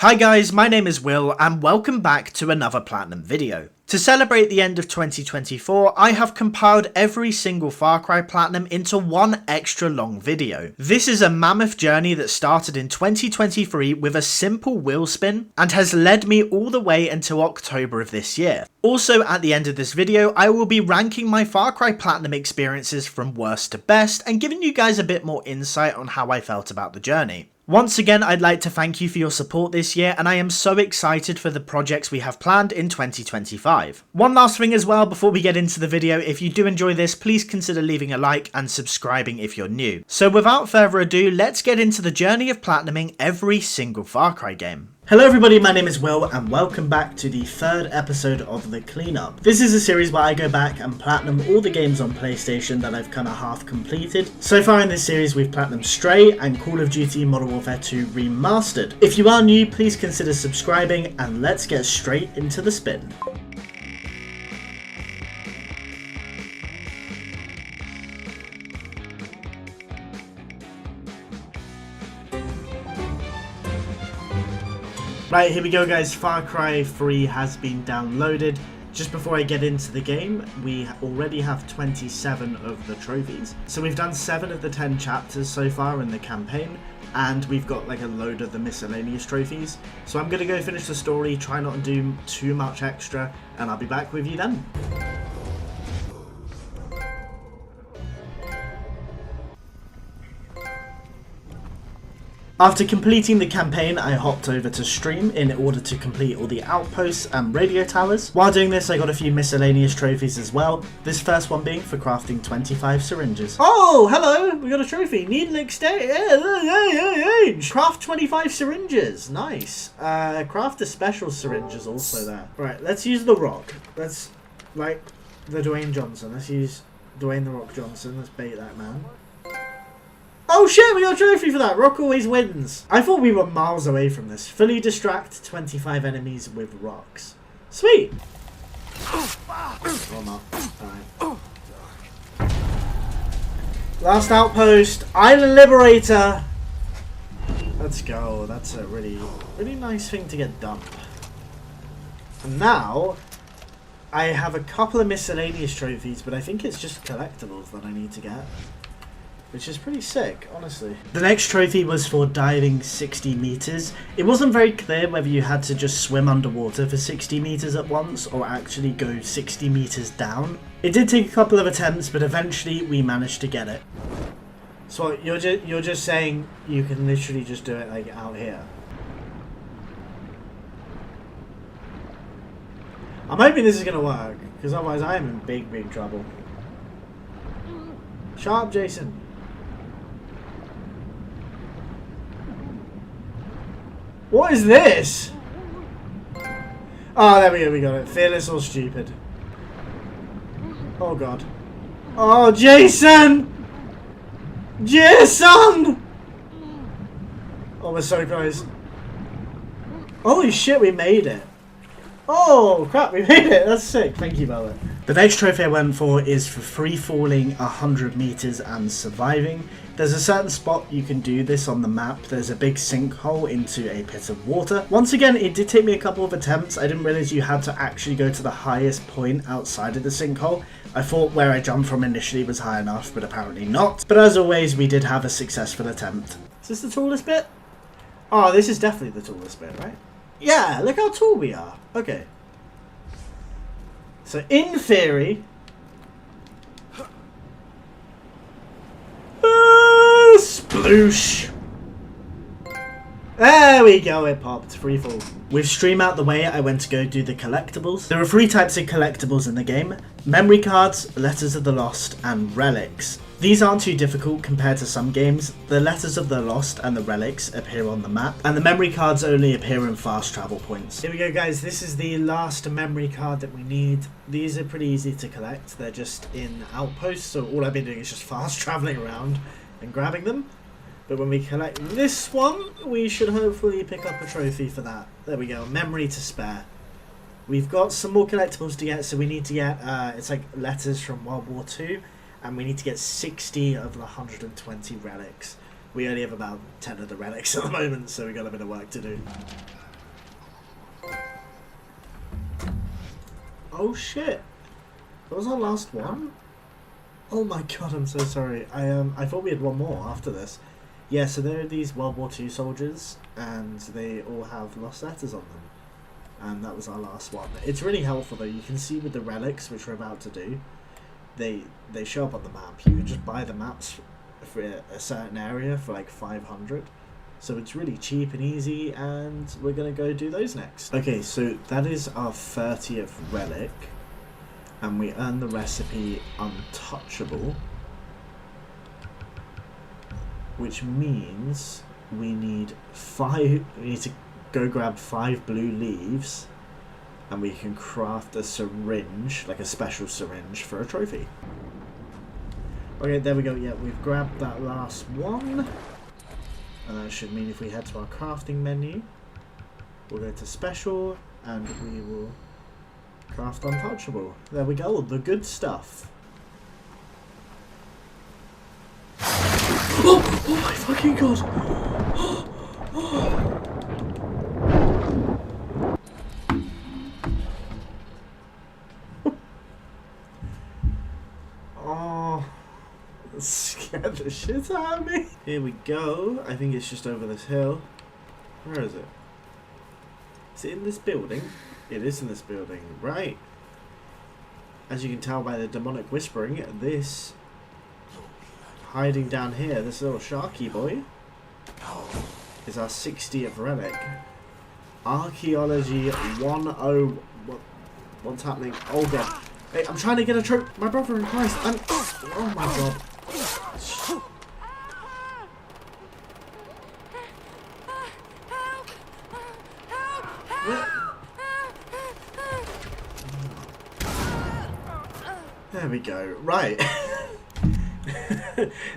Hi guys, my name is Will and welcome back to another Platinum video. To celebrate the end of 2024, I have compiled every single Far Cry Platinum into one extra long video. This is a mammoth journey that started in 2023 with a simple wheel spin and has led me all the way until October of this year. Also at the end of this video, I will be ranking my Far Cry Platinum experiences from worst to best and giving you guys a bit more insight on how I felt about the journey. Once again, I'd like to thank you for your support this year, and I am so excited for the projects we have planned in 2025. One last thing as well before we get into the video, if you do enjoy this, please consider leaving a like and subscribing if you're new. So without further ado, let's get into the journey of platinuming every single Far Cry game. Hello everybody, my name is Will and welcome back to the third episode of The Cleanup. This is a series where I go back and platinum all the games on PlayStation that I've kind of half completed. So far in this series we've platinumed Stray and Call of Duty Modern Warfare 2 Remastered. If you are new, please consider subscribing and let's get straight into the spin. Right, here we go guys, Far Cry 3 has been downloaded. Just before I get into the game, we already have 27 of the trophies. So we've done 7 of the 10 chapters so far in the campaign, and we've got like a load of the miscellaneous trophies. So I'm going to go finish the story, try not to do too much extra, and I'll be back with you then. After completing the campaign, I hopped over to stream in order to complete all the outposts and radio towers. While doing this, I got a few miscellaneous trophies as well, this first one being for crafting 25 syringes. Oh, hello! We got a trophy. Needle exchange. Craft 25 syringes. Nice. Craft a special syringe is also there. Right, let's use the rock. Let's, like the Dwayne Johnson. Let's use Dwayne the Rock Johnson. Let's bait that man. Oh shit, we got a trophy for that. Rock always wins. I thought we were miles away from this. Fully distract 25 enemies with rocks. Sweet. Or not. Alright. Last outpost. Island Liberator. Let's go. That's a really nice thing to get done. And now, I have a couple of miscellaneous trophies, but I think it's just collectibles that I need to get. Which is pretty sick, honestly. The next trophy was for diving 60 meters. It wasn't very clear whether you had to just swim underwater for 60 meters at once or actually go 60 meters down. It did take a couple of attempts, but eventually we managed to get it. So you're just saying you can literally just do it like out here. I'm hoping this is gonna work, because otherwise I am in big trouble. Shut up, Jason. What is this? Oh, there we go, we got it. Fearless or stupid. Oh god. Oh, Jason! Jason! Oh, we're so close. Holy shit, we made it. Oh crap, we made it. That's sick. Thank you, Bella. The next trophy I went for is for free falling 100 meters and surviving. There's a certain spot you can do this on the map. There's a big sinkhole into a pit of water. Once again, it did take me a couple of attempts. I didn't realize you had to actually go to the highest point outside of the sinkhole. I thought where I jumped from initially was high enough, but apparently not. But as always, we did have a successful attempt. Is this the tallest bit? Oh, this is definitely the tallest bit, right? Yeah, look how tall we are. Okay. So, in theory... Sploosh! There we go, it popped. Free fall. With stream out the way, I went to go do the collectibles. There are 3 types of collectibles in the game. Memory cards, Letters of the Lost, and Relics. These aren't too difficult compared to some games. The Letters of the Lost and the Relics appear on the map, and the memory cards only appear in fast travel points. Here we go guys, this is the last memory card that we need. These are pretty easy to collect, they're just in outposts, so all I've been doing is just fast travelling around and grabbing them. But when we collect this one, we should hopefully pick up a trophy for that. There we go, memory to spare. We've got some more collectibles to get, so we need to get, it's like letters from World War II. And we need to get 60 of the 120 relics. We only have about 10 of the relics at the moment, so we've got a bit of work to do. Oh shit! That was our last one? Oh my god, I'm so sorry. I thought we had one more after this. Yeah, so there are these World War II soldiers, and they all have lost letters on them. And that was our last one. It's really helpful though. You can see with the relics, which we're about to do, they show up on the map. You can just buy the maps for a certain area for like 500. So it's really cheap and easy, and we're going to go do those next. Okay, so that is our 30th relic, and we earn the recipe Untouchable, which means we need to go grab 5 blue leaves, and we can craft a syringe, like a special syringe for a trophy. Okay, there we go. Yeah, we've grabbed that last one. And that should mean if we head to our crafting menu, we'll go to special, and we will craft Untouchable. There we go, the good stuff. Oh, oh my fucking god! Oh, that scared the shit out of me. Here we go. I think it's just over this hill. Where is it? Is it in this building? It is in this building, right? As you can tell by the demonic whispering, this hiding down here, this little sharky boy, is our 60th relic. Archaeology 10. What's happening? Oh god. Hey, I'm trying to get a trophy. My brother in Christ. Oh my god. There we go. Right.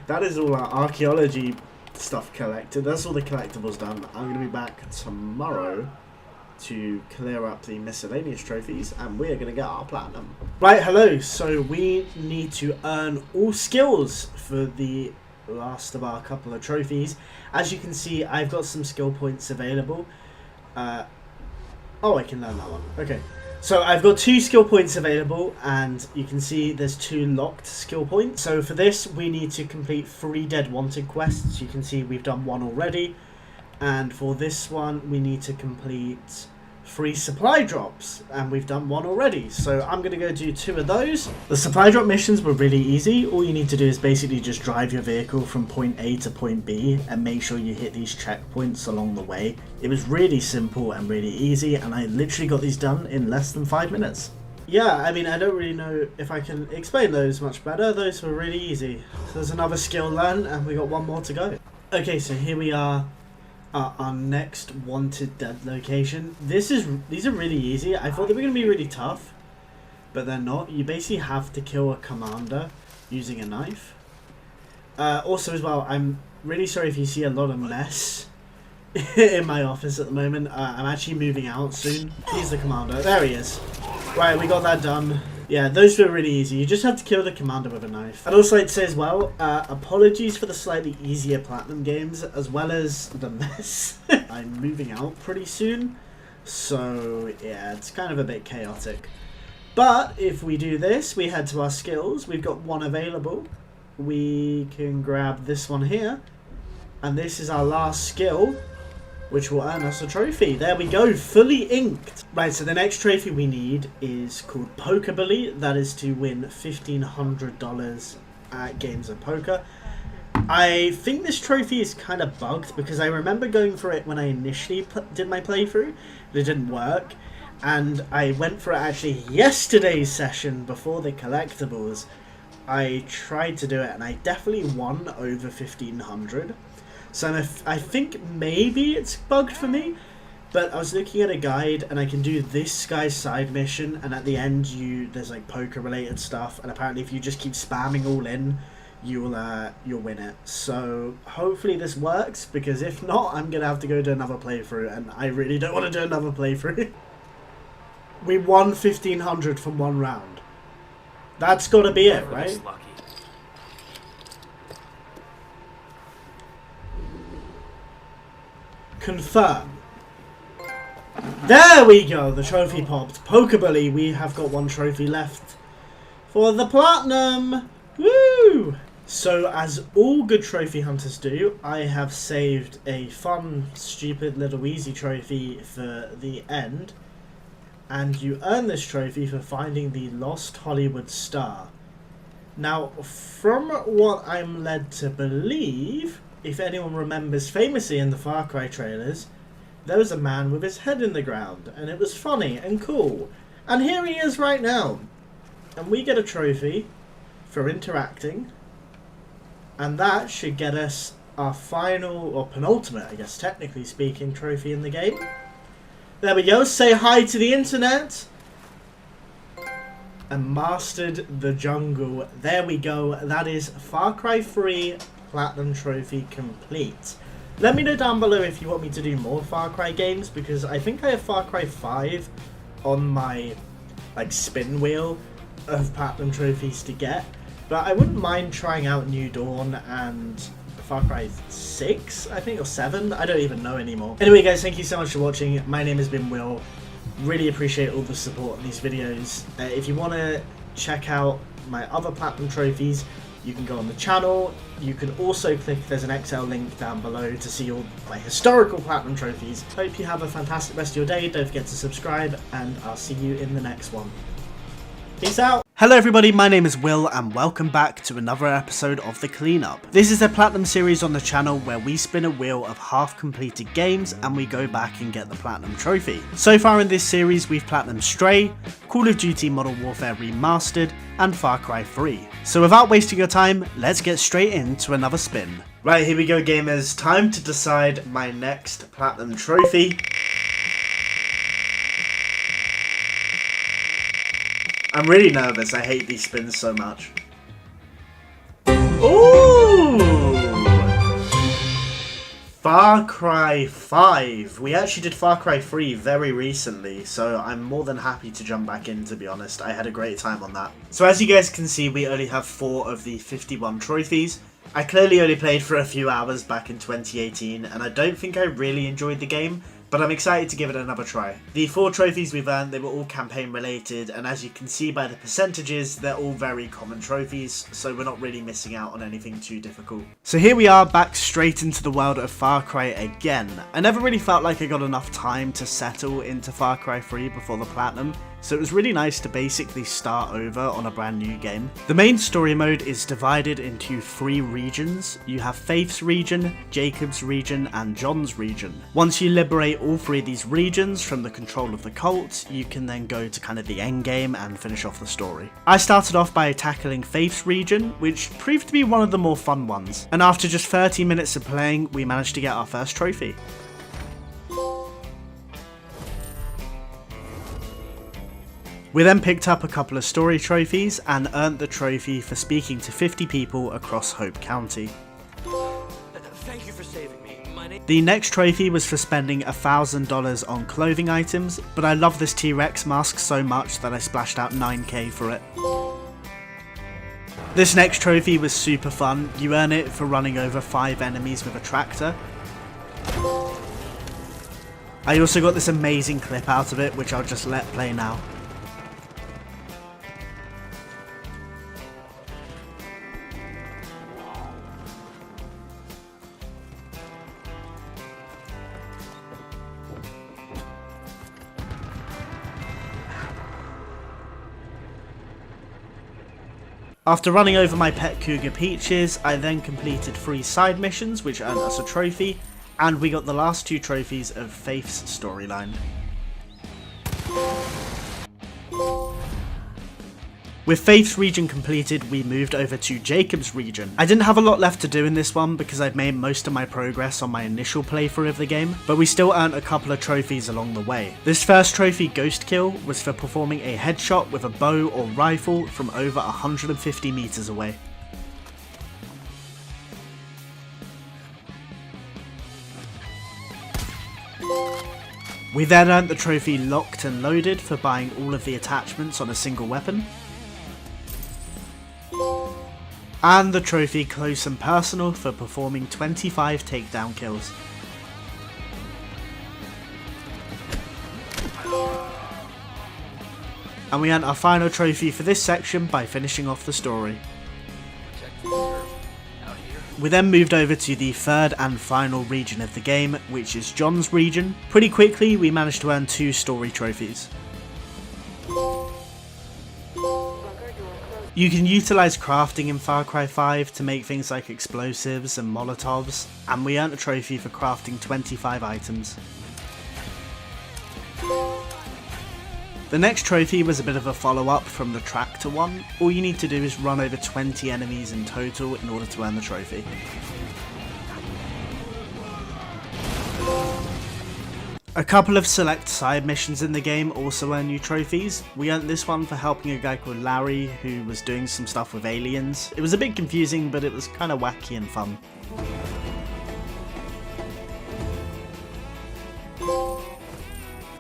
That is all our archaeology stuff collected. That's all the collectibles done. I'm going to be back tomorrow to clear up the miscellaneous trophies, and we're going to get our platinum. Right, hello. So we need to earn all skills for the last of our couple of trophies. As you can see, I've got some skill points available. Oh, I can learn that one. Okay. So I've got 2 skill points available, and you can see there's 2 locked skill points. So for this, we need to complete 3 Dead Wanted quests. You can see we've done 1 already. And for this one, we need to complete 3 supply drops, and we've done 1 already. So I'm going to go do 2 of those. The supply drop missions were really easy. All you need to do is basically just drive your vehicle from point A to point B and make sure you hit these checkpoints along the way. It was really simple and really easy, and I literally got these done in less than 5 minutes. Yeah, I mean, I don't really know if I can explain those much better. Those were really easy. So there's another skill learned, and we got 1 more to go. Okay, so here we are. Our next wanted dead location. These are really easy. I thought they were going to be really tough, but they're not. You basically have to kill a commander using a knife. Also as well, I'm really sorry if you see a lot of mess in my office at the moment. I'm actually moving out soon. He's the commander. There he is. Right, we got that done. Yeah, those were really easy. You just have to kill the commander with a knife. I'd also like to say as well, apologies for the slightly easier platinum games, as well as the mess. I'm moving out pretty soon, so yeah, it's kind of a bit chaotic. But if we do this, we head to our skills. We've got 1 available. We can grab this one here, and this is our last skill, which will earn us a trophy. There we go, fully inked. Right, so the next trophy we need is called Poker Bully. That is to win $1,500 at games of poker. I think this trophy is kind of bugged because I remember going for it when I initially did my playthrough, but it didn't work. And I went for it actually yesterday's session before the collectibles. I tried to do it and I definitely won over 1,500. So I think maybe it's bugged for me, but I was looking at a guide and I can do this guy's side mission, and at the end there's like poker related stuff, and apparently if you just keep spamming all in, you'll win it. So hopefully this works, because if not, I'm gonna have to go do another playthrough, and I really don't want to do another playthrough. We won 1,500 from 1 round. That's got to be it, right? Confirm. There we go, the trophy popped. Pokebully, we have got one trophy left for the platinum. Woo! So, as all good trophy hunters do, I have saved a fun, stupid little easy trophy for the end. And you earn this trophy for finding the lost Hollywood star. Now, from what I'm led to believe, if anyone remembers famously in the Far Cry trailers, there was a man with his head in the ground, and it was funny and cool. And here he is right now. And we get a trophy for interacting, and that should get us our final, or penultimate, I guess, technically speaking, trophy in the game. There we go, say hi to the internet! And mastered the jungle. There we go, that is Far Cry 3 Platinum Trophy complete. Let me know down below if you want me to do more Far Cry games, because I think I have Far Cry 5 on my spin wheel of Platinum Trophies to get. But I wouldn't mind trying out New Dawn and Far Cry 6, I think, or 7. I don't even know anymore. Anyway guys, thank you so much for watching. My name has been Will. Really appreciate all the support on these videos. If you want to check out my other Platinum Trophies, you can go on the channel. You can also click, there's an XL link down below to see all my historical Platinum Trophies. Hope you have a fantastic rest of your day. Don't forget to subscribe, and I'll see you in the next one. Peace out! Hello everybody, my name is Will and welcome back to another episode of The Cleanup. This is a Platinum series on the channel where we spin a wheel of half completed games and we go back and get the Platinum Trophy. So far in this series we've Platinum Stray, Call of Duty Modern Warfare Remastered and Far Cry 3. So without wasting your time, let's get straight into another spin. Right, here we go gamers, time to decide my next Platinum Trophy. I'm really nervous, I hate these spins so much. Ooh! Far Cry 5. We actually did Far Cry 3 very recently, so I'm more than happy to jump back in, to be honest. I had a great time on that. So as you guys can see, we only have 4 of the 51 trophies. I clearly only played for a few hours back in 2018, and I don't think I really enjoyed the game, but I'm excited to give it another try. The 4 trophies we've earned, they were all campaign related, and as you can see by the percentages, they're all very common trophies, so we're not really missing out on anything too difficult. So here we are, back straight into the world of Far Cry again. I never really felt like I got enough time to settle into Far Cry 3 before the Platinum, so it was really nice to basically start over on a brand new game. The main story mode is divided into 3 regions. You have Faith's region, Jacob's region, and John's region. Once you liberate all 3 of these regions from the control of the cult, you can then go to kind of the end game and finish off the story. I started off by tackling Faith's region, which proved to be one of the more fun ones. And after just 30 minutes of playing, we managed to get our first trophy. We then picked up a couple of story trophies and earned the trophy for speaking to 50 people across Hope County. Thank you for saving me. The next trophy was for spending $1,000 on clothing items, but I love this T-Rex mask so much that I splashed out $9K for it. This next trophy was super fun. You earn it for running over 5 enemies with a tractor. I also got this amazing clip out of it, which I'll just let play now. After running over my pet cougar Peaches, I then completed 3 side missions which earned us a trophy, and we got the last 2 trophies of Faith's storyline. With Faith's region completed, we moved over to Jacob's region. I didn't have a lot left to do in this one because I'd made most of my progress on my initial playthrough of the game, but we still earned a couple of trophies along the way. This first trophy, Ghost Kill, was for performing a headshot with a bow or rifle from over 150 meters away. We then earned the trophy Locked and Loaded for buying all of the attachments on a single weapon. And the trophy Close and Personal for performing 25 takedown kills. And we earned our final trophy for this section by finishing off the story. We then moved over to the third and final region of the game, which is John's region. Pretty quickly we managed to earn 2 story trophies. You can utilise crafting in Far Cry 5 to make things like explosives and molotovs, and we earned a trophy for crafting 25 items. The next trophy was a bit of a follow-up from the tractor one. All you need to do is run over 20 enemies in total in order to earn the trophy. A couple of select side missions in the game also earn you trophies. We earned this one for helping a guy called Larry who was doing some stuff with aliens. It was a bit confusing, but it was kind of wacky and fun.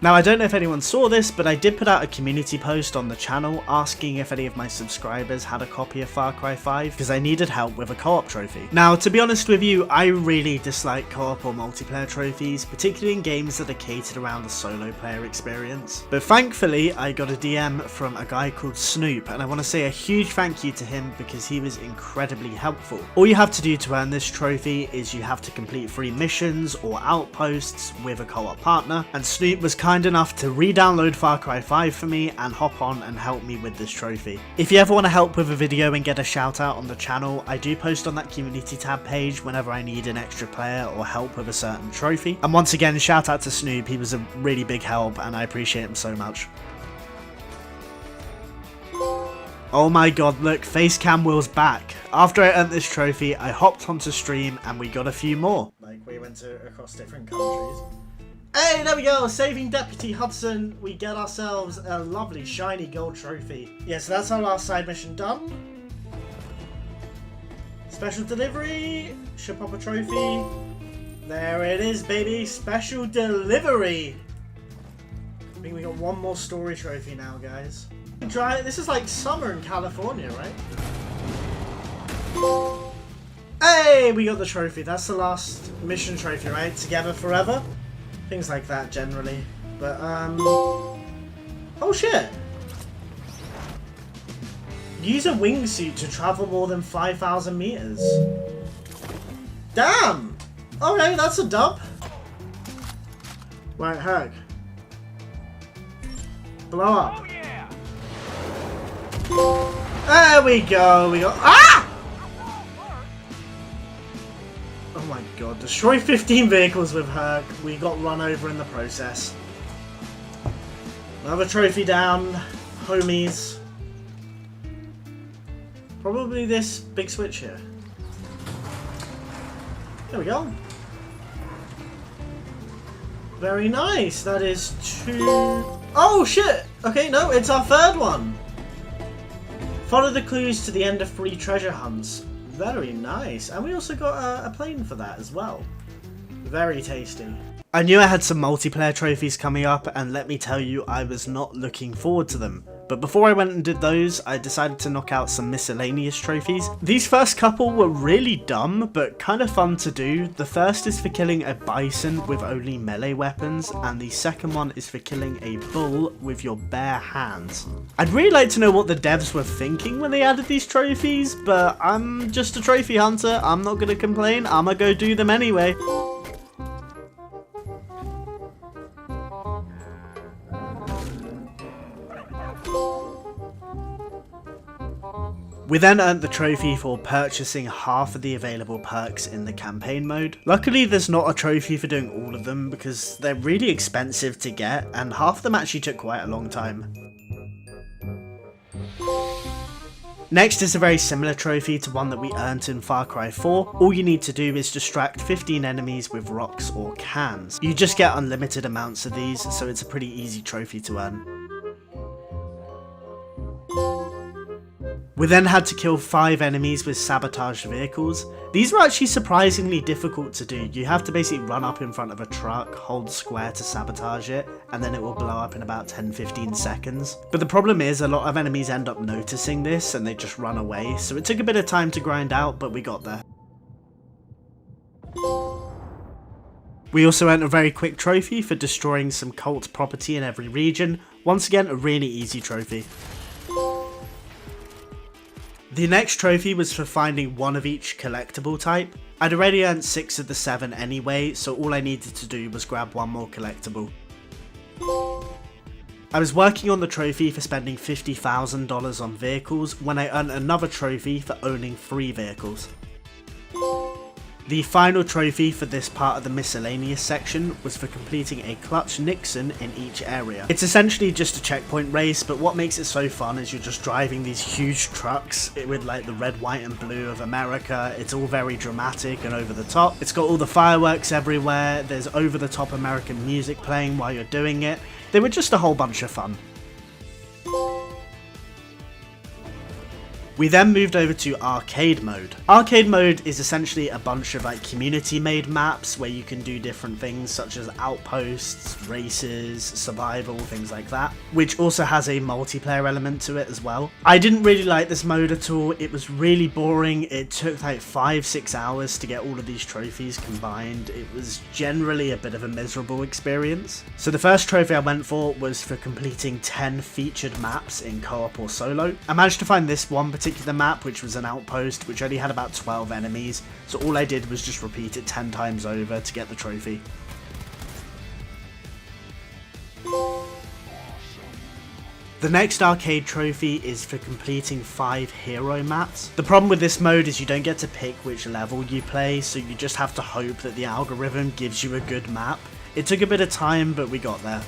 Now I don't know if anyone saw this, but I did put out a community post on the channel asking if any of my subscribers had a copy of Far Cry 5 because I needed help with a co-op trophy. Now to be honest with you, I really dislike co-op or multiplayer trophies, particularly in games that are catered around the solo player experience. But thankfully I got a DM from a guy called Snoop, and I want to say a huge thank you to him because he was incredibly helpful. All you have to do to earn this trophy is you have to complete 3 missions or outposts with a co-op partner, and Snoop was kind enough to re-download Far Cry 5 for me and hop on and help me with this trophy. If you ever want to help with a video and get a shout out on the channel, I do post on that community tab page whenever I need an extra player or help with a certain trophy. And once again, shout out to Snoop, he was a really big help and I appreciate him so much. Oh my god, look, Facecam Will's back. After I earned this trophy, I hopped onto stream and we got a few more. Like, we went across different countries. Hey, there we go, saving Deputy Hudson. We get ourselves a lovely shiny gold trophy. Yeah, so that's our last side mission done. Special delivery, should pop a trophy. There it is, baby, special delivery. I think we got one more story trophy now, guys. This is like summer in California, right? Hey, we got the trophy. That's the last mission trophy, right? Together forever. Things like that generally, but oh shit! Use a wingsuit to travel more than 5,000 meters. Damn! Okay, that's a dub. Right, Herc. Blow up. Oh, yeah. There we go. We got Oh my god, destroy 15 vehicles with Herc. We got run over in the process. Another trophy down, homies. Probably this big switch here. There we go. Very nice. That is 2... Oh shit! Okay, no, it's our 3rd one. Follow the clues to the end of 3 treasure hunts. Very nice. And we also got a plane for that as well. Very tasty. I knew I had some multiplayer trophies coming up, and let me tell you, I was not looking forward to them. But before I went and did those, I decided to knock out some miscellaneous trophies. These first couple were really dumb, but kind of fun to do. The first is for killing a bison with only melee weapons, and the second one is for killing a bull with your bare hands. I'd really like to know what the devs were thinking when they added these trophies, but I'm just a trophy hunter. I'm not gonna complain. I'ma go do them anyway. We then earned the trophy for purchasing half of the available perks in the campaign mode. Luckily there's not a trophy for doing all of them because they're really expensive to get and half of them actually took quite a long time. Next is a very similar trophy to one that we earned in Far Cry 4. All you need to do is distract 15 enemies with rocks or cans. You just get unlimited amounts of these, so it's a pretty easy trophy to earn. We then had to kill 5 enemies with sabotaged vehicles. These were actually surprisingly difficult to do. You have to basically run up in front of a truck, hold square to sabotage it, and then it will blow up in about 10-15 seconds. But the problem is a lot of enemies end up noticing this and they just run away, so it took a bit of time to grind out, but we got there. We also earned a very quick trophy for destroying some cult property in every region. Once again, a really easy trophy. The next trophy was for finding one of each collectible type. I'd already earned 6 of the 7 anyway, so all I needed to do was grab one more collectible. I was working on the trophy for spending $50,000 on vehicles when I earned another trophy for owning 3 vehicles. The final trophy for this part of the miscellaneous section was for completing a clutch Nixon in each area. It's essentially just a checkpoint race, but what makes it so fun is you're just driving these huge trucks with like the red, white and blue of America. It's all very dramatic and over the top. It's got all the fireworks everywhere. There's over the top American music playing while you're doing it. They were just a whole bunch of fun. We then moved over to arcade mode. Arcade mode is essentially a bunch of like community made maps where you can do different things such as outposts, races, survival, things like that, which also has a multiplayer element to it as well. I didn't really like this mode at all. It was really boring. It took like 5-6 hours to get all of these trophies combined. It was generally a bit of a miserable experience. So the first trophy I went for was for completing 10 featured maps in co-op or solo. I managed to find this one particular map, which was an outpost, which only had about 12 enemies, so all I did was just repeat it 10 times over to get the trophy. The next arcade trophy is for completing 5 hero maps. The problem with this mode is you don't get to pick which level you play, so you just have to hope that the algorithm gives you a good map. It took a bit of time, but we got there.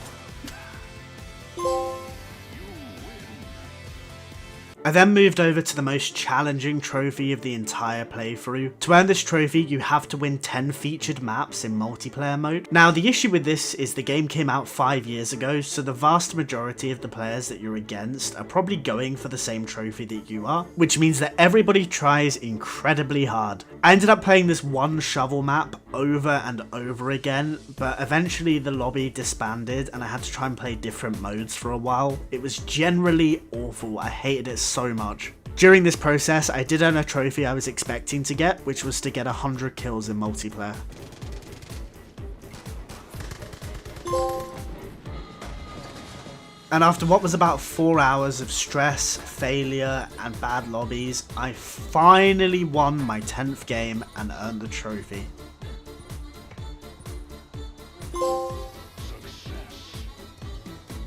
I then moved over to the most challenging trophy of the entire playthrough. To earn this trophy, you have to win 10 featured maps in multiplayer mode. Now, the issue with this is the game came out 5 years ago, so the vast majority of the players that you're against are probably going for the same trophy that you are, which means that everybody tries incredibly hard. I ended up playing this one shovel map over and over again, but eventually the lobby disbanded and I had to try and play different modes for a while. It was generally awful. I hated it so much. During this process, I did earn a trophy I was expecting to get, which was to get 100 kills in multiplayer. And after what was about 4 hours of stress, failure, and bad lobbies, I finally won my 10th game and earned the trophy.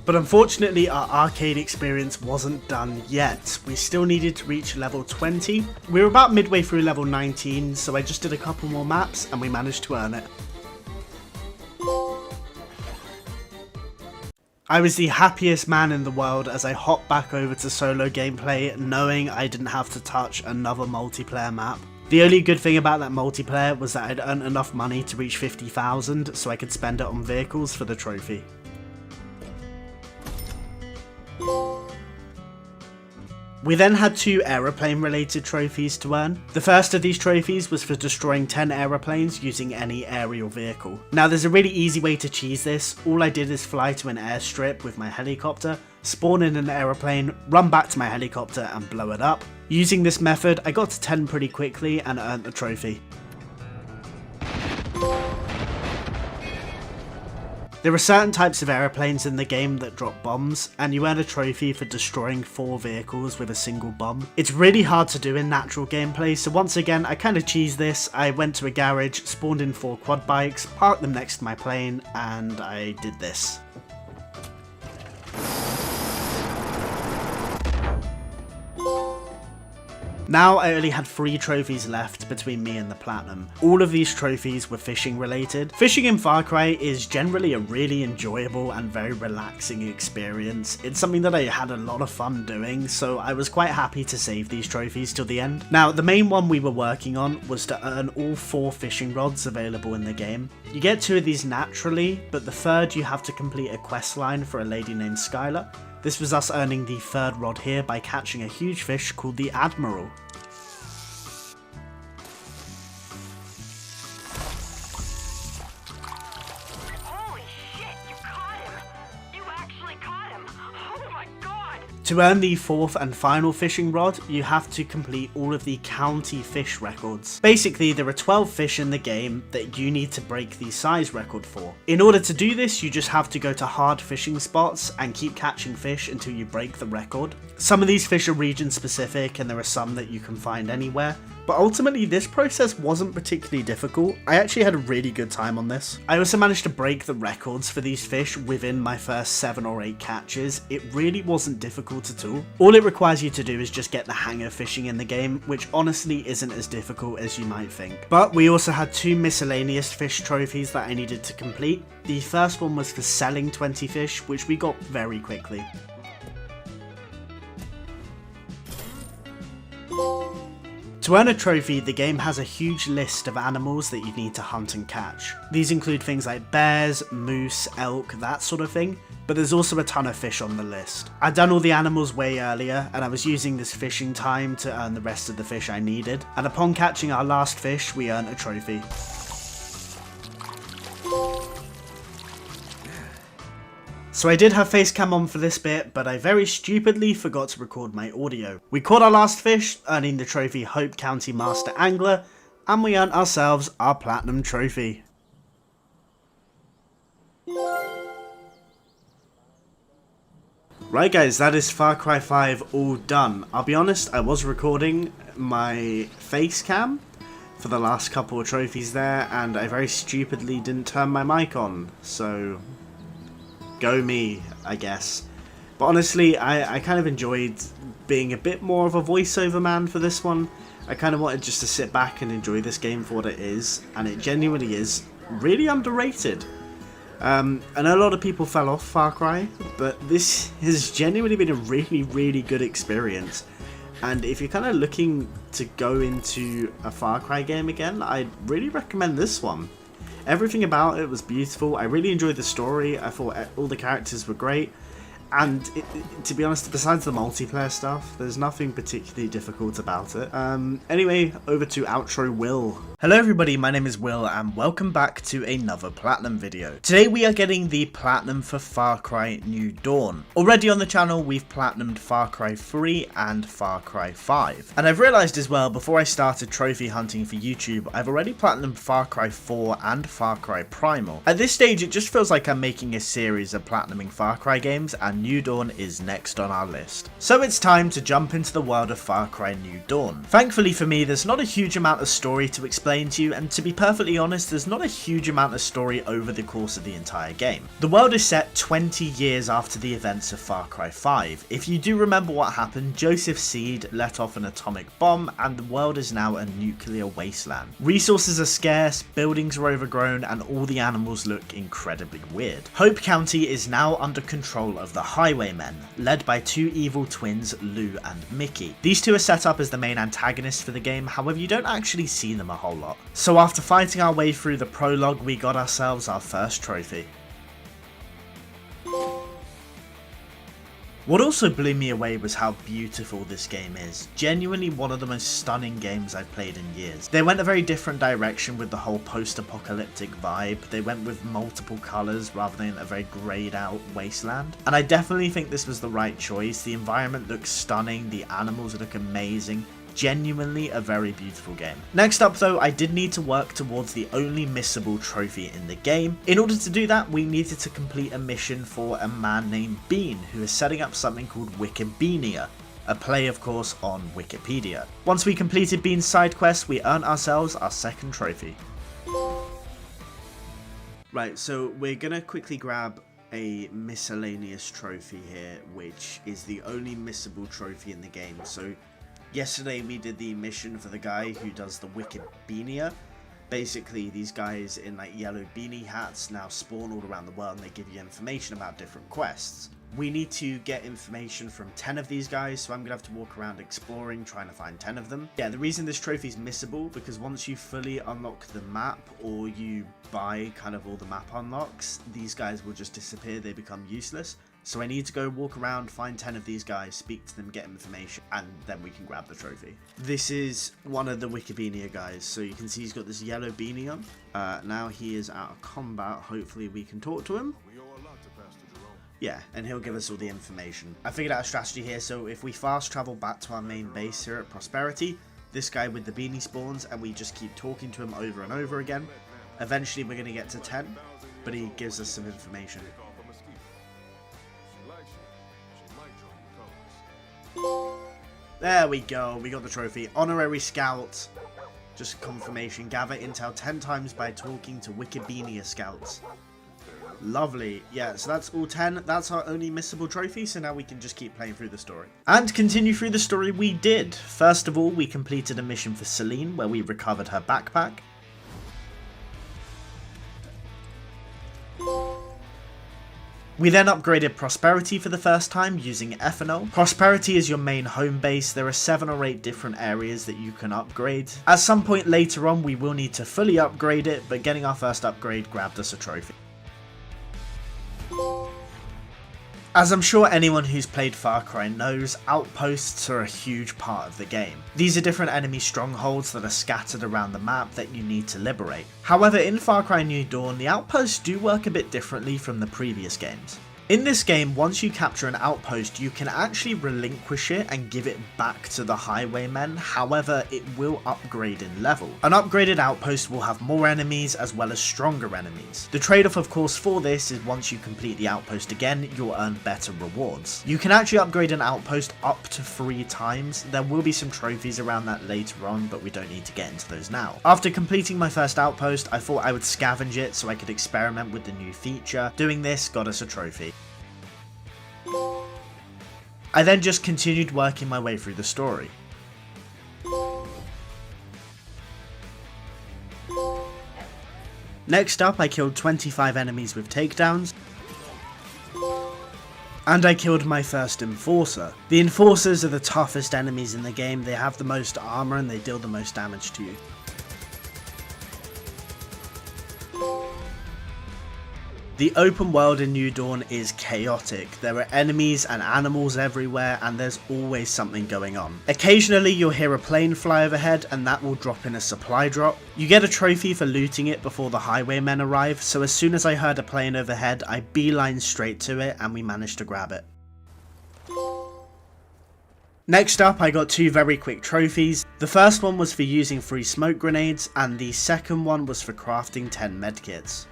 But unfortunately, our arcade experience wasn't done yet. We still needed to reach level 20. We were about midway through level 19, so I just did a couple more maps and we managed to earn it. I was the happiest man in the world as I hopped back over to solo gameplay, knowing I didn't have to touch another multiplayer map. The only good thing about that multiplayer was that I'd earned enough money to reach 50,000, so I could spend it on vehicles for the trophy. We then had 2 aeroplane related trophies to earn. The first of these trophies was for destroying 10 aeroplanes using any aerial vehicle. Now there's a really easy way to cheese this. All I did is fly to an airstrip with my helicopter, spawn in an aeroplane, run back to my helicopter and blow it up. Using this method, I got to 10 pretty quickly and earned the trophy. There are certain types of aeroplanes in the game that drop bombs, and you earn a trophy for destroying 4 vehicles with a single bomb. It's really hard to do in natural gameplay, so once again I kind of cheesed this. I went to a garage, spawned in 4 quad bikes, parked them next to my plane, and I did this. Now I only had 3 trophies left between me and the platinum. All of these trophies were fishing related. Fishing in Far Cry is generally a really enjoyable and very relaxing experience. It's something that I had a lot of fun doing, so I was quite happy to save these trophies till the end. Now the main one we were working on was to earn all 4 fishing rods available in the game. You get 2 of these naturally, but the third you have to complete a quest line for a lady named Skylar. This was us earning the 3rd rod here by catching a huge fish called the Admiral. To earn the 4th and final fishing rod, you have to complete all of the county fish records. Basically, there are 12 fish in the game that you need to break the size record for. In order to do this, you just have to go to hard fishing spots and keep catching fish until you break the record. Some of these fish are region specific and there are some that you can find anywhere. But ultimately, this process wasn't particularly difficult. I actually had a really good time on this. I also managed to break the records for these fish within my first 7 or 8 catches. It really wasn't difficult at all. All it requires you to do is just get the hang of fishing in the game, which honestly isn't as difficult as you might think. But we also had 2 miscellaneous fish trophies that I needed to complete. The first one was for selling 20 fish, which we got very quickly. To earn a trophy, the game has a huge list of animals that you need to hunt and catch. These include things like bears, moose, elk, that sort of thing, but there's also a ton of fish on the list. I'd done all the animals way earlier, and I was using this fishing time to earn the rest of the fish I needed, and upon catching our last fish, we earned a trophy. So I did have face cam on for this bit, but I very stupidly forgot to record my audio. We caught our last fish, earning the trophy Hope County Master Angler, and we earned ourselves our Platinum Trophy. Right guys, that is Far Cry 5 all done. I'll be honest, I was recording my face cam for the last couple of trophies there, and I very stupidly didn't turn my mic on, so go me, I guess. But honestly, I kind of enjoyed being a bit more of a voiceover man for this one. I kind of wanted just to sit back and enjoy this game for what it is, and it genuinely is really underrated. I know a lot of people fell off Far Cry, but this has genuinely been a really good experience. And if you're kind of looking to go into a Far Cry game again, I'd really recommend this one. Everything about it was beautiful. I really enjoyed the story. I thought all the characters were great. And to be honest, besides the multiplayer stuff, there's nothing particularly difficult about it. Anyway, over to outro Will. Hello everybody, my name is Will and welcome back to another Platinum video. Today we are getting the Platinum for Far Cry New Dawn. Already on the channel we've Platinumed Far Cry 3 and Far Cry 5. And I've realised as well, before I started trophy hunting for YouTube, I've already Platinumed Far Cry 4 and Far Cry Primal. At this stage it just feels like I'm making a series of Platinuming Far Cry games, and New Dawn is next on our list. So it's time to jump into the world of Far Cry New Dawn. Thankfully for me, there's not a huge amount of story to explain to you, and to be perfectly honest, there's not a huge amount of story over the course of the entire game. The world is set 20 years after the events of Far Cry 5. If you do remember what happened, Joseph Seed let off an atomic bomb and the world is now a nuclear wasteland. Resources are scarce, buildings are overgrown, and all the animals look incredibly weird. Hope County is now under control of the Highwaymen, led by 2 evil twins, Lou and Mickey. These 2 are set up as the main antagonists for the game, however you don't actually see them a whole lot. So after fighting our way through the prologue, we got ourselves our first trophy. What also blew me away was how beautiful this game is. Genuinely one of the most stunning games I've played in years. They went a very different direction with the whole post-apocalyptic vibe. They went with multiple colours rather than a very greyed out wasteland. And I definitely think this was the right choice. The environment looks stunning, the animals look amazing. Genuinely a very beautiful game. Next up though, I did need to work towards the only missable trophy in the game. In order to do that, we needed to complete a mission for a man named Bean, who is setting up something called Wikibeania, a play of course on Wikipedia. Once we completed Bean's side quest, we earned ourselves our second trophy. Right, so we're gonna quickly grab a miscellaneous trophy here, which is the only missable trophy in the game. So yesterday we did the mission for the guy who does the Wikibeania. Basically these guys in like yellow beanie hats now spawn all around the world and they give you information about different quests. We need to get information from 10 of these guys, so I'm going to have to walk around exploring, trying to find 10 of them. Yeah, the reason this trophy is missable, because once you fully unlock the map, or you buy kind of all the map unlocks, these guys will just disappear, they become useless. So I need to go walk around, find 10 of these guys, speak to them, get information, and then we can grab the trophy. This is one of the Wikibeania guys, so you can see he's got this yellow beanie on. Now he is out of combat, hopefully we can talk to him. Yeah, and he'll give us all the information. I figured out a strategy here, so if we fast travel back to our main base here at Prosperity, this guy with the beanie spawns, and we just keep talking to him over and over again. Eventually we're going to get to 10, but he gives us some information. There we go, we got the trophy. Honorary Scout. Just confirmation. Gather intel 10 times by talking to Wikibeania Scouts. Lovely. Yeah, so that's all 10. That's our only missable trophy, so now we can just keep playing through the story. And continue through the story we did. First of all, we completed a mission for Celine, where we recovered her backpack. We then upgraded Prosperity for the first time using ethanol. Prosperity is your main home base. There are 7 or 8 different areas that you can upgrade. At some point later on we will need to fully upgrade it, but getting our first upgrade grabbed us a trophy. As I'm sure anyone who's played Far Cry knows, outposts are a huge part of the game. These are different enemy strongholds that are scattered around the map that you need to liberate. However, in Far Cry New Dawn, the outposts do work a bit differently from the previous games. In this game, once you capture an outpost, you can actually relinquish it and give it back to the highwaymen. However, it will upgrade in level. An upgraded outpost will have more enemies as well as stronger enemies. The trade-off, of course, for this is once you complete the outpost again, you'll earn better rewards. You can actually upgrade an outpost up to 3 times. There will be some trophies around that later on, but we don't need to get into those now. After completing my first outpost, I thought I would scavenge it so I could experiment with the new feature. Doing this got us a trophy. I then just continued working my way through the story. Next up, I killed 25 enemies with takedowns, and I killed my first Enforcer. The Enforcers are the toughest enemies in the game. They have the most armor and they deal the most damage to you. The open world in New Dawn is chaotic. There are enemies and animals everywhere, and there's always something going on. Occasionally you'll hear a plane fly overhead and that will drop in a supply drop. You get a trophy for looting it before the highwaymen arrive, so as soon as I heard a plane overhead, I beelined straight to it and we managed to grab it. Next up, I got 2 very quick trophies. The first one was for using free smoke grenades, and the second one was for crafting 10 medkits.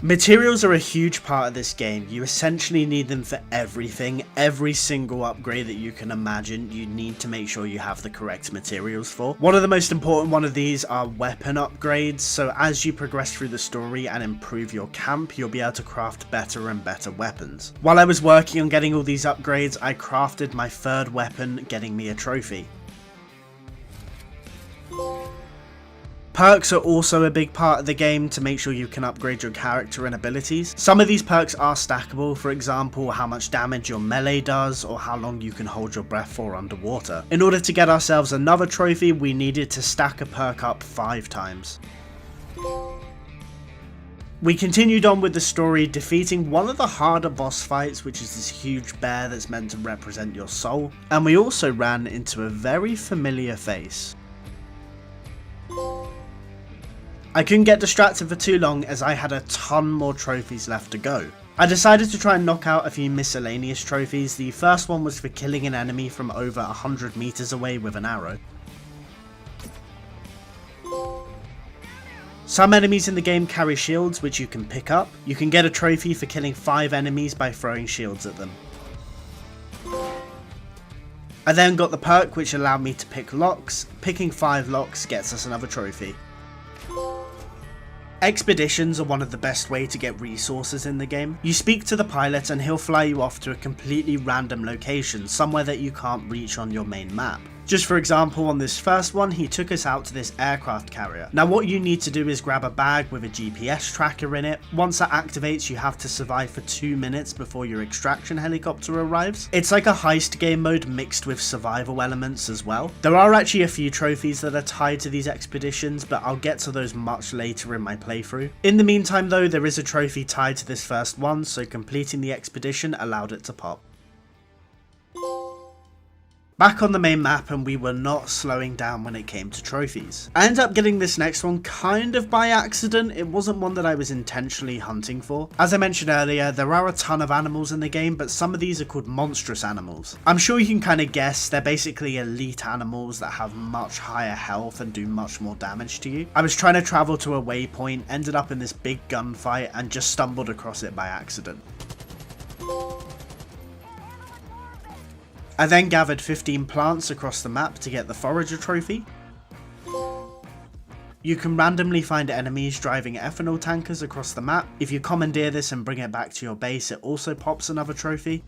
Materials are a huge part of this game. You essentially need them for everything. Every single upgrade that you can imagine, you need to make sure you have the correct materials for. One of the most important one of these are weapon upgrades. So as you progress through the story and improve your camp, you'll be able to craft better and better weapons. While I was working on getting all these upgrades, I crafted my 3rd weapon, getting me a trophy. Perks are also a big part of the game to make sure you can upgrade your character and abilities. Some of these perks are stackable, for example how much damage your melee does or how long you can hold your breath for underwater. In order to get ourselves another trophy, we needed to stack a perk up 5 times. We continued on with the story, defeating one of the harder boss fights, which is this huge bear that's meant to represent your soul, and we also ran into a very familiar face. I couldn't get distracted for too long as I had a ton more trophies left to go. I decided to try and knock out a few miscellaneous trophies. The first one was for killing an enemy from over 100 meters away with an arrow. Some enemies in the game carry shields which you can pick up. You can get a trophy for killing 5 enemies by throwing shields at them. I then got the perk which allowed me to pick locks. Picking 5 locks gets us another trophy. Expeditions are one of the best way to get resources in the game. You speak to the pilot and he'll fly you off to a completely random location, somewhere that you can't reach on your main map. Just for example, on this first one, he took us out to this aircraft carrier. Now what you need to do is grab a bag with a GPS tracker in it. Once that activates, you have to survive for 2 minutes before your extraction helicopter arrives. It's like a heist game mode mixed with survival elements as well. There are actually a few trophies that are tied to these expeditions, but I'll get to those much later in my playthrough. In the meantime though, there is a trophy tied to this first one, so completing the expedition allowed it to pop. Back on the main map, and we were not slowing down when it came to trophies. I ended up getting this next one kind of by accident. It wasn't one that I was intentionally hunting for. As I mentioned earlier, there are a ton of animals in the game, but some of these are called monstrous animals. I'm sure you can kind of guess, they're basically elite animals that have much higher health and do much more damage to you. I was trying to travel to a waypoint, ended up in this big gunfight, and just stumbled across it by accident. I then gathered 15 plants across the map to get the forager trophy. You can randomly find enemies driving ethanol tankers across the map. If you commandeer this and bring it back to your base, it also pops another trophy.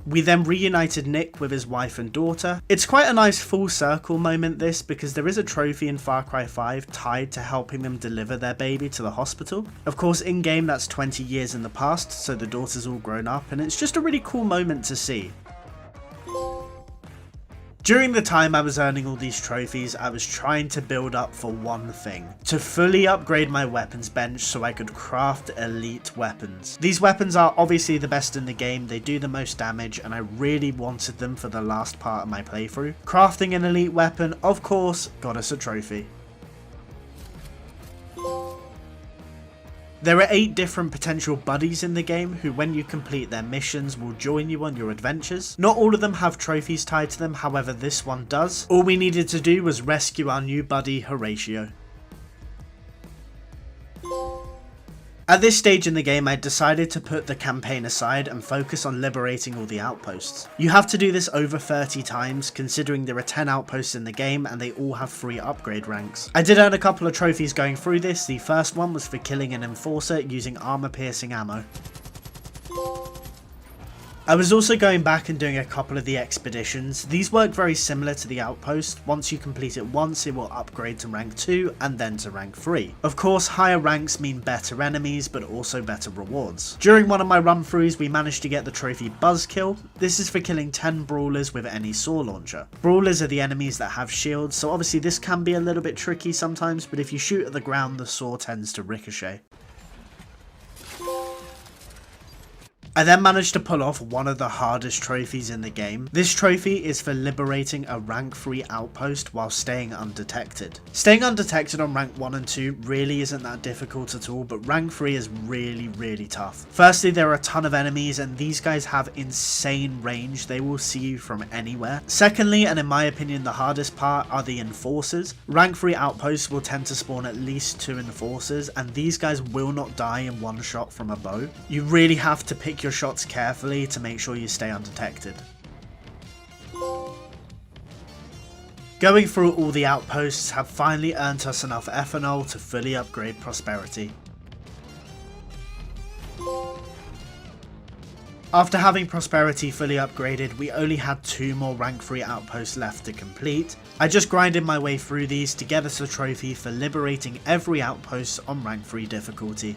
We then reunited Nick with his wife and daughter. It's quite a nice full circle moment this, because there is a trophy in Far Cry 5 tied to helping them deliver their baby to the hospital. Of course, in game that's 20 years in the past, so the daughter's all grown up, and it's just a really cool moment to see. During the time I was earning all these trophies, I was trying to build up for one thing: to fully upgrade my weapons bench so I could craft elite weapons. These weapons are obviously the best in the game, they do the most damage, and I really wanted them for the last part of my playthrough. Crafting an elite weapon, of course, got us a trophy. There are 8 different potential buddies in the game who, when you complete their missions, will join you on your adventures. Not all of them have trophies tied to them, however this one does. All we needed to do was rescue our new buddy Horatio. At this stage in the game, I decided to put the campaign aside and focus on liberating all the outposts. You have to do this over 30 times, considering there are 10 outposts in the game and they all have free upgrade ranks. I did earn a couple of trophies going through this. The first one was for killing an enforcer using armor-piercing ammo. I was also going back and doing a couple of the expeditions. These work very similar to the outpost. Once you complete it once, it will upgrade to rank 2 and then to rank 3. Of course, higher ranks mean better enemies, but also better rewards. During one of my run-throughs, we managed to get the trophy Buzzkill. This is for killing 10 brawlers with any saw launcher. Brawlers are the enemies that have shields, so obviously this can be a little bit tricky sometimes, but if you shoot at the ground, the saw tends to ricochet. I then managed to pull off one of the hardest trophies in the game. This trophy is for liberating a rank 3 outpost while staying undetected. Staying undetected on rank 1 and 2 really isn't that difficult at all, but rank 3 is really tough. Firstly, there are a ton of enemies and these guys have insane range. They will see you from anywhere. Secondly, and in my opinion the hardest part, are the enforcers. Rank 3 outposts will tend to spawn at least 2 enforcers, and these guys will not die in one shot from a bow. You really have to pick your shots carefully to make sure you stay undetected. Going through all the outposts have finally earned us enough ethanol to fully upgrade prosperity. After having prosperity fully upgraded, we only had 2 more rank 3 outposts left to complete. I just grinded my way through these to get us a trophy for liberating every outpost on rank 3 difficulty.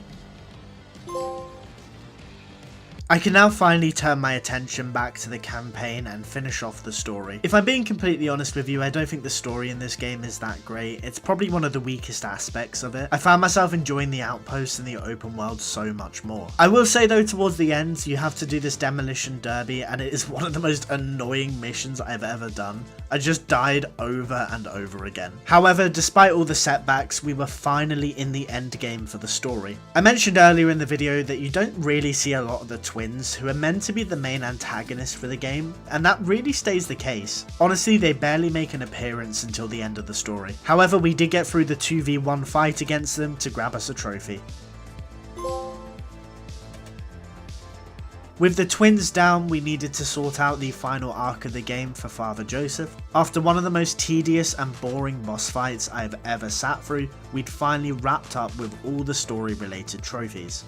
I can now finally turn my attention back to the campaign and finish off the story. If I'm being completely honest with you, I don't think the story in this game is that great. It's probably one of the weakest aspects of it. I found myself enjoying the outposts and the open world so much more. I will say though, towards the end, you have to do this demolition derby and it is one of the most annoying missions I've ever done. I just died over and over again. However, despite all the setbacks, we were finally in the end game for the story. I mentioned earlier in the video that you don't really see a lot of the twins, who are meant to be the main antagonist for the game, and that really stays the case. Honestly, they barely make an appearance until the end of the story. However, we did get through the 2v1 fight against them to grab us a trophy. With the twins down, we needed to sort out the final arc of the game for Father Joseph. After one of the most tedious and boring boss fights I've ever sat through, we'd finally wrapped up with all the story related trophies.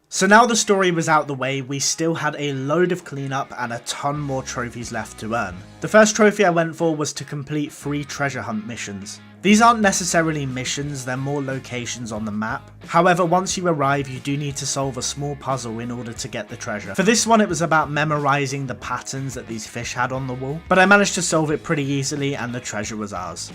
So now the story was out the way, we still had a load of cleanup and a ton more trophies left to earn. The first trophy I went for was to complete 3 treasure hunt missions. These aren't necessarily missions, they're more locations on the map. However, once you arrive, you do need to solve a small puzzle in order to get the treasure. For this one, it was about memorizing the patterns that these fish had on the wall, but I managed to solve it pretty easily and the treasure was ours.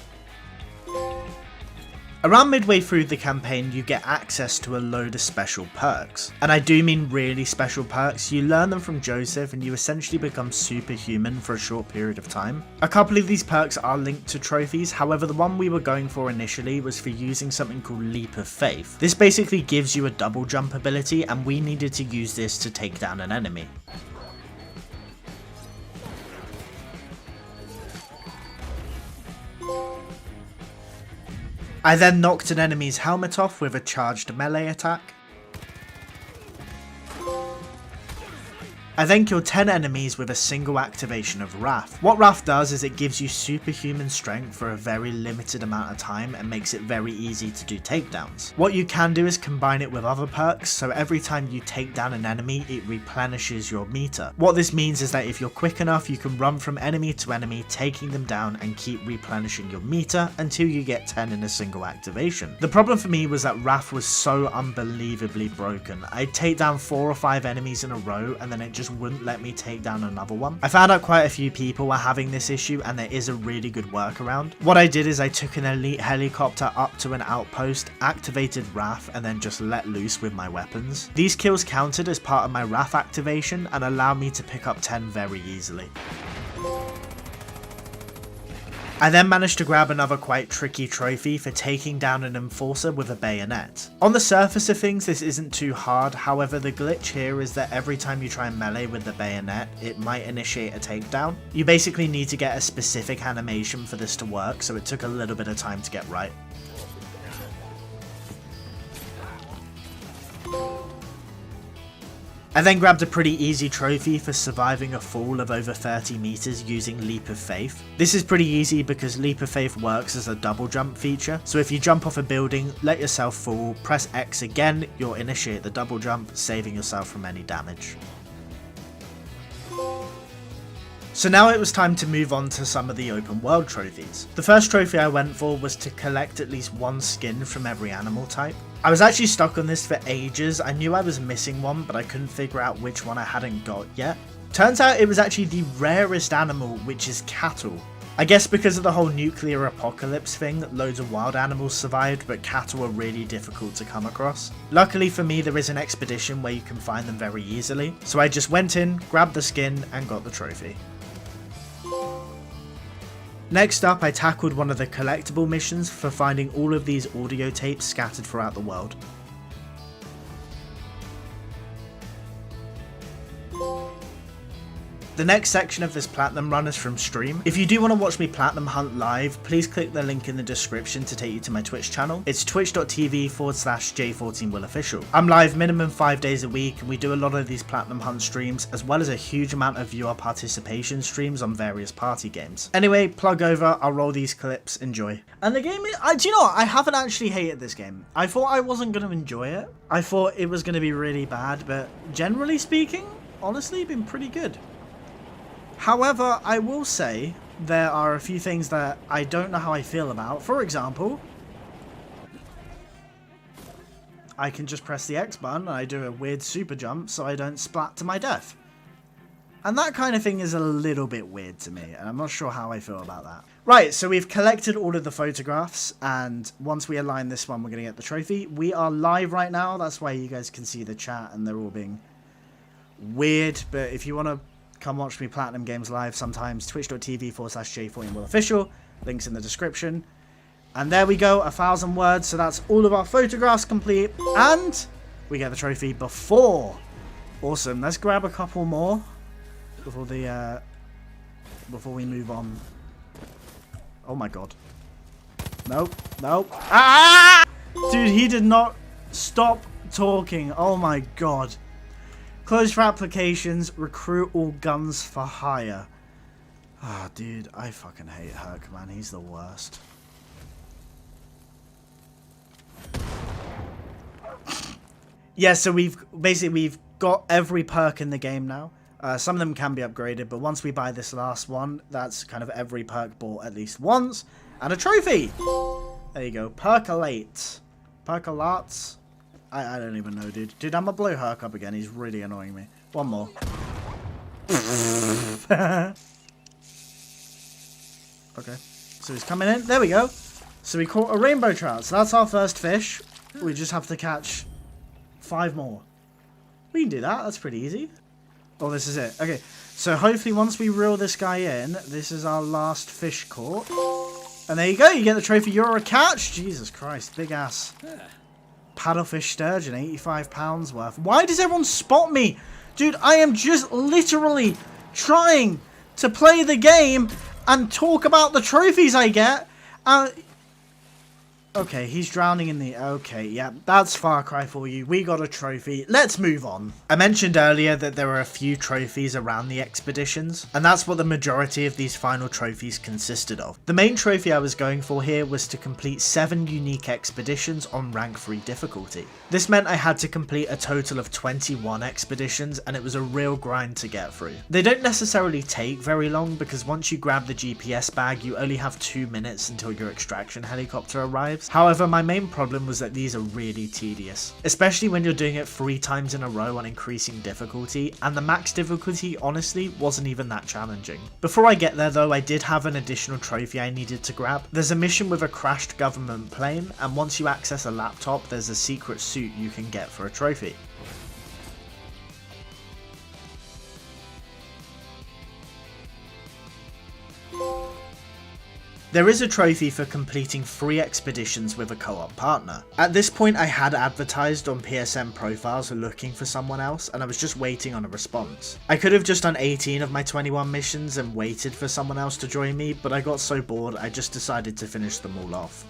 Around midway through the campaign, you get access to a load of special perks. And I do mean really special perks. You learn them from Joseph and you essentially become superhuman for a short period of time. A couple of these perks are linked to trophies, however the one we were going for initially was for using something called Leap of Faith. This basically gives you a double jump ability and we needed to use this to take down an enemy. I then knocked an enemy's helmet off with a charged melee attack. I then killed 10 enemies with a single activation of Wrath. What Wrath does is it gives you superhuman strength for a very limited amount of time and makes it very easy to do takedowns. What you can do is combine it with other perks, so every time you take down an enemy it replenishes your meter. What this means is that if you're quick enough you can run from enemy to enemy, taking them down and keep replenishing your meter until you get 10 in a single activation. The problem for me was that Wrath was so unbelievably broken. I'd take down 4 or 5 enemies in a row and then it just wouldn't let me take down another one. I found out quite a few people were having this issue and there is a really good workaround. What I did is I took an elite helicopter up to an outpost, activated Wrath and then just let loose with my weapons. These kills counted as part of my Wrath activation and allowed me to pick up 10 very easily. I then managed to grab another quite tricky trophy for taking down an enforcer with a bayonet. On the surface of things this isn't too hard, however the glitch here is that every time you try and melee with the bayonet it might initiate a takedown. You basically need to get a specific animation for this to work, so it took a little bit of time to get right. I then grabbed a pretty easy trophy for surviving a fall of over 30 meters using Leap of Faith. This is pretty easy because Leap of Faith works as a double jump feature, so if you jump off a building, let yourself fall, press X again, you'll initiate the double jump, saving yourself from any damage. So now it was time to move on to some of the open world trophies. The first trophy I went for was to collect at least one skin from every animal type. I was actually stuck on this for ages. I knew I was missing one, but I couldn't figure out which one I hadn't got yet. Turns out it was actually the rarest animal, which is cattle. I guess because of the whole nuclear apocalypse thing, loads of wild animals survived, but cattle are really difficult to come across. Luckily for me, there is an expedition where you can find them very easily, so I just went in, grabbed the skin, and got the trophy. Next up, I tackled one of the collectible missions for finding all of these audio tapes scattered throughout the world. The next section of this platinum run is from stream. If you do want to watch me platinum hunt live, please click the link in the description to take you to my Twitch channel. It's twitch.tv/J14willofficial. I'm live minimum 5 days a week and we do a lot of these platinum hunt streams as well as a huge amount of viewer participation streams on various party games. Anyway, plug over, I'll roll these clips, enjoy. And the game, do you know what? I haven't actually hated this game. I thought I wasn't going to enjoy it. I thought it was going to be really bad, but generally speaking, honestly, been pretty good. However, I will say there are a few things that I don't know how I feel about. For example, I can just press the X button and I do a weird super jump so I don't splat to my death. And that kind of thing is a little bit weird to me, and I'm not sure how I feel about that. Right, so we've collected all of the photographs, and once we align this one, we're going to get the trophy. We are live right now, that's why you guys can see the chat and they're all being weird, but if you want to come watch me platinum games live sometimes, twitch.tv/J14willofficial, links in the description. And there we go, 1,000 words, so that's all of our photographs complete, and we get the trophy before. Awesome, let's grab a couple more before the before we move on. Oh my god. Nope, nope. Ah! Dude, he did not stop talking. Oh my god. Close for applications, recruit all guns for hire. Ah, oh, dude, I fucking hate Herc, man. He's the worst. Yeah, so we've got every perk in the game now. Some of them can be upgraded, but once we buy this last one, that's kind of every perk bought at least once. And a trophy! There you go. Percolate. Percolates. I don't even know, dude. Dude, I'm gonna blow Herc up again. He's really annoying me. One more. Okay. So he's coming in. There we go. So we caught a rainbow trout. So that's our first fish. We just have to catch 5 more. We can do that. That's pretty easy. Oh, this is it. Okay. So hopefully once we reel this guy in, this is our last fish caught. And there you go. You get the trophy. You're a catch. Jesus Christ. Big ass. Paddlefish sturgeon. 85 pounds worth. Why does everyone spot me? Dude, I am just literally trying to play the game and talk about the trophies I get. Okay, he's drowning in the... Okay, yeah, that's Far Cry for you. We got a trophy. Let's move on. I mentioned earlier that there are a few trophies around the expeditions, and that's what the majority of these final trophies consisted of. The main trophy I was going for here was to complete 7 unique expeditions on rank 3 difficulty. This meant I had to complete a total of 21 expeditions, and it was a real grind to get through. They don't necessarily take very long, because once you grab the GPS bag, you only have 2 minutes until your extraction helicopter arrives. However, my main problem was that these are really tedious, especially when you're doing it 3 times in a row on increasing difficulty, and the max difficulty honestly wasn't even that challenging. Before I get there though, I did have an additional trophy I needed to grab. There's a mission with a crashed government plane, and once you access a laptop, there's a secret suit you can get for a trophy. There is a trophy for completing 3 expeditions with a co-op partner. At this point I had advertised on PSN profiles looking for someone else, and I was just waiting on a response. I could have just done 18 of my 21 missions and waited for someone else to join me, but I got so bored I just decided to finish them all off.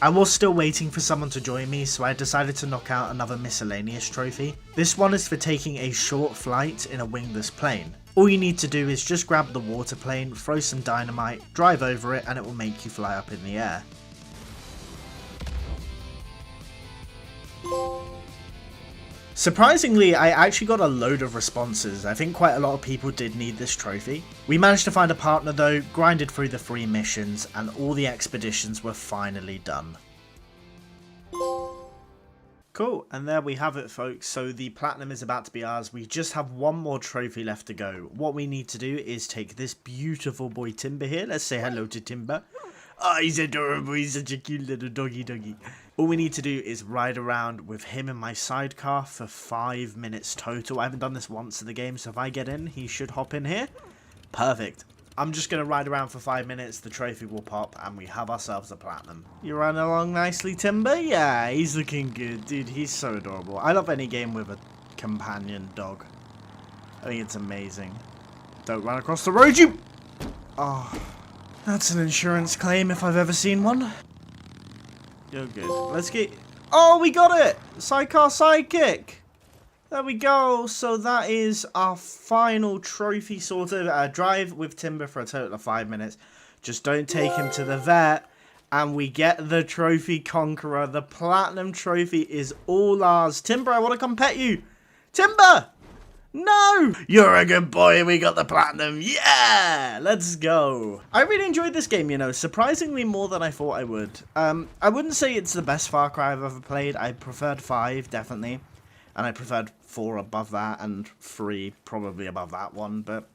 I was still waiting for someone to join me, so I decided to knock out another miscellaneous trophy. This one is for taking a short flight in a wingless plane. All you need to do is just grab the water plane, throw some dynamite, drive over it, and it will make you fly up in the air. Surprisingly, I actually got a load of responses. I think quite a lot of people did need this trophy. We managed to find a partner though, grinded through the 3 missions, and all the expeditions were finally done. Cool, and there we have it folks, so the platinum is about to be ours. We just have one more trophy left to go. What we need to do is take this beautiful boy Timber here. Let's say hello to Timber. Oh, he's adorable, he's such a cute little doggy. All we need to do is ride around with him in my sidecar for 5 minutes total. I haven't done this once in the game, so if I get in, he should hop in here. Perfect. I'm just going to ride around for 5 minutes, the trophy will pop, and we have ourselves a platinum. You run along nicely, Timber? Yeah, he's looking good. Dude, he's so adorable. I love any game with a companion dog. I think it's amazing. Don't run across the road, you... Oh, that's an insurance claim if I've ever seen one. You're good. Let's get... Oh, we got it! Sidecar sidekick! There we go. So that is our final trophy sorted. Drive with Timber for a total of 5 minutes. Just don't take him to the vet. And we get the trophy conqueror. The platinum trophy is all ours. Timber, I want to come pet you. Timber! No! You're a good boy. We got the platinum. Yeah! Let's go. I really enjoyed this game, you know. Surprisingly more than I thought I would. I wouldn't say it's the best Far Cry I've ever played. I preferred 5, definitely. And I preferred 4 above that, and 3 probably above that one, but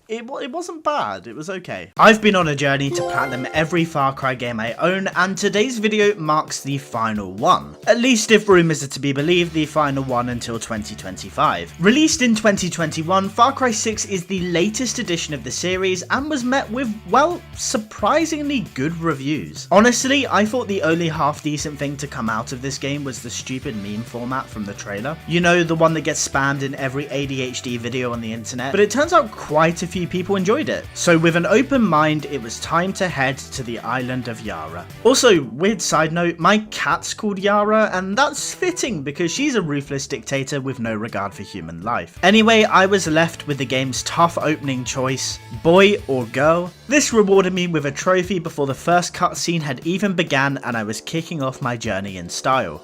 it wasn't bad, it was okay. I've been on a journey to platinum every Far Cry game I own, and today's video marks the final one. At least if rumours are to be believed, the final one until 2025. Released in 2021, Far Cry 6 is the latest edition of the series, and was met with, well, surprisingly good reviews. Honestly, I thought the only half decent thing to come out of this game was the stupid meme format from the trailer. You know, the one that gets spammed in every ADHD video on the internet, but it turns out quite a few people enjoyed it. So with an open mind, it was time to head to the island of Yara. Also, weird side note, my cat's called Yara, and that's fitting because she's a ruthless dictator with no regard for human life. Anyway, I was left with the game's tough opening choice, boy or girl. This rewarded me with a trophy before the first cutscene had even began, and I was kicking off my journey in style.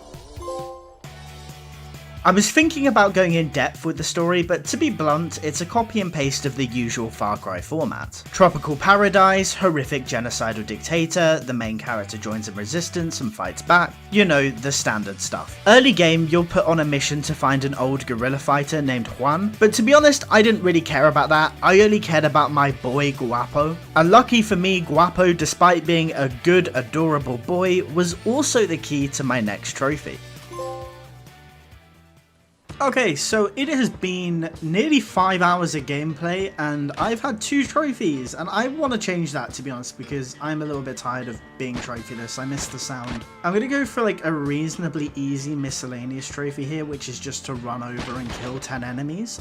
I was thinking about going in depth with the story, but to be blunt, it's a copy and paste of the usual Far Cry format. Tropical paradise, horrific genocidal dictator, the main character joins a resistance and fights back, you know, the standard stuff. Early game, you'll put on a mission to find an old guerrilla fighter named Juan, but to be honest, I didn't really care about that. I only cared about my boy Guapo. And lucky for me, Guapo, despite being a good, adorable boy, was also the key to my next trophy. Okay, so it has been nearly 5 hours of gameplay and I've had 2 trophies, and I want to change that, to be honest, because I'm a little bit tired of being trophyless. I miss the sound. I'm going to go for like a reasonably easy miscellaneous trophy here, which is just to run over and kill 10 enemies.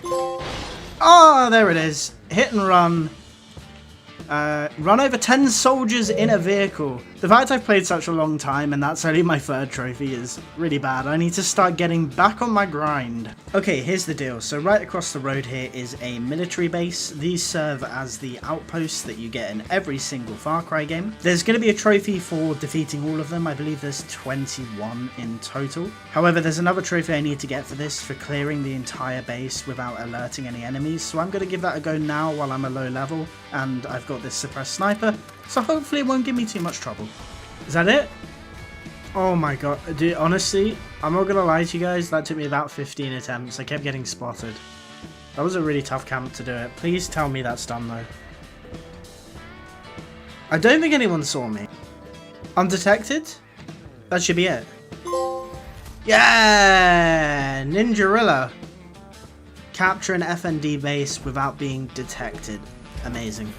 Oh, there it is. Hit and run. Run over 10 soldiers in a vehicle. The fact I've played such a long time and that's only my 3rd trophy is really bad. I need to start getting back on my grind. Okay, here's the deal. So right across the road here is a military base. These serve as the outposts that you get in every single Far Cry game. There's going to be a trophy for defeating all of them. I believe there's 21 in total. However, there's another trophy I need to get for this, for clearing the entire base without alerting any enemies. So I'm going to give that a go now while I'm a low level, and I've got this suppressed sniper, so hopefully it won't give me too much trouble. Is that it? Oh my god, dude, honestly, I'm not gonna lie to you guys, that took me about 15 attempts. I kept getting spotted. That was a really tough camp to do it. Please tell me that's done though. I don't think anyone saw me. Undetected? That should be it. Yeah! Ninjarilla! Capture an FND base without being detected. Amazing.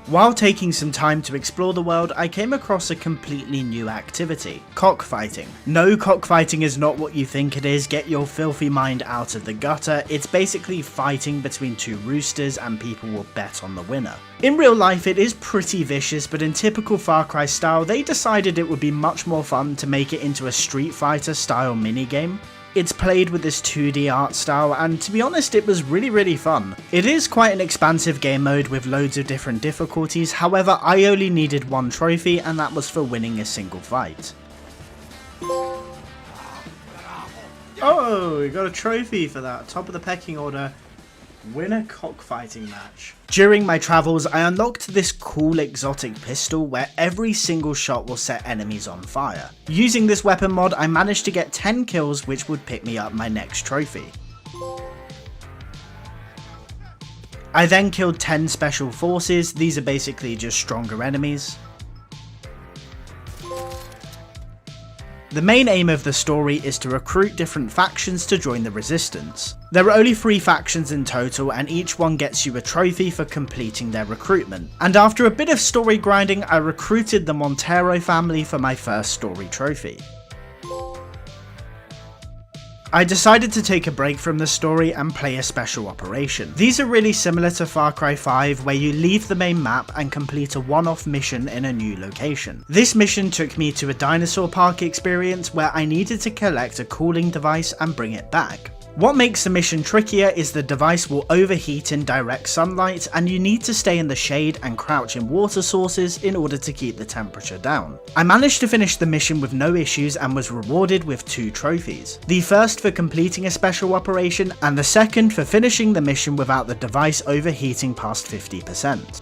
While taking some time to explore the world, I came across a completely new activity: cockfighting. No, cockfighting is not what you think it is. Get your filthy mind out of the gutter. It's basically fighting between 2 roosters and people will bet on the winner. In real life it is pretty vicious, but in typical Far Cry style, they decided it would be much more fun to make it into a Street Fighter style minigame. It's played with this 2D art style, and to be honest, it was really fun. It is quite an expansive game mode with loads of different difficulties. However, I only needed 1 trophy, and that was for winning a single fight. Oh, we got a trophy for that. Top of the pecking order. Win a cockfighting match. During my travels, I unlocked this cool exotic pistol where every single shot will set enemies on fire. Using this weapon mod, I managed to get 10 kills, which would pick me up my next trophy. I then killed 10 special forces. These are basically just stronger enemies. The main aim of the story is to recruit different factions to join the resistance. There are only 3 factions in total, and each one gets you a trophy for completing their recruitment. And after a bit of story grinding, I recruited the Montero family for my first story trophy. I decided to take a break from the story and play a special operation. These are really similar to Far Cry 5, where you leave the main map and complete a one-off mission in a new location. This mission took me to a dinosaur park experience where I needed to collect a cooling device and bring it back. What makes the mission trickier is the device will overheat in direct sunlight, and you need to stay in the shade and crouch in water sources in order to keep the temperature down. I managed to finish the mission with no issues and was rewarded with 2 trophies. The first for completing a special operation, and the second for finishing the mission without the device overheating past 50%.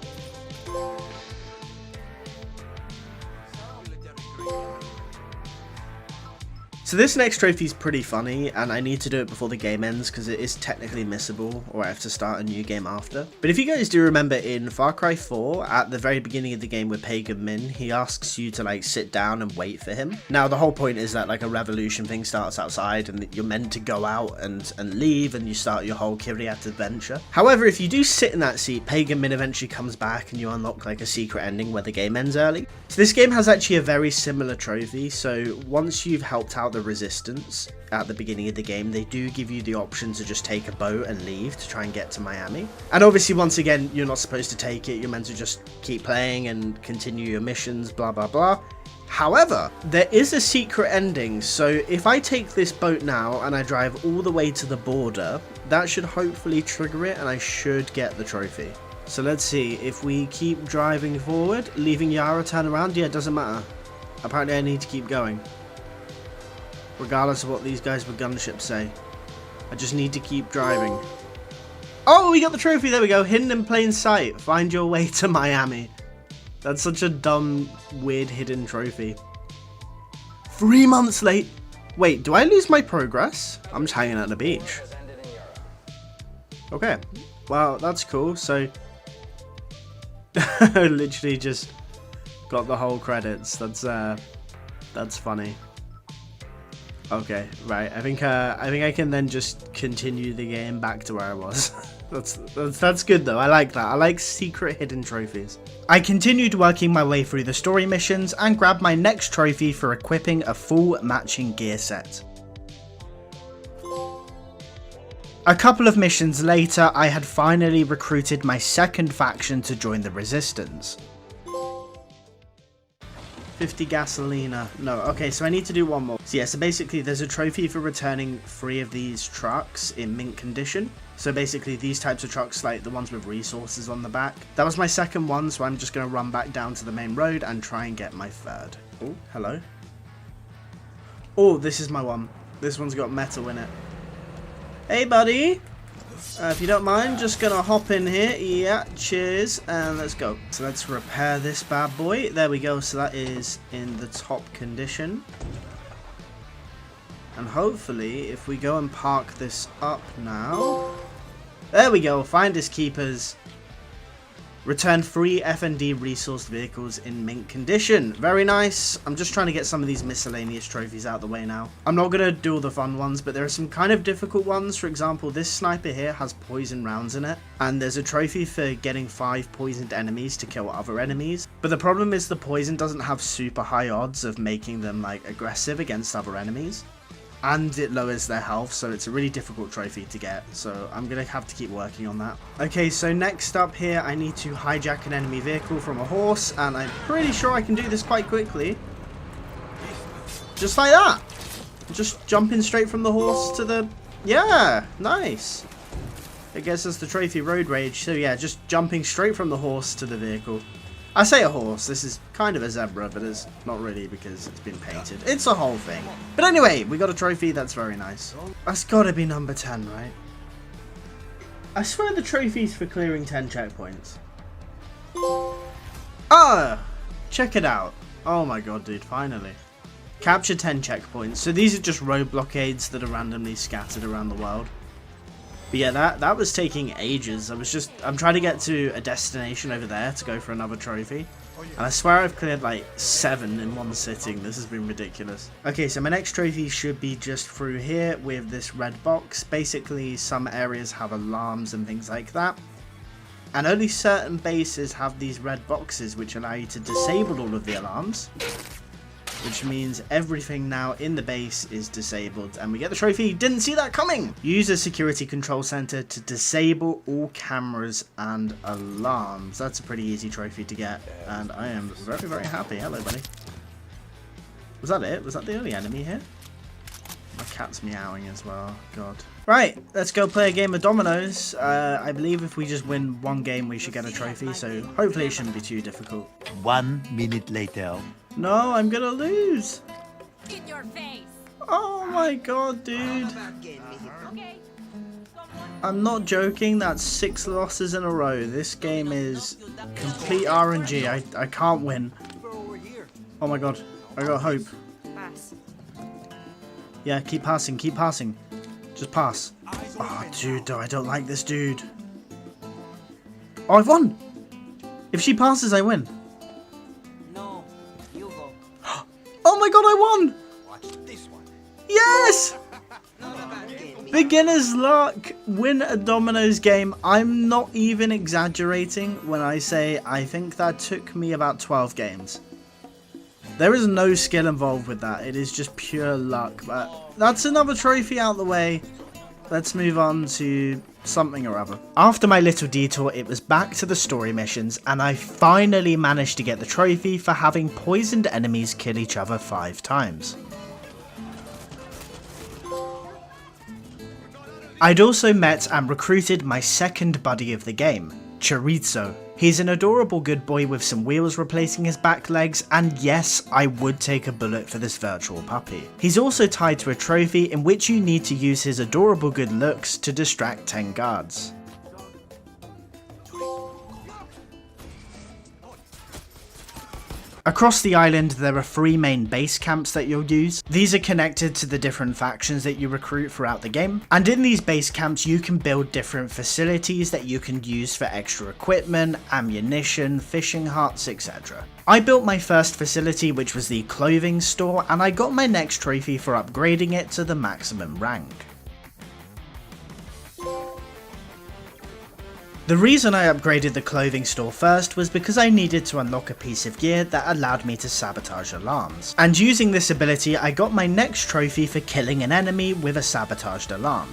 So this next trophy is pretty funny, and I need to do it before the game ends because it is technically missable, or I have to start a new game after. But if you guys do remember, in Far Cry 4, at the very beginning of the game with Pagan Min, he asks you to like sit down and wait for him. Now the whole point is that like a revolution thing starts outside and you're meant to go out and leave, and you start your whole Kiryat adventure. However, if you do sit in that seat, Pagan Min eventually comes back and you unlock like a secret ending where the game ends early. So this game has actually a very similar trophy. So once you've helped out the resistance at the beginning of the game, they do give you the option to just take a boat and leave to try and get to Miami. And obviously, once again, you're not supposed to take it. You're meant to just keep playing and continue your missions, blah blah blah. However, there is a secret ending, so if I take this boat now and I drive all the way to the border, that should hopefully trigger it and I should get the trophy. So let's see, if we keep driving forward, leaving Yara turn around, yeah, it doesn't matter. Apparently I need to keep going. regardless of what these guys with gunships say. I just need to keep driving. Oh, we got the trophy. There we go. Hidden in plain sight. Find your way to Miami. That's such a dumb, weird hidden trophy. 3 months late. Wait, do I lose my progress? I'm just hanging at the beach. Okay. Well, that's cool. So, literally just got the whole credits. That's funny. Okay, right. I think I can then just continue the game back to where I was. that's good though. I like that. I like secret hidden trophies. I continued working my way through the story missions and grabbed my next trophy for equipping a full matching gear set. A couple of missions later, I had finally recruited my second faction to join the Resistance. 50 gasolina. No, okay, so I need to do one more. So yeah, so basically there's a trophy for returning 3 of these trucks in mint condition. So basically these types of trucks, like the ones with resources on the back. That was my second one, so I'm just going to run back down to the main road and try and get my third. Oh, hello. Oh, this is my one. This one's got metal in it. Hey, buddy. If you don't mind, just gonna hop in here. Yeah, cheers, and let's go. So let's repair this bad boy. There we go. So that is in the top condition. And hopefully, if we go and park this up now. There we go. Finders keepers. Return 3 F&D resourced vehicles in mint condition. Very nice. I'm just trying to get some of these miscellaneous trophies out of the way now. I'm not going to do all the fun ones, but there are some kind of difficult ones. For example, this sniper here has poison rounds in it. And there's a trophy for getting 5 poisoned enemies to kill other enemies. But the problem is the poison doesn't have super high odds of making them like aggressive against other enemies. And it lowers their health, so it's a really difficult trophy to get. So I'm going to have to keep working on that. Okay, so next up here, I need to hijack an enemy vehicle from a horse. And I'm pretty sure I can do this quite quickly. Just like that. Just jumping straight from the horse to the... Yeah, nice. I guess that's the trophy road rage. So yeah, just jumping straight from the horse to the vehicle. I say a horse, this is kind of a zebra, but it's not really because it's been painted. It's a whole thing. But anyway, we got a trophy, that's very nice. That's gotta be number 10, right? I swear the trophy's for clearing 10 checkpoints. Ah! Check it out. Oh my god, dude, finally. Capture 10 checkpoints. So these are just road blockades that are randomly scattered around the world. But yeah, that was taking ages. I'm trying to get to a destination over there to go for another trophy. And I swear I've cleared like 7 in one sitting. This has been ridiculous. Okay, so my next trophy should be just through here with this red box. Basically, some areas have alarms and things like that. And only certain bases have these red boxes which allow you to disable all of the alarms. Which means everything now in the base is disabled. And we get the trophy. Didn't see that coming! Use a security control center to disable all cameras and alarms. That's a pretty easy trophy to get. And I am very, very happy. Hello, buddy. Was that it? Was that the only enemy here? My cat's meowing as well. God. Right, let's go play a game of dominoes. I believe if we just win one game, we should get a trophy. So hopefully it shouldn't be too difficult. 1 minute later. No, I'm gonna lose. In your face. Oh my god, dude. Okay. I'm not joking, that's 6 losses in a row. This game is complete RNG. I can't win. Oh my god, I got hope. Pass. Yeah, keep passing, keep passing. Just pass. Oh, dude, I don't like this dude. Oh, I've won! If she passes, I win. No, you go. Oh my god, I won! Watch this one. Yes! Beginner's luck. Win a dominoes game. I'm not even exaggerating when I say I think that took me about 12 games. There is no skill involved with that. It is just pure luck. But that's another trophy out the way. Let's move on to something or other. After my little detour, it was back to the story missions, and I finally managed to get the trophy for having poisoned enemies kill each other 5 times. I'd also met and recruited my second buddy of the game, Chorizo. He's an adorable good boy with some wheels replacing his back legs, and yes, I would take a bullet for this virtual puppy. He's also tied to a trophy in which you need to use his adorable good looks to distract 10 guards. Across the island, there are 3 main base camps that you'll use. These are connected to the different factions that you recruit throughout the game, and in these base camps you can build different facilities that you can use for extra equipment, ammunition, fishing huts, etc. I built my first facility, which was the clothing store, and I got my next trophy for upgrading it to the maximum rank. The reason I upgraded the clothing store first was because I needed to unlock a piece of gear that allowed me to sabotage alarms, and using this ability I got my next trophy for killing an enemy with a sabotaged alarm.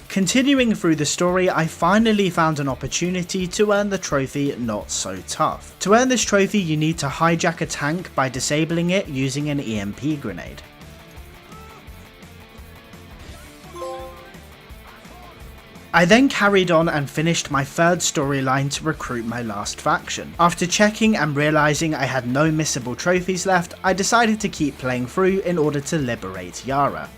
Continuing through the story, I finally found an opportunity to earn the trophy Not So Tough. To earn this trophy you need to hijack a tank by disabling it using an EMP grenade. I then carried on and finished my third storyline to recruit my last faction. After checking and realising I had no missable trophies left, I decided to keep playing through in order to liberate Yara.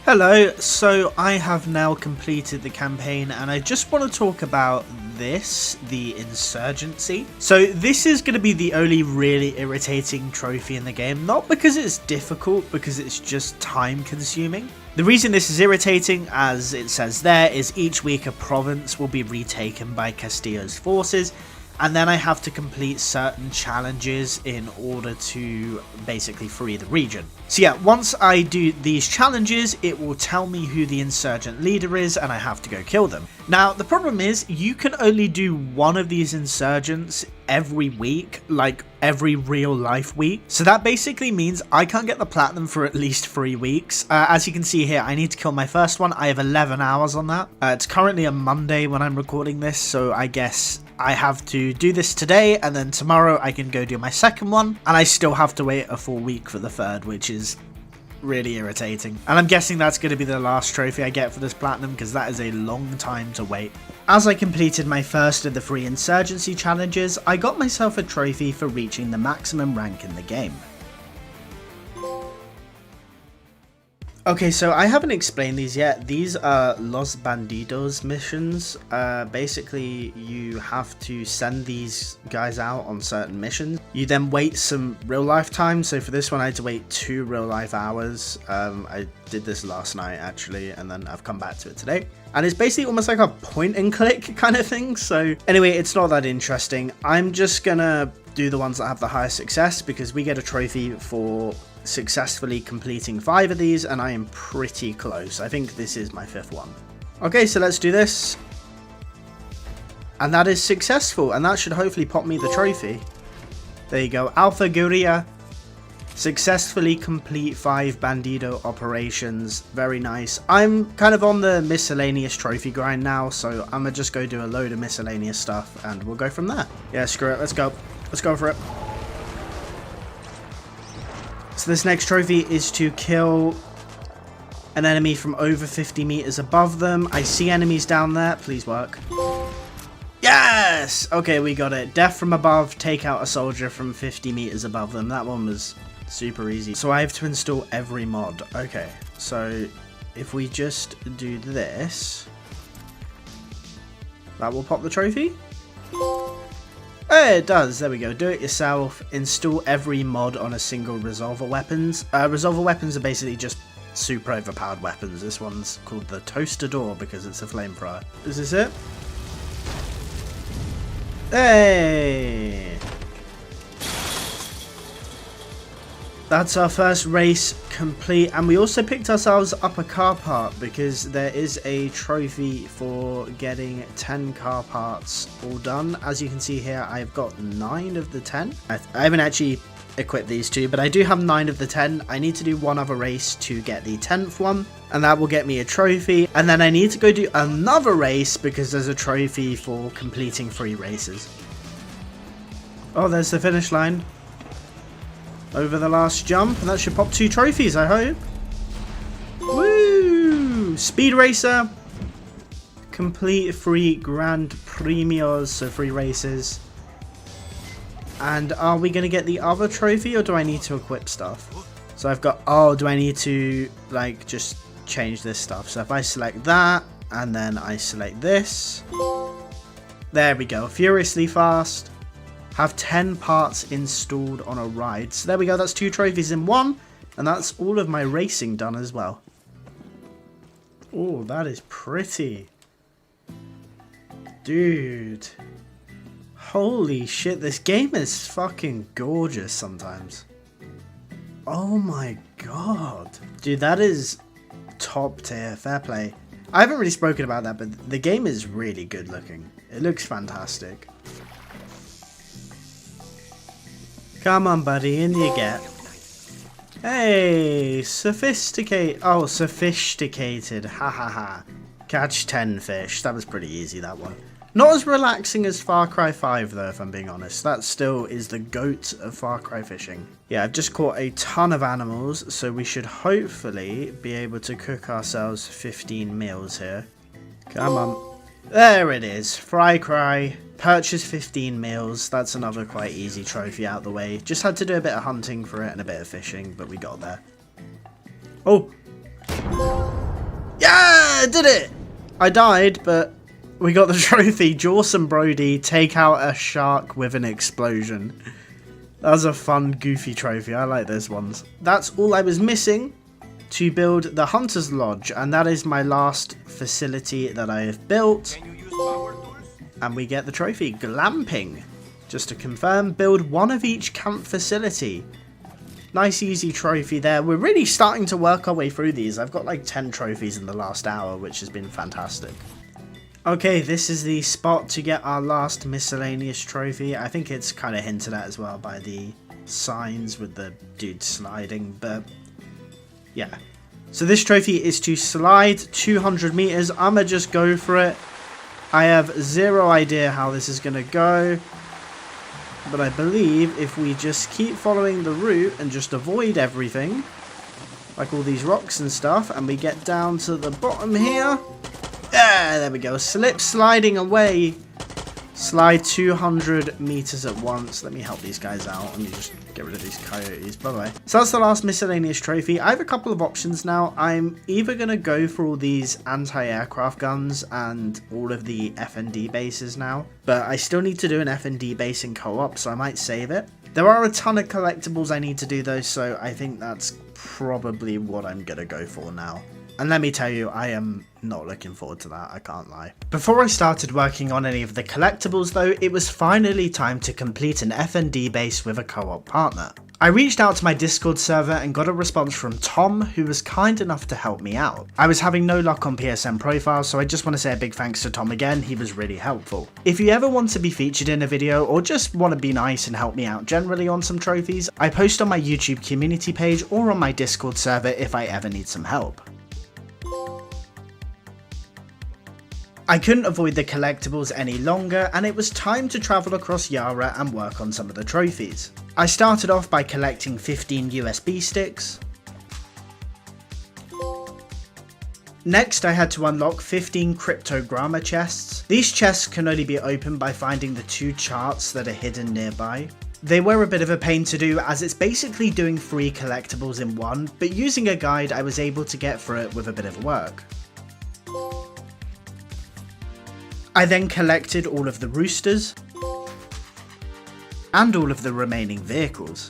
Hello, so I have now completed the campaign and I just want to talk about this, the Insurgency. So this is going to be the only really irritating trophy in the game, not because it's difficult, because it's just time consuming. The reason this is irritating, as it says there, is each week a province will be retaken by Castillo's forces, and then I have to complete certain challenges in order to basically free the region. So yeah, once I do these challenges, it will tell me who the insurgent leader is and I have to go kill them. Now, the problem is you can only do one of these insurgents every week, like every real life week. So that basically means I can't get the platinum for at least 3 weeks. As you can see here, I need to kill my first one. I have 11 hours on that. It's currently a Monday when I'm recording this, so I guess I have to do this today and then tomorrow I can go do my second one, and I still have to wait a full week for the third, which is really irritating. And I'm guessing that's going to be the last trophy I get for this platinum, because that is a long time to wait. As I completed my first of the 3 insurgency challenges, I got myself a trophy for reaching the maximum rank in the game. Okay, so I haven't explained these yet. These are Los Bandidos missions. Basically, you have to send these guys out on certain missions. You then wait some real life time. So for this one, I had to wait 2 real life hours. I did this last night, actually, and then I've come back to it today. And it's basically almost like a point and click kind of thing. So anyway, it's not that interesting. I'm just gonna do the ones that have the highest success, because we get a trophy for successfully completing 5 of these, and I am pretty close. I think this is my 5th one. Okay, so let's do this. And that is successful, and that should hopefully pop me the trophy. There you go. Alpha Guerrilla. Successfully complete 5 Bandido operations. Very nice. I'm kind of on the miscellaneous trophy grind now, so I'm gonna just go do a load of miscellaneous stuff and we'll go from there. Yeah, screw it. Let's go. Let's go for it. So this next trophy is to kill an enemy from over 50 meters above them. I see enemies down there. Please work. Yes! Okay, we got it. Death from above, take out a soldier from 50 meters above them. That one was super easy. So I have to install every mod. Okay, so if we just do this, that will pop the trophy. Hey, it does. There we go. Do it yourself. Install every mod on a single resolver weapons. Resolver weapons are basically just super overpowered weapons. This one's called the Toastador because it's a flamethrower. Is this it? Hey! That's our first race complete, and we also picked ourselves up a car part because there is a trophy for getting 10 car parts all done. As you can see here, I've got 9 of the 10. I haven't actually equipped these 2, but I do have 9 of the 10. I need to do one other race to get the 10th one, and that will get me a trophy. And then I need to go do another race because there's a trophy for completing 3 races. Oh, there's the finish line. Over the last jump, and that should pop 2 trophies, I hope. Speed Racer. Complete 3 Grand Premios, so 3 races. And are we going to get the other trophy, or do I need to equip stuff? So I've got, oh, do I need to, like, just change this stuff? So if I select that, and then I select this. There we go, Furiously Fast. Have 10 parts installed on a ride. So there we go, that's 2 trophies in 1. And that's all of my racing done as well. Oh, that is pretty. Dude. Holy shit, this game is fucking gorgeous sometimes. Oh my god. Dude, that is top tier. Fair play. I haven't really spoken about that, but the game is really good looking. It looks fantastic. Come on, buddy, in you get. Hey, sophisticated. Oh, sophisticated. Ha ha ha. Catch 10 fish. That was pretty easy, that one. Not as relaxing as Far Cry 5 though, if I'm being honest. That still is the GOAT of Far Cry fishing. Yeah, I've just caught a ton of animals, so we should hopefully be able to cook ourselves 15 meals here. Come on. There it is. Fry Cry. Purchase 15 meals. That's another quite easy trophy out the way. Just had to do a bit of hunting for it and a bit of fishing, but we got there. Oh. Yeah, did it. I died, but we got the trophy. Jawsome Brody, take out a shark with an explosion. That was a fun, goofy trophy. I like those ones. That's all I was missing to build the Hunter's Lodge, and that is my last facility that I have built. Can you use power tools? And we get the trophy, Glamping. Just to confirm, build 1 of each camp facility. Nice easy trophy there. We're really starting to work our way through these. I've got like 10 trophies in the last hour, which has been fantastic. Okay, this is the spot to get our last miscellaneous trophy. I think it's kind of hinted at as well by the signs with the dude sliding, but yeah. So this trophy is to slide 200 meters. I'ma just go for it. I have zero idea how this is going to go, but I believe if we just keep following the route and just avoid everything, like all these rocks and stuff, and we get down to the bottom here, yeah, there we go, slip sliding away, slide 200 meters at once. Let me help these guys out. Let me just get rid of these coyotes. Bye-bye. So that's the last miscellaneous trophy. I have a couple of options now. I'm either going to go for all these anti-aircraft guns and all of the FND bases now, but I still need to do an FND base in co-op, so I might save it. There are a ton of collectibles I need to do though, so I think that's probably what I'm going to go for now. And let me tell you, I am not looking forward to that, I can't lie. Before I started working on any of the collectibles though, it was finally time to complete an FND base with a co-op partner. I reached out to my Discord server and got a response from Tom, who was kind enough to help me out. I was having no luck on PSN profiles, so I just want to say a big thanks to Tom again, he was really helpful. If you ever want to be featured in a video or just want to be nice and help me out generally on some trophies, I post on my YouTube community page or on my Discord server if I ever need some help. I couldn't avoid the collectibles any longer, and it was time to travel across Yara and work on some of the trophies. I started off by collecting 15 USB sticks. Next I had to unlock 15 cryptogramma chests. These chests can only be opened by finding the 2 charts that are hidden nearby. They were a bit of a pain to do, as it's basically doing 3 collectibles in one, but using a guide I was able to get through it with a bit of work. I then collected all of the roosters and all of the remaining vehicles.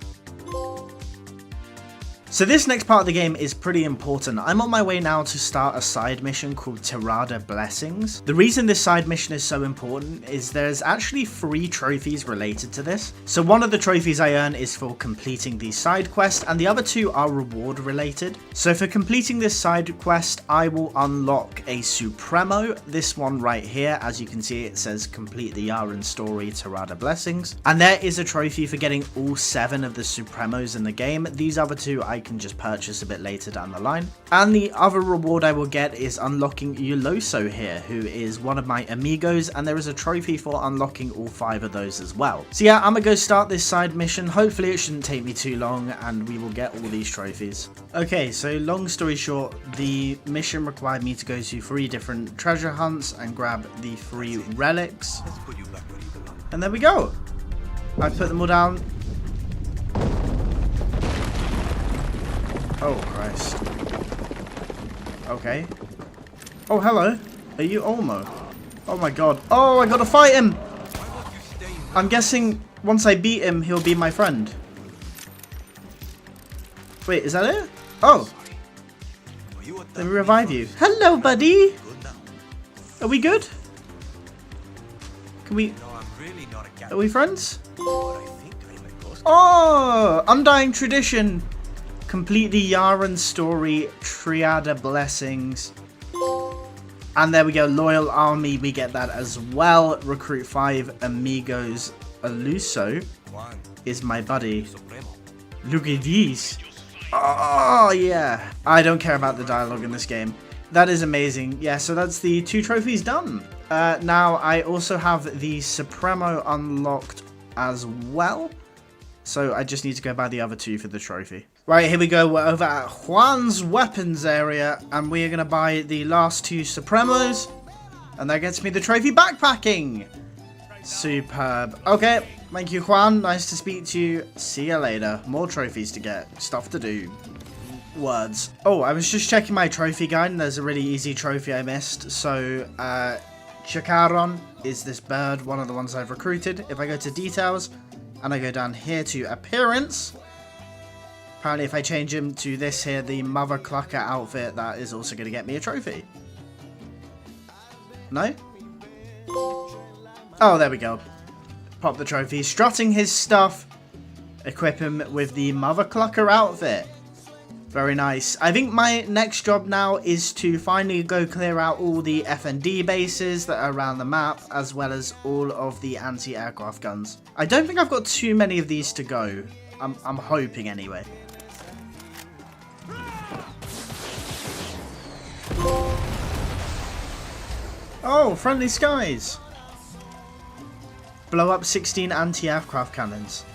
So this next part of the game is pretty important. I'm on my way now to start a side mission called Tirada Blessings. The reason this side mission is so important is there's actually 3 trophies related to this. So one of the trophies I earn is for completing the side quest, and the other 2 are reward related. So for completing this side quest, I will unlock a Supremo, this one right here. As you can see, it says complete the Yaran story Tirada Blessings. And there is a trophy for getting all 7 of the Supremos in the game. These other 2 I can just purchase a bit later down the line. And the other reward I will get is unlocking Uloso here, who is one of my amigos, and there is a trophy for unlocking all 5 of those as well. So yeah, I'm gonna go start this side mission. Hopefully it shouldn't take me too long and we will get all these trophies. Okay, so long story short, the mission required me to go to 3 different treasure hunts and grab the 3 relics. And there we go. I put them all down. Oh, Christ. Okay. Oh, hello. Are you Olmo? Oh my god. Oh, I gotta fight him! I'm guessing once I beat him, he'll be my friend. Wait, is that it? Oh. Let me revive you. Hello, buddy! Are we good? Can we... Are we friends? Oh! Undying Tradition! Complete the Yaran story, Triada Blessings. And there we go, Loyal Army, we get that as well. Recruit 5 Amigos. Aluso is my buddy. Look at these. Oh, yeah. I don't care about the dialogue in this game. That is amazing. Yeah, so that's the 2 trophies done. Now, I also have the Supremo unlocked as well. So I just need to go buy the other 2 for the trophy. Right, here we go. We're over at Juan's weapons area, and we are going to buy the last 2 Supremos, and that gets me the trophy backpacking. Superb. Okay, thank you, Juan. Nice to speak to you. See you later. More trophies to get. Stuff to do. Words. Oh, I was just checking my trophy guide, and there's a really easy trophy I missed. So, Chakaron is this bird, one of the ones I've recruited. If I go to details, and I go down here to appearance, apparently if I change him to this here, the Mother Clucker outfit, that is also going to get me a trophy. No? Oh, there we go. Pop the trophy. Strutting his stuff. Equip him with the Mother Clucker outfit. Very nice. I think my next job now is to finally go clear out all the FND bases that are around the map, as well as all of the anti-aircraft guns. I don't think I've got too many of these to go. I'm hoping anyway. Oh, friendly skies. Blow up 16 anti-aircraft cannons.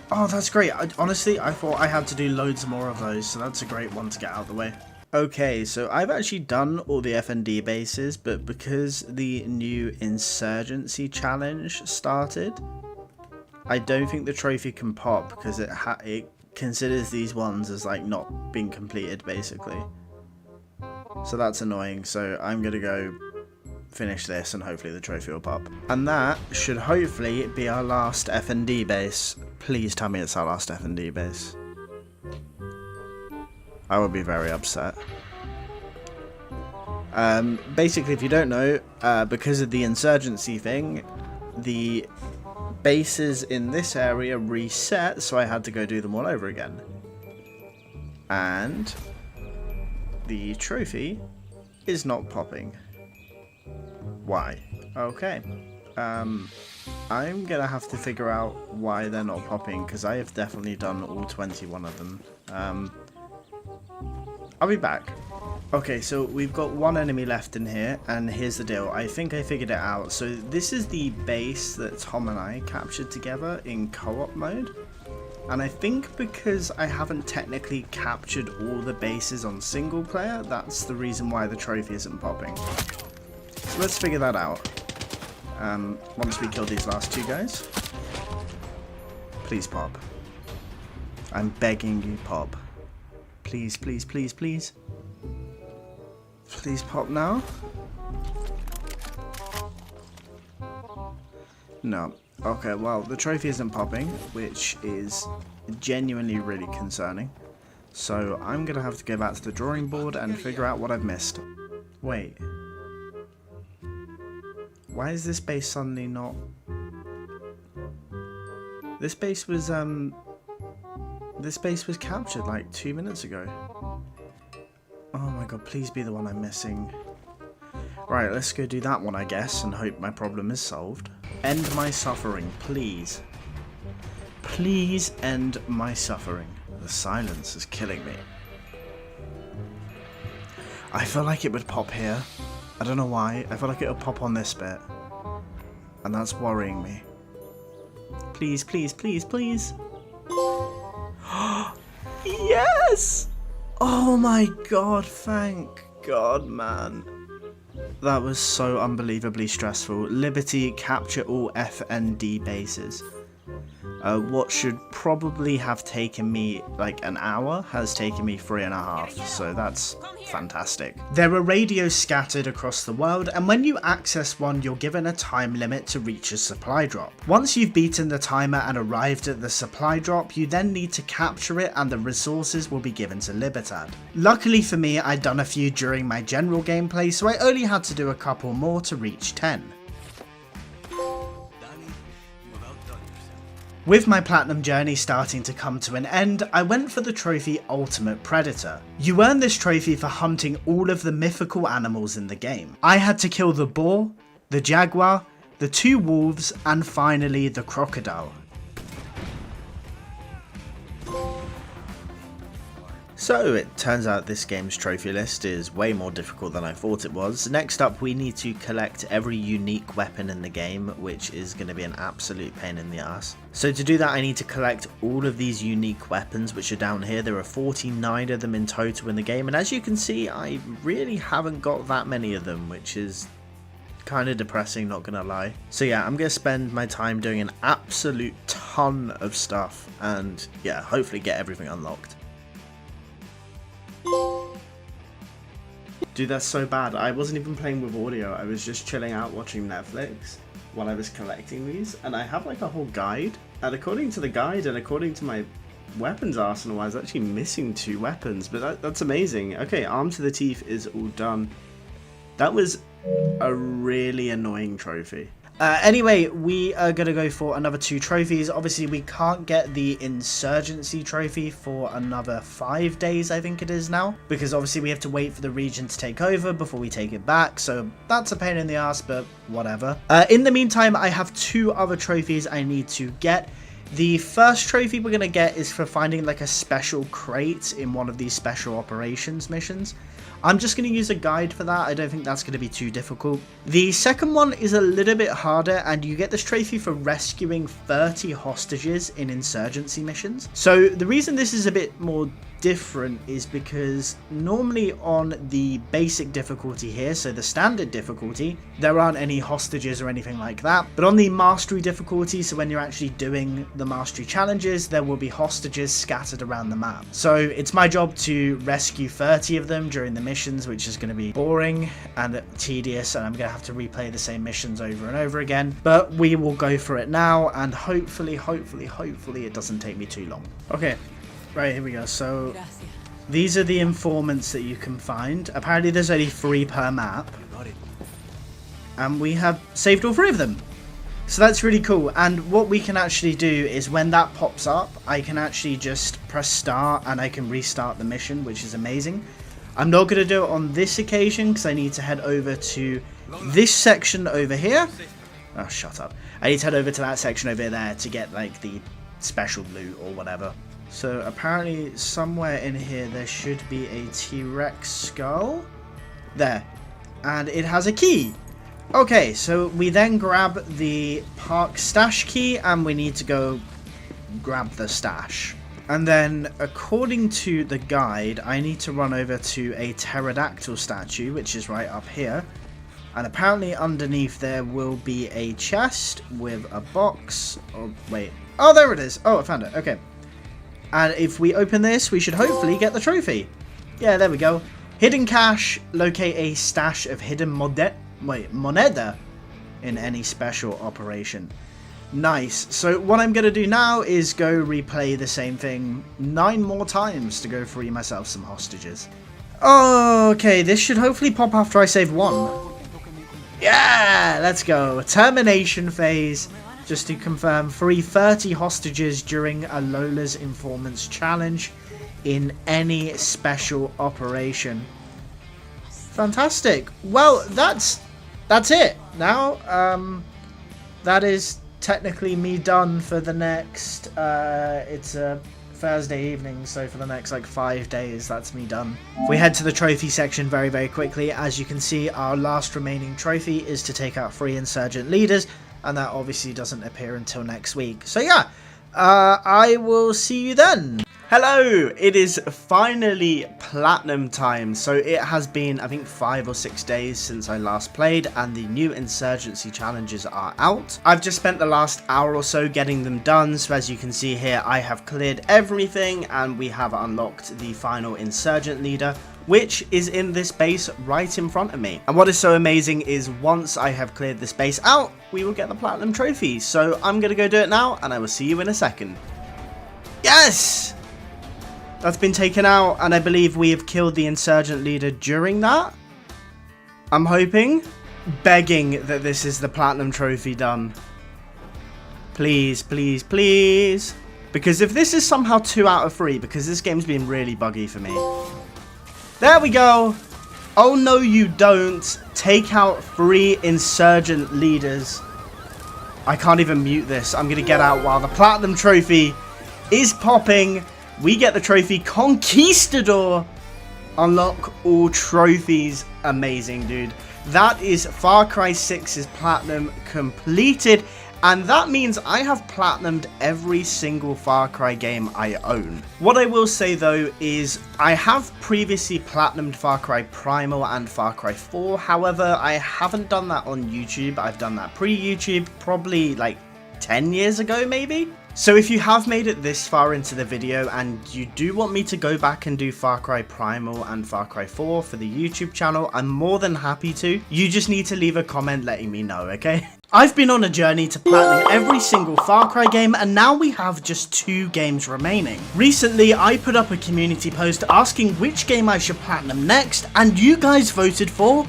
Oh, that's great. Honestly, I thought I had to do loads more of those, so that's a great one to get out of the way. Okay, so I've actually done all the FND bases, but because the new Insurgency challenge started, I don't think the trophy can pop because it considers these ones as like not being completed, basically. So that's annoying, so I'm going to go finish this and hopefully the trophy will pop. And that should hopefully be our last FND base. Please tell me it's our last FND base. I would be very upset. Basically, if you don't know, because of the insurgency thing, the bases in this area reset, so I had to go do them all over again. And the trophy is not popping. Why? Okay. I'm gonna have to figure out why they're not popping, because I have definitely done all 21 of them. I'll be back. Okay, so we've got 1 enemy left in here, and here's the deal. I think I figured it out. So this is the base that Tom and I captured together in co-op mode. And I think because I haven't technically captured all the bases on single player, that's the reason why the trophy isn't popping. So let's figure that out. Once we kill these last 2 guys. Please pop. I'm begging you, pop. Please, please, please, please. Please pop now. No. Okay, well, the trophy isn't popping, which is genuinely really concerning. So I'm going to have to go back to the drawing board and figure out what I've missed. Wait. Why is this base suddenly not... This base was captured like 2 minutes ago. Oh my god, please be the one I'm missing. Right, let's go do that one, I guess, and hope my problem is solved. End my suffering, please. Please end my suffering. the silence is killing me. I feel like it would pop here. I don't know why. I feel like it would pop on this bit. And that's worrying me. Please, please, please, please. Yes! Oh my god, thank god, man. That was so unbelievably stressful. Liberty, capture all FND bases. What should probably have taken me like an hour has taken me 3.5, so that's fantastic. There are radios scattered across the world, and when you access one, you're given a time limit to reach a supply drop. Once you've beaten the timer and arrived at the supply drop, you then need to capture it and the resources will be given to Libertad. Luckily for me, I'd done a few during my general gameplay, so I only had to do a couple more to reach 10. With my platinum journey starting to come to an end, I went for the trophy Ultimate Predator. You earn this trophy for hunting all of the mythical animals in the game. I had to kill the boar, the jaguar, the 2 wolves, and finally the crocodile. So it turns out this game's trophy list is way more difficult than I thought it was. Next up, we need to collect every unique weapon in the game, which is going to be an absolute pain in the ass. So to do that, I need to collect all of these unique weapons, which are down here. There are 49 of them in total in the game, and as you can see, I really haven't got that many of them, which is kind of depressing, not gonna lie. So yeah, I'm gonna spend my time doing an absolute ton of stuff, and yeah, hopefully get everything unlocked. Dude, that's so bad. I wasn't even playing with audio. I was just chilling out watching Netflix while I was collecting these. And I have like a whole guide. And according to the guide and according to my weapons arsenal, I was actually missing 2 weapons. But that's amazing. Okay, Arm to the Teeth is all done. That was a really annoying trophy. Anyway, we are going to go for another 2 trophies. Obviously, we can't get the Insurgency trophy for another 5 days, I think it is now. Because obviously we have to wait for the region to take over before we take it back. So that's a pain in the ass, but whatever. In the meantime, I have 2 other trophies I need to get. The first trophy we're going to get is for finding like a special crate in one of these special operations missions. I'm just going to use a guide for that. I don't think that's going to be too difficult. The second one is a little bit harder, and you get this trophy for rescuing 30 hostages in insurgency missions. So the reason this is a bit more different is because normally on the basic difficulty here, so the standard difficulty, there aren't any hostages or anything like that. But on the mastery difficulty, so when you're actually doing the mastery challenges, there will be hostages scattered around the map. So it's my job to rescue 30 of them during the missions, which is going to be boring and tedious, and I'm going to have to replay the same missions over and over again. But we will go for it now, and hopefully it doesn't take me too long. Okay. Right, here we go. So these are the informants that you can find. Apparently there's only 3 per map. And we have saved all 3 of them. So that's really cool. And what we can actually do is when that pops up, I can actually just press start and I can restart the mission, which is amazing. I'm not going to do it on this occasion because I need to head over to this section over here. Oh, shut up. I need to head over to that section over there to get like the special loot or whatever. So apparently somewhere in here there should be a T-Rex skull. There. And it has a key. Okay, so we then grab the park stash key and we need to go grab the stash. And then according to the guide, I need to run over to a pterodactyl statue, which is right up here. And apparently underneath there will be a chest with a box. Oh, wait. Oh, there it is. Oh, I found it. Okay. And if we open this, we should hopefully get the trophy. Yeah, there we go. Hidden cache. Locate a stash of hidden moneda in any special operation. Nice. So what I'm going to do now is go replay the same thing 9 more times to go free myself some hostages. Okay, this should hopefully pop after I save 1. Yeah, let's go. Termination phase. Just to confirm, free 30 hostages during a Lola's Informants challenge in any special operation. Fantastic. Well, that's it. Now, that is technically me done for the next, it's a Thursday evening, so for the next like 5 days, that's me done. If we head to the trophy section very, very quickly, as you can see, our last remaining trophy is to take out 3 insurgent leaders, and that obviously doesn't appear until next week. So yeah, I will see you then. Hello, it is finally platinum time. So it has been, I think, 5 or 6 days since I last played, and the new insurgency challenges are out. I've just spent the last hour or so getting them done, so as you can see here, I have cleared everything and we have unlocked the final insurgent leader, which is in this base right in front of me. And what is so amazing is once I have cleared this base out, we will get the platinum trophy. So I'm gonna go do it now, and I will see you in a second. Yes! That's been taken out, and I believe we have killed the insurgent leader during that. I'm hoping, begging that this is the platinum trophy done. Please, please, please. Because if this is somehow 2 out of 3, because this game's been really buggy for me. There we go. Oh no, you don't. Take out 3 insurgent leaders. I can't even mute this. I'm going to get out while the platinum trophy is popping. We get the trophy Conquistador. Unlock all trophies. Amazing, dude. That is Far Cry 6's platinum completed. And that means I have platinumed every single Far Cry game I own. What I will say though is I have previously platinumed Far Cry Primal and Far Cry 4. However, I haven't done that on YouTube. I've done that pre-YouTube, probably like 10 years ago maybe. So if you have made it this far into the video and you do want me to go back and do Far Cry Primal and Far Cry 4 for the YouTube channel, I'm more than happy to. You just need to leave a comment letting me know, okay? I've been on a journey to platinum every single Far Cry game, and now we have just 2 games remaining. Recently, I put up a community post asking which game I should platinum next, and you guys voted for...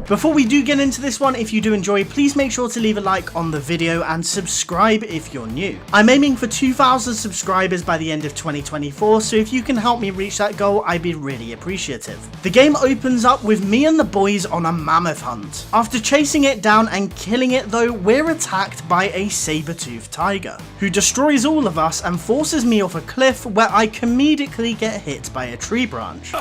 Before we do get into this one, if you do enjoy, please make sure to leave a like on the video and subscribe if you're new. I'm aiming for 2,000 subscribers by the end of 2024, so if you can help me reach that goal, I'd be really appreciative. The game opens up with me and the boys on a mammoth hunt. After chasing it down and killing it though, we're attacked by a saber-toothed tiger, who destroys all of us and forces me off a cliff where I comedically get hit by a tree branch.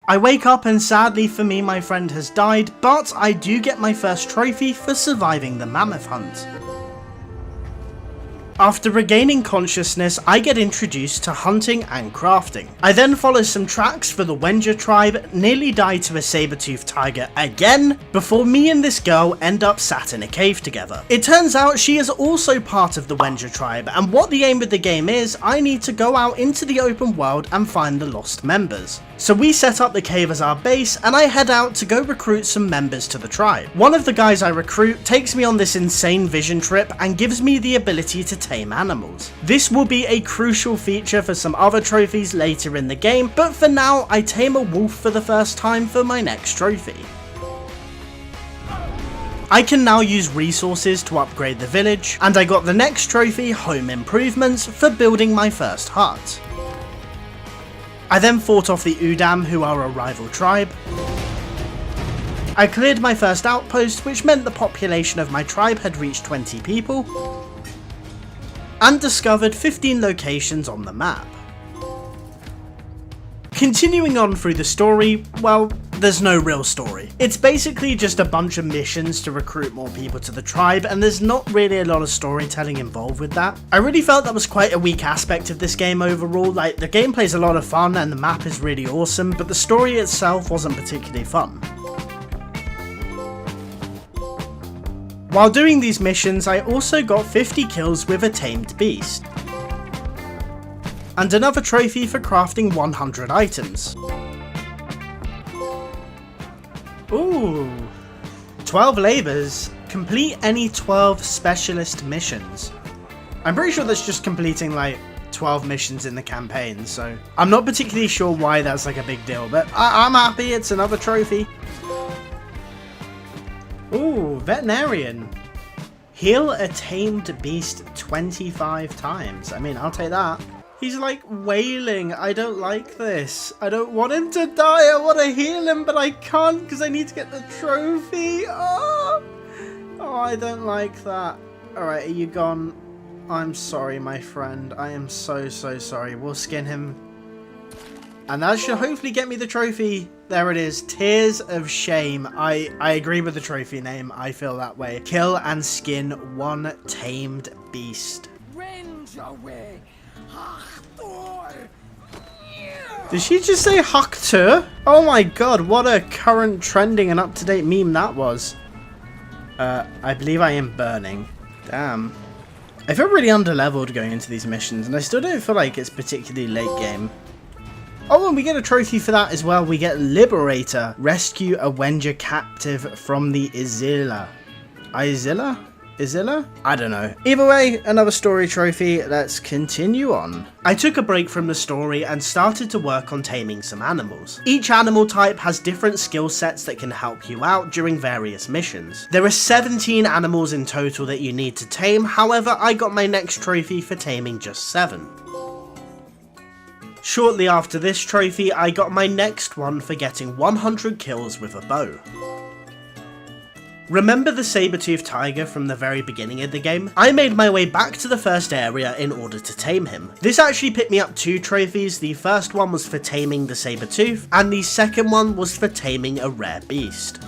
I wake up and sadly for me my friend has died, but I do get my first trophy for surviving the mammoth hunt. After regaining consciousness, I get introduced to hunting and crafting. I then follow some tracks for the Wenja tribe, nearly die to a saber-toothed tiger again, before me and this girl end up sat in a cave together. It turns out she is also part of the Wenja tribe, and what the aim of the game is, I need to go out into the open world and find the lost members. So we set up the cave as our base, and I head out to go recruit some members to the tribe. One of the guys I recruit takes me on this insane vision trip and gives me the ability to tame animals. This will be a crucial feature for some other trophies later in the game, but for now I tame a wolf for the first time for my next trophy. I can now use resources to upgrade the village, and I got the next trophy, Home Improvements, for building my first hut. I then fought off the Udam, who are a rival tribe. I cleared my first outpost, which meant the population of my tribe had reached 20 people, and discovered 15 locations on the map. Continuing on through the story, well, there's no real story. It's basically just a bunch of missions to recruit more people to the tribe, and there's not really a lot of storytelling involved with that. I really felt that was quite a weak aspect of this game overall. Like, the gameplay's a lot of fun and the map is really awesome, but the story itself wasn't particularly fun. While doing these missions, I also got 50 kills with a tamed beast, and another trophy for crafting 100 items. Ooh, 12 labors. Complete any 12 specialist missions. I'm pretty sure that's just completing like 12 missions in the campaign, so I'm not particularly sure why that's like a big deal, but I'm happy it's another trophy. Ooh, veterinarian. Heal a tamed beast 25 times. I mean, I'll take that. He's like wailing. I don't like this. I don't want him to die. I want to heal him, but I can't because I need to get the trophy. Oh, I don't like that. Alright, are you gone? I'm sorry, my friend. I am so sorry. We'll skin him. And that should hopefully get me the trophy. There it is. Tears of Shame. I agree with the trophy name. I feel that way. Kill and skin one tamed beast. Range away. Did she just say Haktur? Oh my god, what a current trending and up-to-date meme that was. I believe I am burning. Damn. I feel really underleveled going into these missions, and I still don't feel like it's particularly late game. Oh, and we get a trophy for that as well. We get Liberator. Rescue a Wenger captive from the Izilla. Izilla? I don't know. Either way, another story trophy. Let's continue on. I took a break from the story and started to work on taming some animals. Each animal type has different skill sets that can help you out during various missions. There are 17 animals in total that you need to tame, however I got my next trophy for taming just 7. Shortly after this trophy, I got my next one for getting 100 kills with a bow. Remember the saber-toothed tiger from the very beginning of the game? I made my way back to the first area in order to tame him. This actually picked me up 2 trophies. The first one was for taming the saber-tooth, and the second one was for taming a rare beast.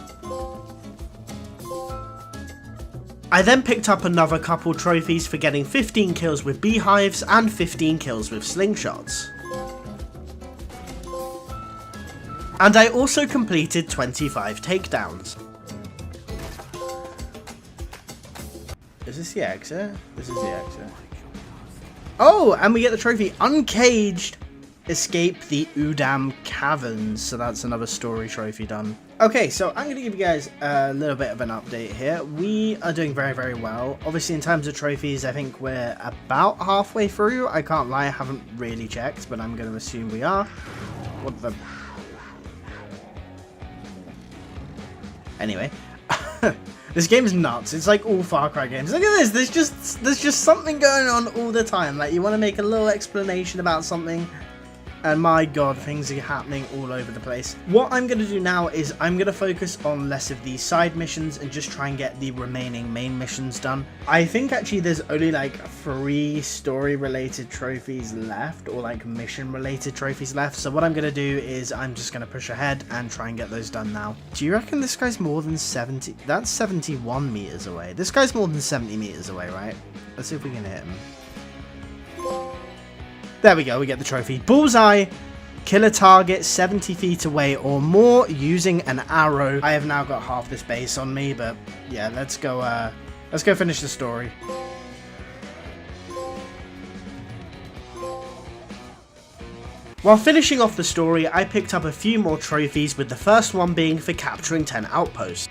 I then picked up another couple trophies for getting 15 kills with beehives and 15 kills with slingshots. And I also completed 25 takedowns. Is this the exit? This is the exit. Oh, and we get the trophy Uncaged. Escape the Udam Caverns. So that's another story trophy done. Okay, so I'm going to give you guys a little bit of an update here. We are doing very well. Obviously, in terms of trophies, I think we're about halfway through. I can't lie, I haven't really checked, but I'm going to assume we are. What the... Anyway, this game is nuts. It's like all Far Cry games. Look at this. There's just something going on all the time. Like, you want to make a little explanation about something, and my god, things are happening all over the place. What I'm going to do now is I'm going to focus on less of these side missions and just try and get the remaining main missions done. I think actually there's only like 3 story related trophies left, or like mission related trophies left. So what I'm going to do is I'm just going to push ahead and try and get those done now. Do you reckon this guy's more than 70? That's 71 meters away. This guy's more than 70 meters away, right? Let's see if we can hit him. There we go, we get the trophy. Bullseye. Kill a target 70 feet away or more using an arrow. I have now got half this base on me, but yeah, let's go finish the story. While finishing off the story, I picked up a few more trophies, with the first one being for capturing 10 outposts.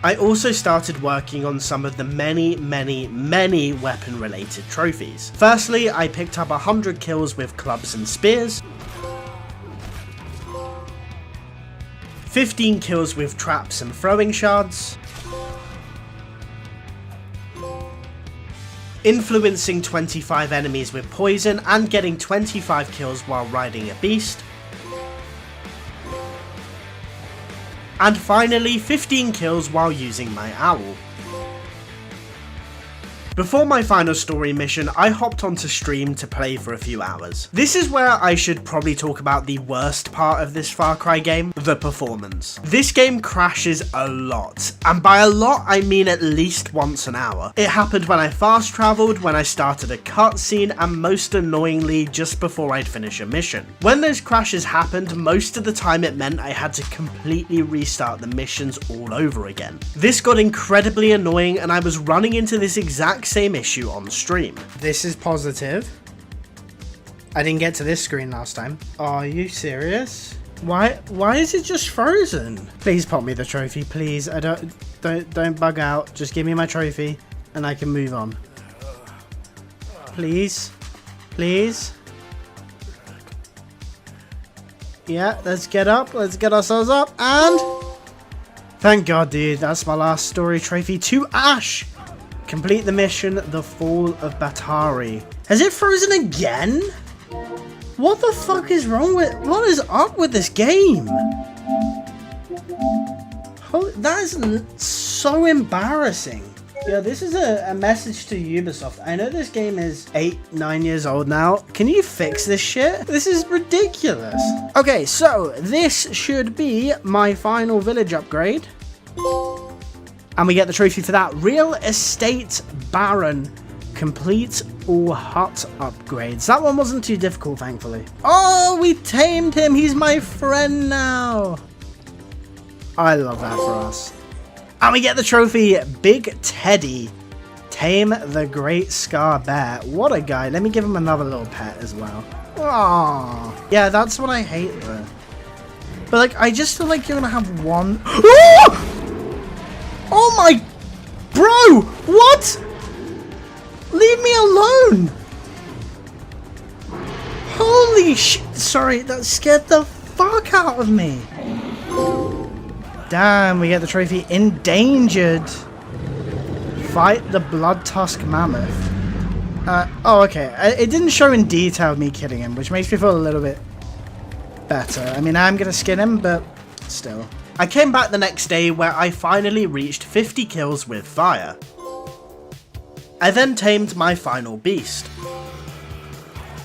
I also started working on some of the many weapon related trophies. Firstly, I picked up 100 kills with clubs and spears, 15 kills with traps and throwing shards, influencing 25 enemies with poison and getting 25 kills while riding a beast, and finally 15 kills while using my owl. Before my final story mission, I hopped onto stream to play for a few hours. This is where I should probably talk about the worst part of this Far Cry game, the performance. This game crashes a lot, and by a lot I mean at least once an hour. It happened when I fast traveled, when I started a cutscene, and most annoyingly just before I'd finish a mission. When those crashes happened, most of the time it meant I had to completely restart the missions all over again. This got incredibly annoying, and I was running into this exact same issue on stream. This is positive. I didn't get to this screen last time. Are you serious? Why is it just frozen? Please pop me the trophy, please. I don't bug out. Just give me my trophy and I can move on. Please. Please. Yeah, let's get up. Let's get ourselves up, and thank God, dude. That's my last story trophy to Ash. Complete the mission, The Fall of Batari. Has it frozen again? What the fuck is wrong with... What is up with this game? That is so embarrassing. Yeah, this is a message to Ubisoft. I know this game is 8-9 years old now. Can you fix this shit? This is ridiculous. Okay, so this should be my final village upgrade. And we get the trophy for that. Real Estate Baron. Complete all hut upgrades. That one wasn't too difficult, thankfully. Oh, we tamed him. He's my friend now. I love that for us. And we get the trophy, Big Teddy. Tame the Great Scar Bear. What a guy. Let me give him another little pet as well. Aww. Yeah, that's what I hate though. But like, I just feel like you're gonna have one. Oh my. Bro, what? Leave me alone. Holy shit. Sorry, that scared the fuck out of me. Damn, we get the trophy, Endangered. Fight the Blood Tusk Mammoth. Oh, okay. It didn't show in detail me killing him, which makes me feel a little bit better. I mean, I'm gonna skin him, but still. I came back the next day where I finally reached 50 kills with fire. I then tamed my final beast.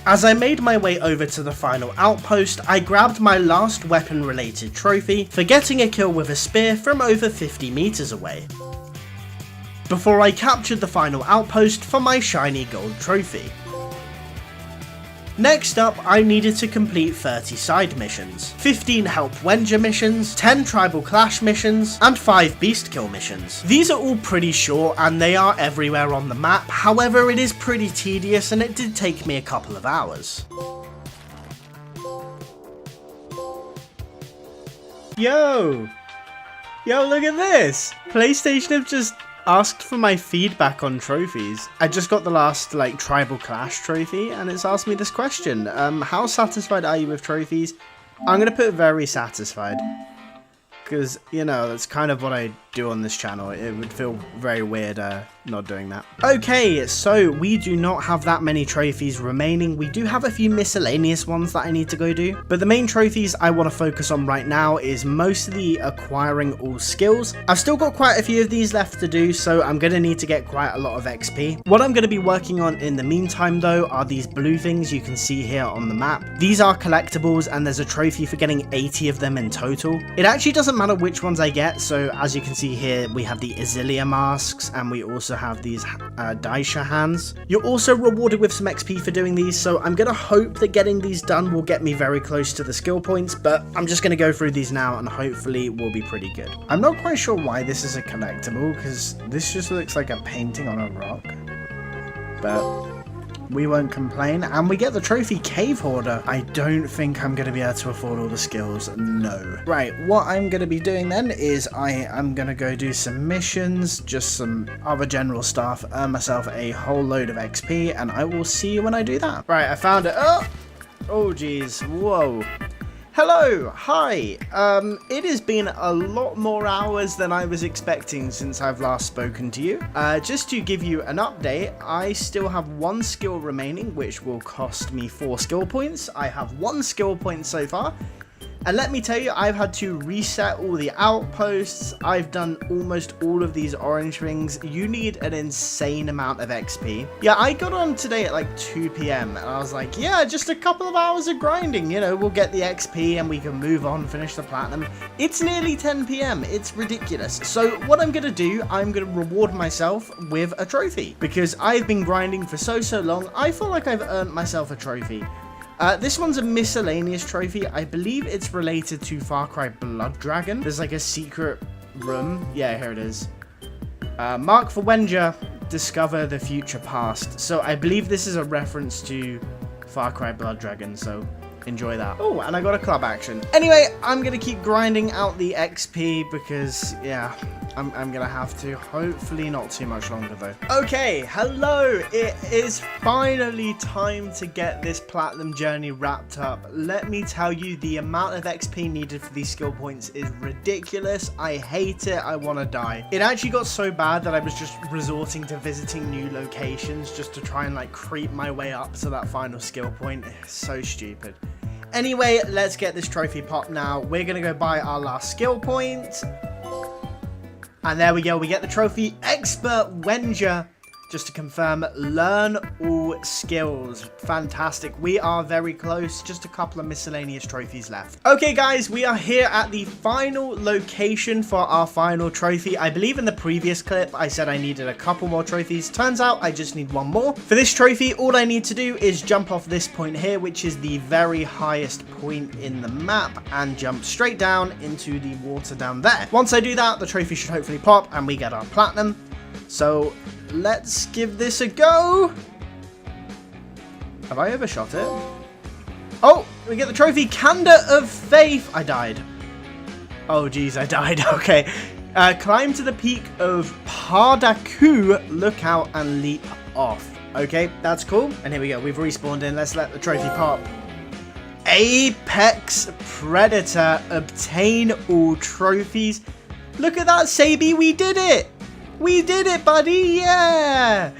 As I made my way over to the final outpost, I grabbed my last weapon related trophy for getting a kill with a spear from over 50 meters away, before I captured the final outpost for my shiny gold trophy. Next up, I needed to complete 30 side missions, 15 Help Wenger missions, 10 Tribal Clash missions, and 5 Beast Kill missions. These are all pretty short and they are everywhere on the map, however it is pretty tedious and it did take me a couple of hours. Yo, look at this! PlayStation have just asked for my feedback on trophies. I just got the last like Tribal Clash trophy and it's asked me this question. How satisfied are you with trophies? I'm gonna put very satisfied. Because, you know, that's kind of what I do on this channel. It would feel very weird not doing that. Okay, so we do not have that many trophies remaining. We do have a few miscellaneous ones that I need to go do. But the main trophies I want to focus on right now is mostly acquiring all skills. I've still got quite a few of these left to do, so I'm going to need to get quite a lot of XP. What I'm going to be working on in the meantime, though, are these blue things you can see here on the map. These are collectibles, and there's a trophy for getting 80 of them in total. It actually doesn't matter which ones I get, so as you can see here, we have the Azilia masks, and we also have these Daisha hands. You're also rewarded with some XP for doing these, so I'm going to hope that getting these done will get me very close to the skill points, but I'm just going to go through these now, and hopefully we'll be pretty good. I'm not quite sure why this is a collectible, because this just looks like a painting on a rock, but we won't complain. And we get the trophy Cave Hoarder. I don't think I'm going to be able to afford all the skills. No. Right, what I'm going to be doing then is I am going to go do some missions, just some other general stuff, earn myself a whole load of XP, and I will see you when I do that. Right, I found it. Oh geez, whoa. Hello, hi. It has been a lot more hours than I was expecting since I've last spoken to you. Just to give you an update, I still have 1 skill remaining, which will cost me 4 skill points. I have 1 skill point so far. And let me tell you, I've had to reset all the outposts. I've done almost all of these orange things. You need an insane amount of XP. Yeah, I got on today at like 2 PM and I was like, yeah, just a couple of hours of grinding. You know, we'll get the XP and we can move on, finish the platinum. It's nearly 10 PM. It's ridiculous. So what I'm going to do, I'm going to reward myself with a trophy. Because I've been grinding for so long, I feel like I've earned myself a trophy. This one's a miscellaneous trophy. I believe it's related to Far Cry Blood Dragon. There's like a secret room. Yeah, here it is. Mark for Wenger, discover the future past. So I believe this is a reference to Far Cry Blood Dragon, so enjoy that. Oh, and I got a club action. Anyway, I'm going to keep grinding out the XP because, yeah, I'm going to have to. Hopefully not too much longer, though. Okay, hello. It is finally time to get this platinum journey wrapped up. Let me tell you, the amount of XP needed for these skill points is ridiculous. I hate it. I want to die. It actually got so bad that I was just resorting to visiting new locations just to try and like creep my way up to that final skill point. It's so stupid. Anyway, let's get this trophy pop now. We're going to go buy our last skill point. And there we go, we get the trophy Expert Wenger. Just to confirm, learn all skills. Fantastic. We are very close. Just a couple of miscellaneous trophies left. Okay, guys, we are here at the final location for our final trophy. I believe in the previous clip, I said I needed a couple more trophies. Turns out I just need one more. For this trophy, all I need to do is jump off this point here, which is the very highest point in the map, and jump straight down into the water down there. Once I do that, the trophy should hopefully pop and we get our platinum. So let's give this a go. Have I overshot it? Oh, we get the trophy Candor of Faith. I died. Oh, geez, I died. Okay. Climb to the peak of Pardaku, look out and leap off. Okay, that's cool. And here we go. We've respawned in. Let's let the trophy pop. Apex Predator. Obtain all trophies. Look at that, Sabi. We did it. We did it, buddy! Yeah!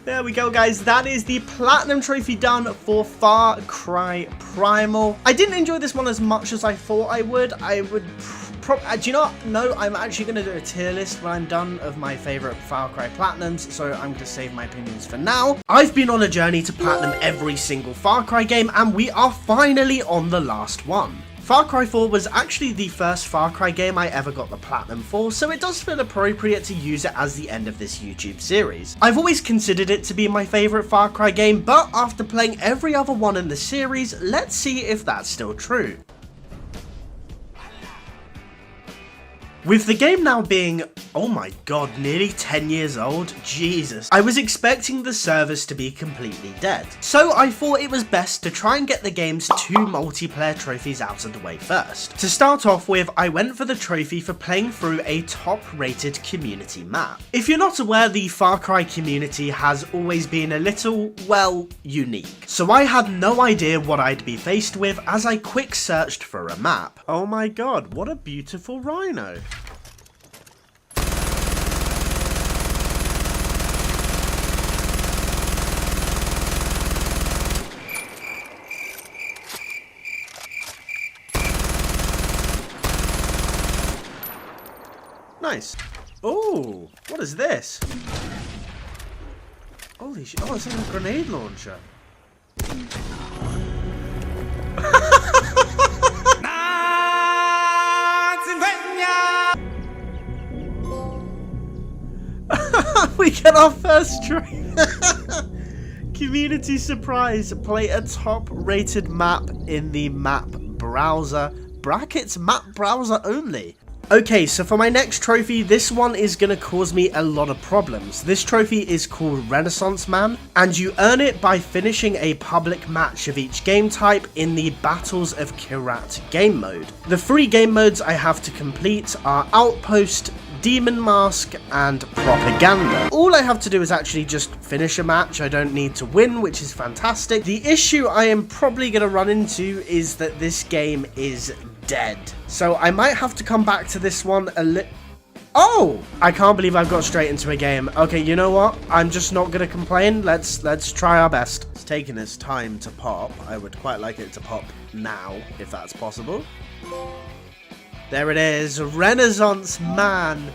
There we go, guys. That is the Platinum Trophy done for Far Cry Primal. I didn't enjoy this one as much as I thought I would. Do you know what? No, I'm actually going to do a tier list when I'm done of my favourite Far Cry Platinums, so I'm going to save my opinions for now. I've been on a journey to Platinum every single Far Cry game, and we are finally on the last one. Far Cry 4 was actually the first Far Cry game I ever got the Platinum for, so it does feel appropriate to use it as the end of this YouTube series. I've always considered it to be my favourite Far Cry game, but after playing every other one in the series, let's see if that's still true. With the game now being, oh my god, nearly 10 years old, Jesus, I was expecting the servers to be completely dead. So I thought it was best to try and get the game's 2 multiplayer trophies out of the way first. To start off with, I went for the trophy for playing through a top-rated community map. If you're not aware, the Far Cry community has always been a little, well, unique. So I had no idea what I'd be faced with as I quick searched for a map. Oh my god, what a beautiful rhino. Nice. Oh, what is this? Holy shit. Oh, it's like a grenade launcher. We get our first try. Community surprise. Play a top-rated map in the map browser. Brackets map browser only. Okay, so for my next trophy, this one is going to cause me a lot of problems. This trophy is called Renaissance Man, and you earn it by finishing a public match of each game type in the Battles of Kyrat game mode. The 3 game modes I have to complete are Outpost, Demon Mask, and Propaganda. All I have to do is actually just finish a match. I don't need to win, which is fantastic. The issue I am probably going to run into is that this game is dead. So I might have to come back to this one a little. Oh! I can't believe I've got straight into a game. Okay, you know what? I'm just not going to complain. Let's try our best. It's taking its time to pop. I would quite like it to pop now, if that's possible. There it is. Renaissance Man.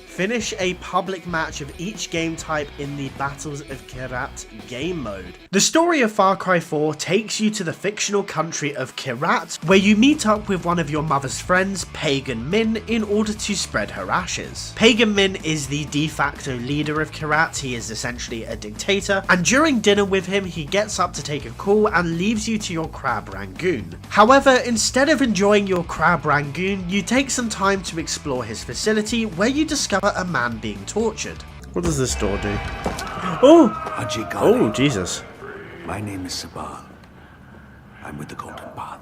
Finish a public match of each game type in the Battles of Kyrat game mode. The story of Far Cry 4 takes you to the fictional country of Kyrat, where you meet up with one of your mother's friends, Pagan Min, in order to spread her ashes. Pagan Min is the de facto leader of Kyrat. He is essentially a dictator, and during dinner with him, he gets up to take a call and leaves you to your Crab Rangoon. However, instead of enjoying your Crab Rangoon, you take some time to explore his facility, where you discover a man being tortured. What does this door do? Oh, Jesus. My name is Sabal. I'm with the Golden Path.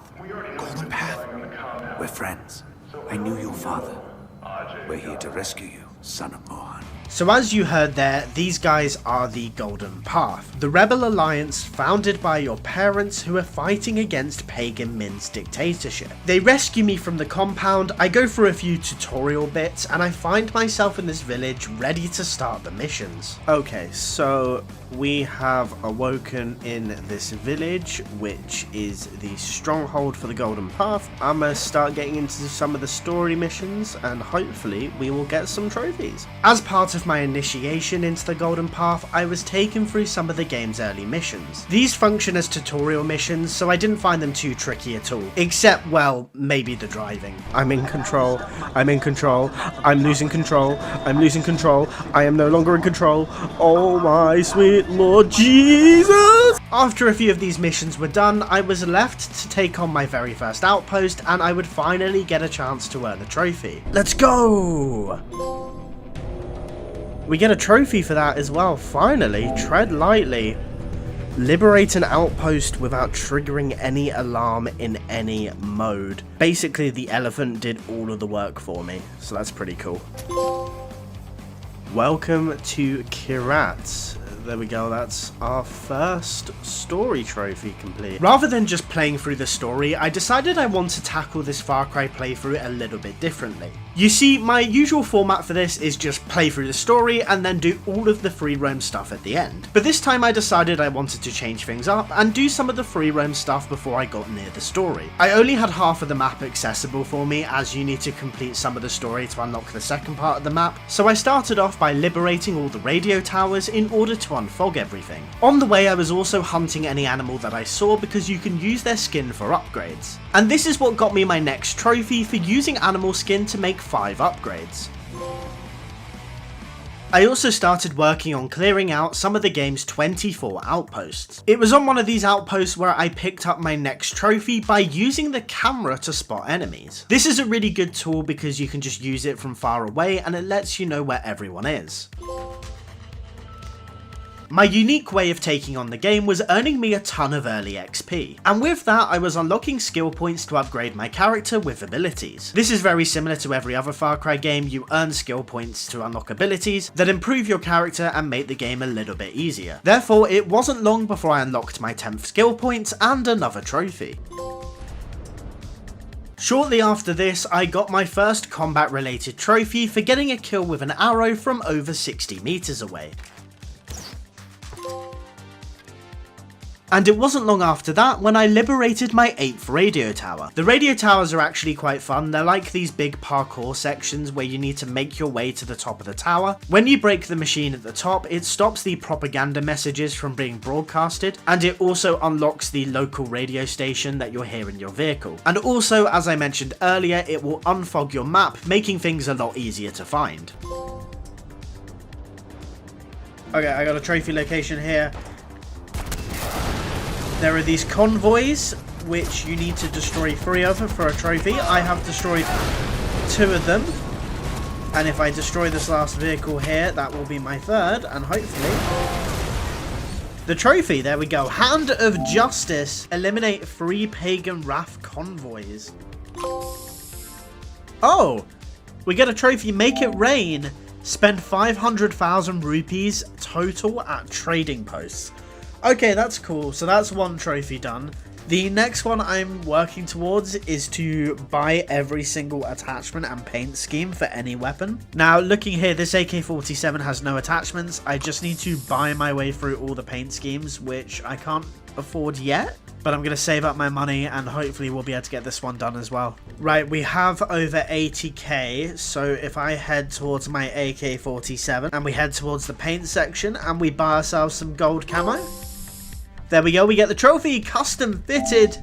Golden Path? We're friends. I knew your father. We're here to rescue you, son of Mohan. So as you heard there, these guys are the Golden Path, the rebel alliance founded by your parents who are fighting against Pagan Min's dictatorship. They rescue me from the compound, I go through a few tutorial bits, and I find myself in this village ready to start the missions. Okay, so we have awoken in this village, which is the stronghold for the Golden Path. I'm gonna start getting into some of the story missions, and hopefully we will get some trophies. As part of my initiation into the Golden Path, I was taken through some of the game's early missions. These function as tutorial missions, so I didn't find them too tricky at all. Except, well, maybe the driving. I'm in control. I'm in control. I'm losing control. I'm losing control. I am no longer in control. Oh my sweet Lord Jesus! After a few of these missions were done, I was left to take on my very first outpost, and I would finally get a chance to earn a trophy. Let's go! We get a trophy for that as well, finally. Tread lightly. Liberate an outpost without triggering any alarm in any mode. Basically, the elephant did all of the work for me, so that's pretty cool. Welcome to Kirat. There we go, that's our first story trophy complete. Rather than just playing through the story, I decided I want to tackle this Far Cry playthrough a little bit differently. You see, my usual format for this is just play through the story and then do all of the free roam stuff at the end. But this time I decided I wanted to change things up and do some of the free roam stuff before I got near the story. I only had half of the map accessible for me, as you need to complete some of the story to unlock the second part of the map, so I started off by liberating all the radio towers in order to unfog everything. On the way I was also hunting any animal that I saw, because you can use their skin for upgrades. And this is what got me my next trophy for using animal skin to make 5 upgrades. I also started working on clearing out some of the game's 24 outposts. It was on one of these outposts where I picked up my next trophy by using the camera to spot enemies. This is a really good tool because you can just use it from far away and it lets you know where everyone is. My unique way of taking on the game was earning me a ton of early XP, and with that I was unlocking skill points to upgrade my character with abilities. This is very similar to every other Far Cry game. You earn skill points to unlock abilities that improve your character and make the game a little bit easier. Therefore, it wasn't long before I unlocked my 10th skill point and another trophy. Shortly after this, I got my first combat related trophy for getting a kill with an arrow from over 60 meters away. And it wasn't long after that when I liberated my 8th radio tower. The radio towers are actually quite fun. They're like these big parkour sections where you need to make your way to the top of the tower. When you break the machine at the top, it stops the propaganda messages from being broadcasted, and it also unlocks the local radio station that you'll hear in your vehicle. And also, as I mentioned earlier, it will unfog your map, making things a lot easier to find. Okay, I got a trophy location here. There are these convoys, which you need to destroy 3 of for a trophy. I have destroyed 2 of them. And if I destroy this last vehicle here, that will be my 3rd, and hopefully the trophy. There we go. Hand of Justice. Eliminate 3 Pagan Wrath convoys. Oh, we get a trophy. Make it rain. Spend 500,000 rupees total at trading posts. Okay, that's cool. So that's 1 trophy done. The next one I'm working towards is to buy every single attachment and paint scheme for any weapon. Now, looking here, this AK-47 has no attachments. I just need to buy my way through all the paint schemes, which I can't afford yet. But I'm going to save up my money and hopefully we'll be able to get this one done as well. Right, we have over 80k. So if I head towards my AK-47 and we head towards the paint section and we buy ourselves some gold camo. There we go, we get the trophy, custom fitted.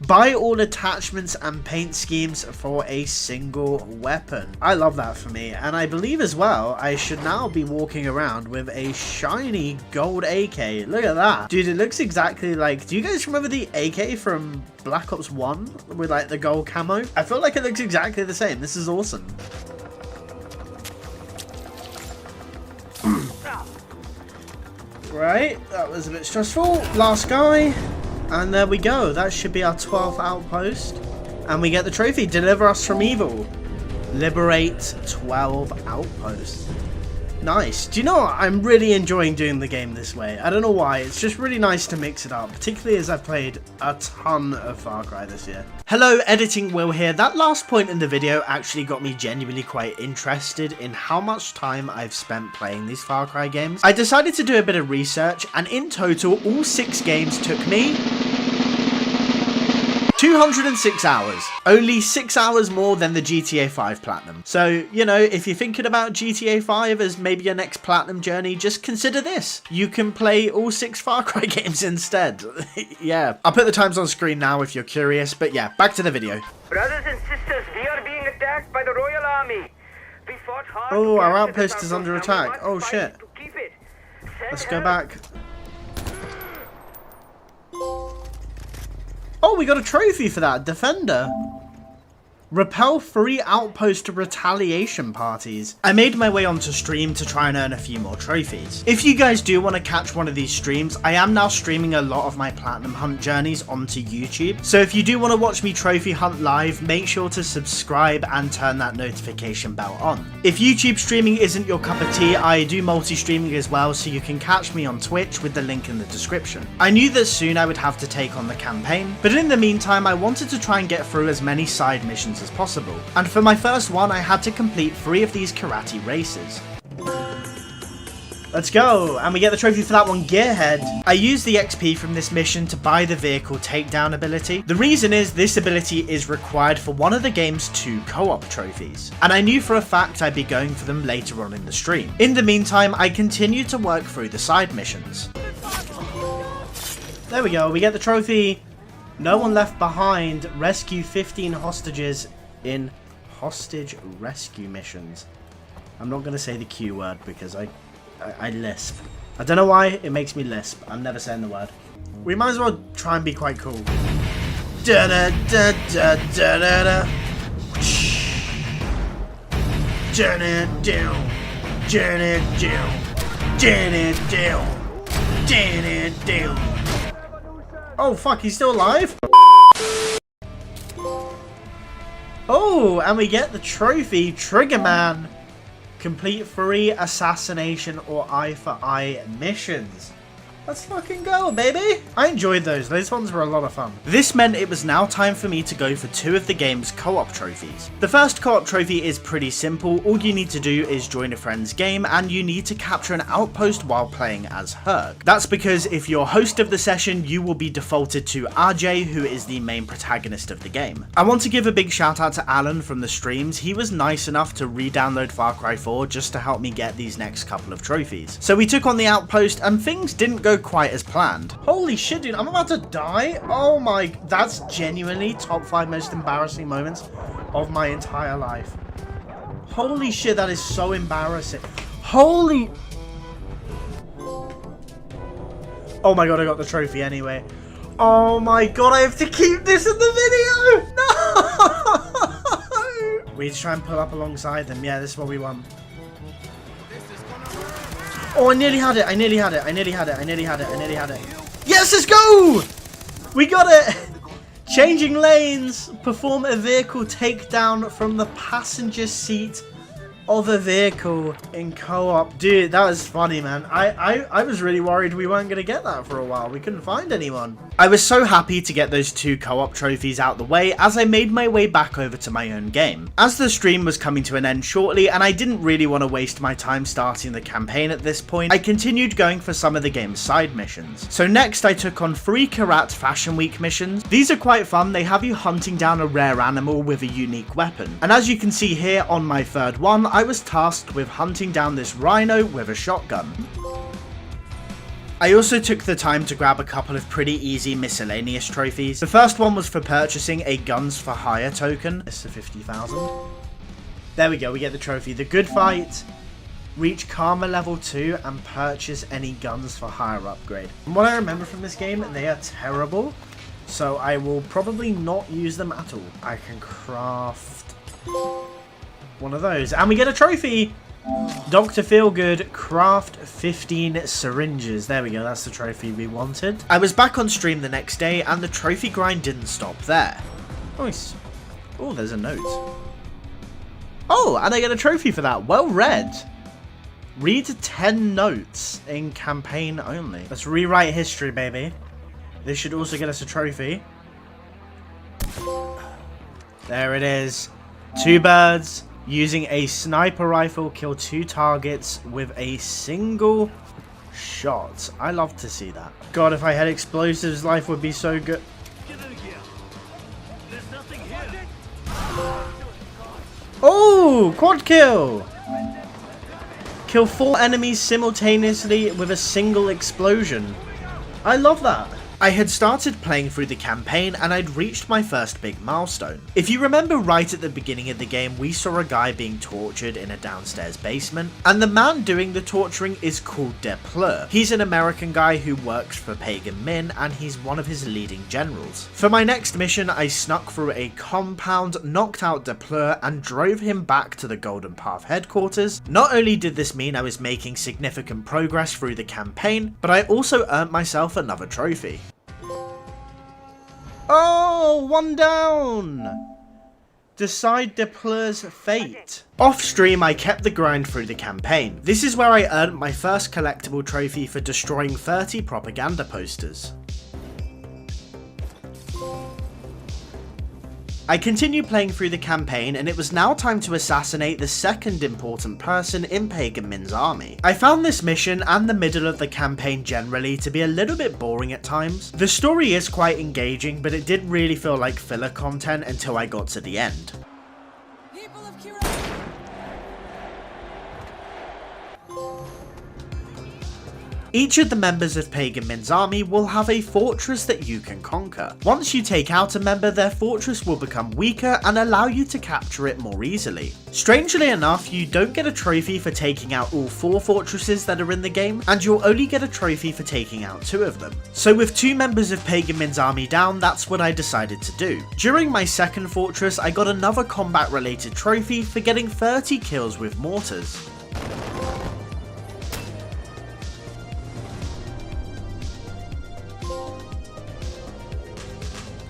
Buy all attachments and paint schemes for a single weapon. I love that for me, and I believe as well I should now be walking around with a shiny gold AK. Look at that. Dude, it looks exactly like, do you guys remember the AK from Black Ops 1 with like the gold camo? I feel like it looks exactly the same. This is awesome. Right, that was a bit stressful. Last guy. And there we go. That should be our 12th outpost. And we get the trophy. Deliver us from evil. Liberate 12 outposts. Nice. Do you know what? I'm really enjoying doing the game this way. I don't know why. It's just really nice to mix it up, particularly as I've played a ton of Far Cry this year. Hello, Editing Will here. That last point in the video actually got me genuinely quite interested in how much time I've spent playing these Far Cry games. I decided to do a bit of research, and in total, all 6 games took me 206 hours. Only 6 hours more than the GTA 5 Platinum. So, you know, if you're thinking about GTA 5 as maybe your next Platinum journey, just consider this. You can play all 6 Far Cry games instead. Yeah. I'll put the times on screen now if you're curious, but yeah, back to the video. Brothers and sisters, we are being attacked by the Royal Army. We fought hard. Oh, to our capture outpost this is under outpost. Now we attack. must Oh, fight shit. to keep it. Send Let's go help. back. Oh, we got a trophy for that. Defender. Repel 3 outpost retaliation parties. I made my way onto stream to try and earn a few more trophies. If you guys do want to catch one of these streams, I am now streaming a lot of my platinum hunt journeys onto YouTube. So if you do want to watch me trophy hunt live, make sure to subscribe and turn that notification bell on. If YouTube streaming isn't your cup of tea, I do multi-streaming as well, so you can catch me on Twitch with the link in the description. I knew that soon I would have to take on the campaign, but in the meantime I wanted to try and get through as many side missions as possible, and for my first one I had to complete 3 of these karate races. Let's go, and we get the trophy for that one, Gearhead. I used the XP from this mission to buy the vehicle takedown ability. The reason is this ability is required for one of the game's 2 co-op trophies, and I knew for a fact I'd be going for them later on in the stream. In the meantime, I continued to work through the side missions. There we go, we get the trophy. No one left behind. Rescue 15 hostages in hostage rescue missions. I'm not going to say the Q word because I lisp. I don't know why it makes me lisp. I'm never saying the word. We might as well try and be quite cool. Da da da da da da da. Turn it down. Turn it down. Turn it down. Turn it down. Oh fuck, he's still alive? Oh, and we get the trophy, Triggerman. Complete 3 assassination or eye for eye missions. Let's fucking go, baby! I enjoyed those. Those ones were a lot of fun. This meant it was now time for me to go for 2 of the game's co-op trophies. The first co-op trophy is pretty simple. All you need to do is join a friend's game and you need to capture an outpost while playing as Herc. That's because if you're host of the session, you will be defaulted to RJ, who is the main protagonist of the game. I want to give a big shout out to Alan from the streams. He was nice enough to re-download Far Cry 4 just to help me get these next couple of trophies. So we took on the outpost and things didn't go quite as planned. Holy shit, dude, I'm about to die. Oh my, that's genuinely top 5 most embarrassing moments of my entire life. Holy shit, that is so embarrassing. Holy... Oh my god, I got the trophy anyway. Oh my god, I have to keep this in the video. No! We need to try and pull up alongside them. Yeah, this is what we want. Oh, I nearly had it. I nearly had it. I nearly had it. I nearly had it. I nearly had it. Yes, let's go! We got it! Changing lanes. Perform a vehicle takedown from the passenger seat of a vehicle in co-op. Dude, that was funny, man. I was really worried we weren't going to get that for a while. We couldn't find anyone. I was so happy to get those 2 co-op trophies out the way as I made my way back over to my own game. As the stream was coming to an end shortly and I didn't really want to waste my time starting the campaign at this point, I continued going for some of the game's side missions. So next I took on 3 Karat Fashion Week missions. These are quite fun. They have you hunting down a rare animal with a unique weapon. And as you can see here on my 3rd one, I was tasked with hunting down this rhino with a shotgun. I also took the time to grab a couple of pretty easy miscellaneous trophies. The first one was for purchasing a Guns for Hire token. It's a 50,000. There we go, we get the trophy. The Good Fight. Reach Karma level 2 and purchase any Guns for Hire upgrade. From what I remember from this game, they are terrible. So I will probably not use them at all. I can craft one of those. And we get a trophy! Dr. Feelgood, craft 15 syringes. There we go, that's the trophy we wanted. I was back on stream the next day and the trophy grind didn't stop there. Nice. Oh, there's a note. Oh, and I get a trophy for that. Well read. Read 10 notes in campaign only. Let's rewrite history, baby. This should also get us a trophy. There it is. 2 birds using a sniper rifle kill 2 targets with a single shot. I love to see that. God, if I had explosives, life would be so good. Oh, quad kill! Kill 4 enemies simultaneously with a single explosion. I love that. I had started playing through the campaign and I'd reached my first big milestone. If you remember right at the beginning of the game, we saw a guy being tortured in a downstairs basement, and the man doing the torturing is called Depleur. He's an American guy who works for Pagan Min, and he's one of his leading generals. For my next mission, I snuck through a compound, knocked out Depleur, and drove him back to the Golden Path headquarters. Not only did this mean I was making significant progress through the campaign, but I also earned myself another trophy. Oh, 1 down! Decide Depleur's fate. Off stream, I kept the grind through the campaign. This is where I earned my first collectible trophy for destroying 30 propaganda posters. I continued playing through the campaign, and it was now time to assassinate the second important person in Pagan Min's army. I found this mission and the middle of the campaign generally to be a little bit boring at times. The story is quite engaging, but it did really feel like filler content until I got to the end. People of Kira. Each of the members of Pagan Min's army will have a fortress that you can conquer. Once you take out a member, their fortress will become weaker and allow you to capture it more easily. Strangely enough, you don't get a trophy for taking out all 4 fortresses that are in the game, and you'll only get a trophy for taking out 2 of them. So with 2 members of Pagan Min's army down, that's what I decided to do. During my second fortress, I got another combat related trophy for getting 30 kills with mortars.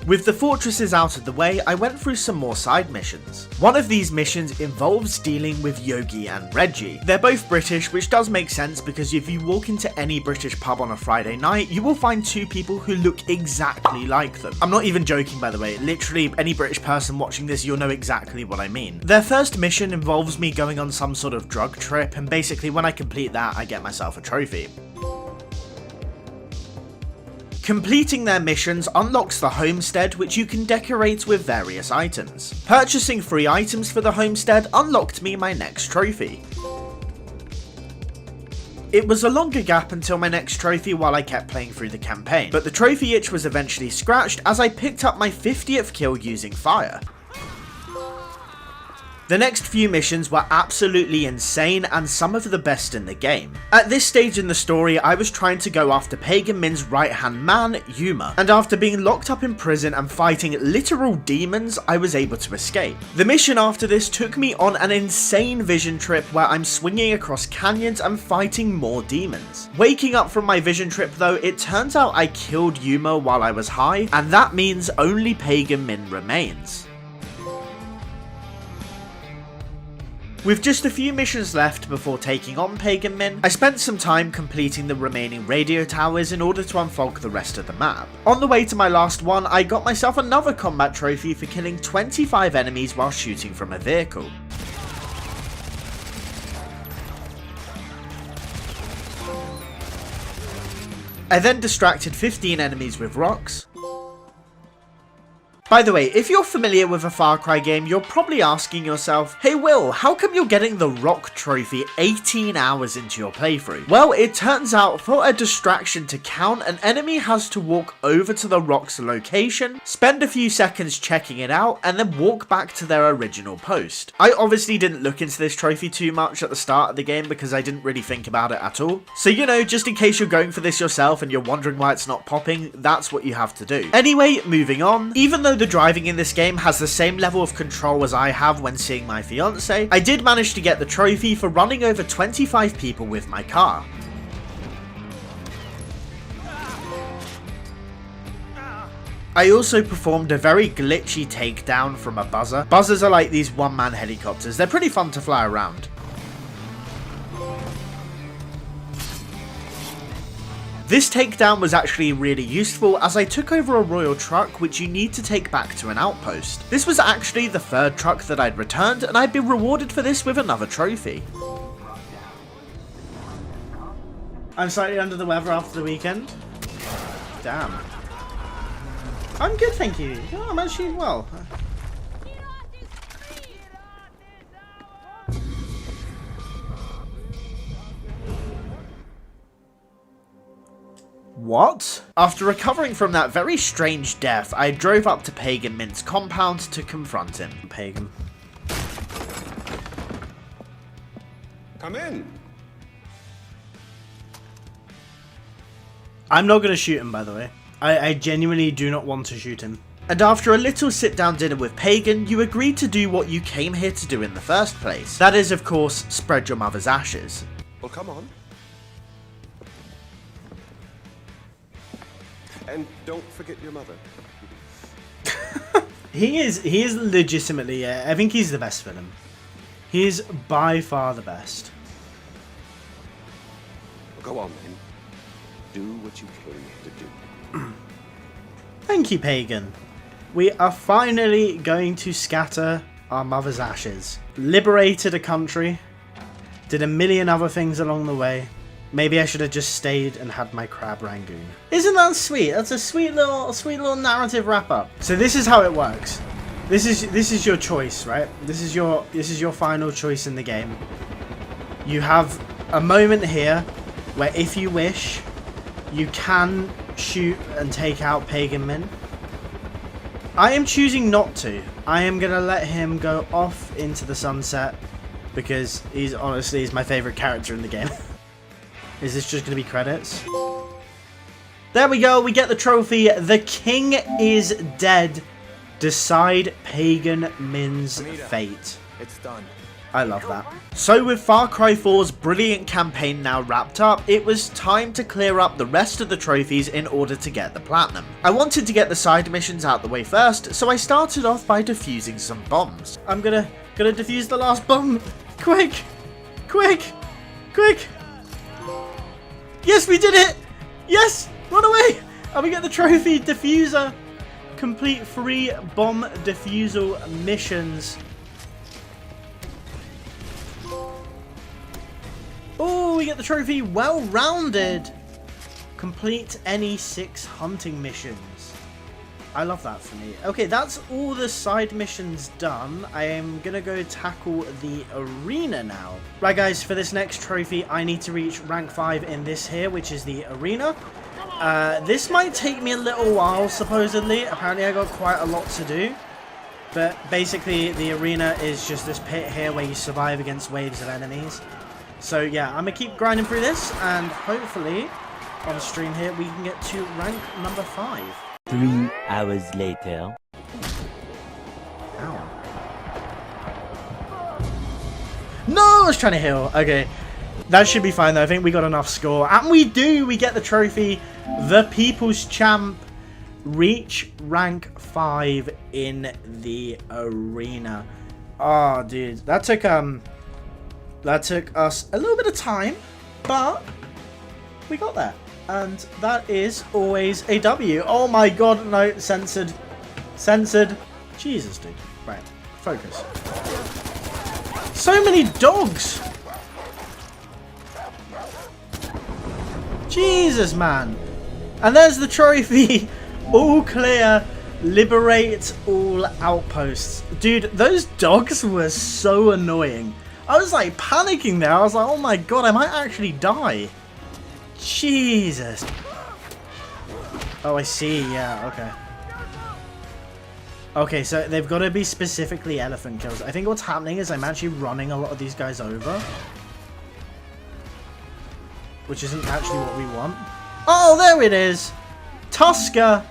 With the fortresses out of the way, I went through some more side missions. One of these missions involves dealing with Yogi and Reggie. They're both British, which does make sense because if you walk into any British pub on a Friday night, you will find 2 people who look exactly like them. I'm not even joking, by the way. Literally, any British person watching this, you'll know exactly what I mean. Their first mission involves me going on some sort of drug trip, and basically when I complete that, I get myself a trophy. Completing their missions unlocks the homestead, which you can decorate with various items. Purchasing 3 items for the homestead unlocked me my next trophy. It was a longer gap until my next trophy while I kept playing through the campaign, but the trophy itch was eventually scratched as I picked up my 50th kill using fire. The next few missions were absolutely insane and some of the best in the game. At this stage in the story, I was trying to go after Pagan Min's right-hand man, Yuma, and after being locked up in prison and fighting literal demons, I was able to escape. The mission after this took me on an insane vision trip where I'm swinging across canyons and fighting more demons. Waking up from my vision trip though, it turns out I killed Yuma while I was high, and that means only Pagan Min remains. With just a few missions left before taking on Pagan Min, I spent some time completing the remaining radio towers in order to unfold the rest of the map. On the way to my last one, I got myself another combat trophy for killing 25 enemies while shooting from a vehicle. I then distracted 15 enemies with rocks. By the way, if you're familiar with a Far Cry game, you're probably asking yourself, hey Will, how come you're getting the rock trophy 18 hours into your playthrough? Well, it turns out for a distraction to count, an enemy has to walk over to the rock's location, spend a few seconds checking it out, and then walk back to their original post. I obviously didn't look into this trophy too much at the start of the game because I didn't really think about it at all. So you know, just in case you're going for this yourself and you're wondering why it's not popping, that's what you have to do. Anyway, moving on. Even though the driving in this game has the same level of control as I have when seeing my fiance, I did manage to get the trophy for running over 25 people with my car. I also performed a very glitchy takedown from a buzzer. Buzzers are like these one-man helicopters. They're pretty fun to fly around. This takedown was actually really useful as I took over a royal truck which you need to take back to an outpost. This was actually the 3rd truck that I'd returned, and I'd been rewarded for this with another trophy. I'm slightly under the weather after the weekend. Damn. I'm good, thank you. Yeah, I'm actually well. What? After recovering from that very strange death, I drove up to Pagan Mint's compound to confront him. Pagan. Come in. I'm not going to shoot him, by the way. I genuinely do not want to shoot him. And after a little sit-down dinner with Pagan, you agreed to do what you came here to do in the first place. That is, of course, spread your mother's ashes. Well, come on. And don't forget your mother. He is legitimately, I think he's the best villain. He is by far the best. Well, go on, then. Do what you came to do. Thank you, Pagan. We are finally going to scatter our mother's ashes. Liberated a country. Did a million other things along the way. Maybe I should have just stayed and had my crab rangoon. Isn't that sweet? That's a sweet little narrative wrap up. So this is how it works. This is your choice, right? This is your final choice in the game. You have a moment here where, if you wish, you can shoot and take out Pagan Min. I am choosing not to. I am gonna let him go off into the sunset because he's my favorite character in the game. Is this just going to be credits? There we go, we get the trophy. The king is dead. Decide Pagan Min's fate. It's done. I love that. So with Far Cry 4's brilliant campaign now wrapped up, it was time to clear up the rest of the trophies in order to get the platinum. I wanted to get the side missions out the way first, so I started off by defusing some bombs. I'm gonna defuse the last bomb. Quick! Quick! Quick! Yes, we did it! Yes! Run away! And we get the trophy diffuser. Complete 3 bomb defusal missions. Oh, we get the trophy well-rounded. Complete any 6 hunting missions. I love that for me. Okay, that's all the side missions done. I am gonna go tackle the arena now. Right guys, for this next trophy, I need to reach rank 5 in this here, which is the arena. This might take me a little while, supposedly. Apparently I got quite a lot to do. But basically, the arena is just this pit here where you survive against waves of enemies. So yeah, I'm gonna keep grinding through this, and hopefully, on stream here, we can get to rank number 5. 3 hours later. Ow. No, I was trying to heal. Okay. That should be fine though. I think we got enough score. And we do. We get the trophy. The People's Champ. Reach rank 5 in the arena. Oh, dude. That took us a little bit of time. But we got there. And that is always a W. Oh my god, no, censored. Censored. Jesus, dude. Right, focus. So many dogs! Jesus, man. And there's the trophy. All clear. Liberate all outposts. Dude, those dogs were so annoying. I was like panicking there. I was like, oh my god, I might actually die. Jesus. Oh, I see. Yeah, okay. Okay, so they've got to be specifically elephant kills. I think what's happening is I'm actually running a lot of these guys over. Which isn't actually what we want. Oh, there it is. Tusker.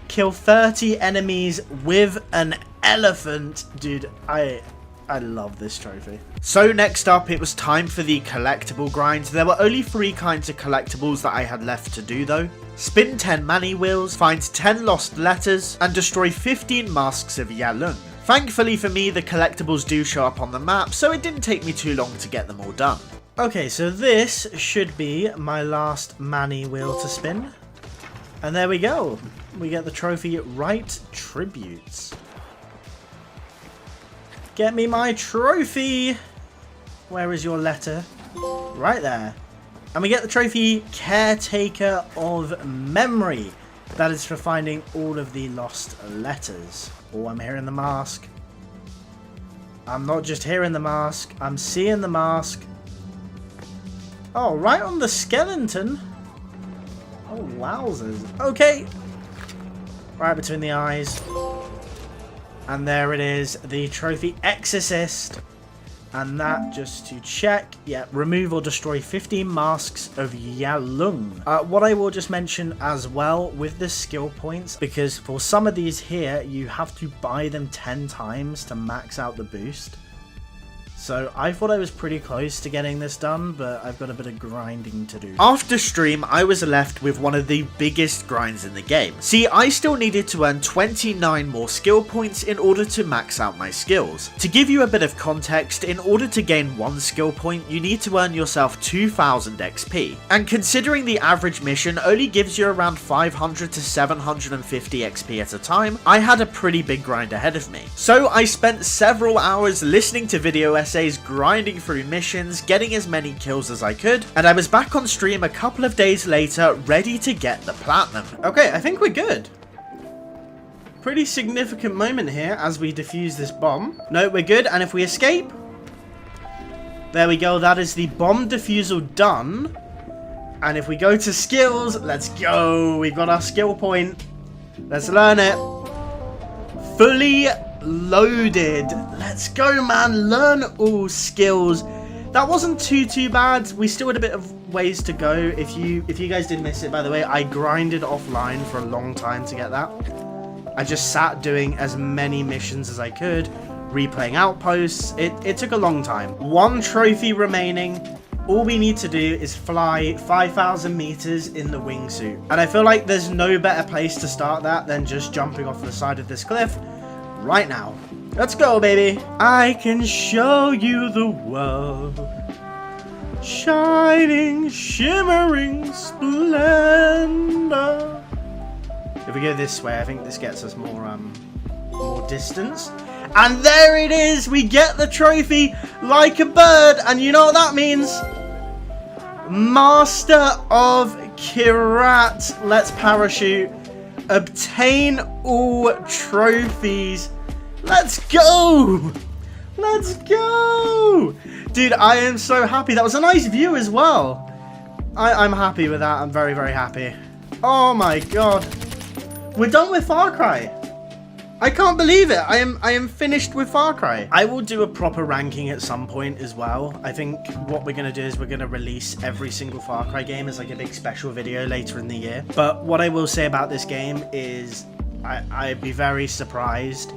Kill 30 enemies with an elephant. Dude, I love this trophy. So next up, it was time for the collectible grind. There were only 3 kinds of collectibles that I had left to do though. Spin 10 mani wheels, find 10 lost letters, and destroy 15 masks of Yalung. Thankfully for me, the collectibles do show up on the map, so it didn't take me too long to get them all done. Okay, so this should be my last Manny wheel to spin. And there we go. We get the trophy Right Tributes. Get me my trophy! Where is your letter? Right there. And we get the trophy Caretaker of Memory. That is for finding all of the lost letters. Oh, I'm hearing the mask. I'm not just hearing the mask, I'm seeing the mask. Oh, right on the skeleton. Oh, wowzers. Okay. Right between the eyes. And there it is, the trophy Exorcist. And that, just to check, yeah, remove or destroy 15 masks of Yalung. What I will just mention as well with the skill points, because for some of these here, you have to buy them 10 times to max out the boost. So I thought I was pretty close to getting this done, but I've got a bit of grinding to do. After stream, I was left with one of the biggest grinds in the game. See, I still needed to earn 29 more skill points in order to max out my skills. To give you a bit of context, in order to gain 1 skill point, you need to earn yourself 2000 XP. And considering the average mission only gives you around 500 to 750 XP at a time, I had a pretty big grind ahead of me. So I spent several hours listening to video essays, grinding through missions, getting as many kills as I could, and I was back on stream a couple of days later, ready to get the platinum. Okay, I think we're good. Pretty significant moment here as we defuse this bomb. No, we're good, and if we escape... There we go, that is the bomb defusal done. And if we go to skills, let's go. We've got our skill point. Let's learn it. Fully loaded. Let's go, man. Learn all skills. That wasn't too bad. We still had a bit of ways to go. If you guys did miss it, by the way, I grinded offline for a long time to get that. I just sat doing as many missions as I could, replaying outposts. It took a long time. 1 trophy remaining. All we need to do is fly 5,000 meters in the wingsuit. And I feel like there's no better place to start that than just jumping off the side of this cliff right now. Let's go, baby. I can show you the world. Shining, shimmering splendor. If we go this way, I think this gets us more distance. And there it is. We get the trophy like a bird. And you know what that means? Master of Kirat. Let's parachute. Obtain all trophies. Let's go! Let's go! Dude, I am so happy. That was a nice view as well. I'm happy with that. I'm very, very happy. Oh my god. We're done with Far Cry. I can't believe it. I am finished with Far Cry. I will do a proper ranking at some point as well. I think what we're going to do is we're going to release every single Far Cry game as like a big special video later in the year. But what I will say about this game is I'd be very surprised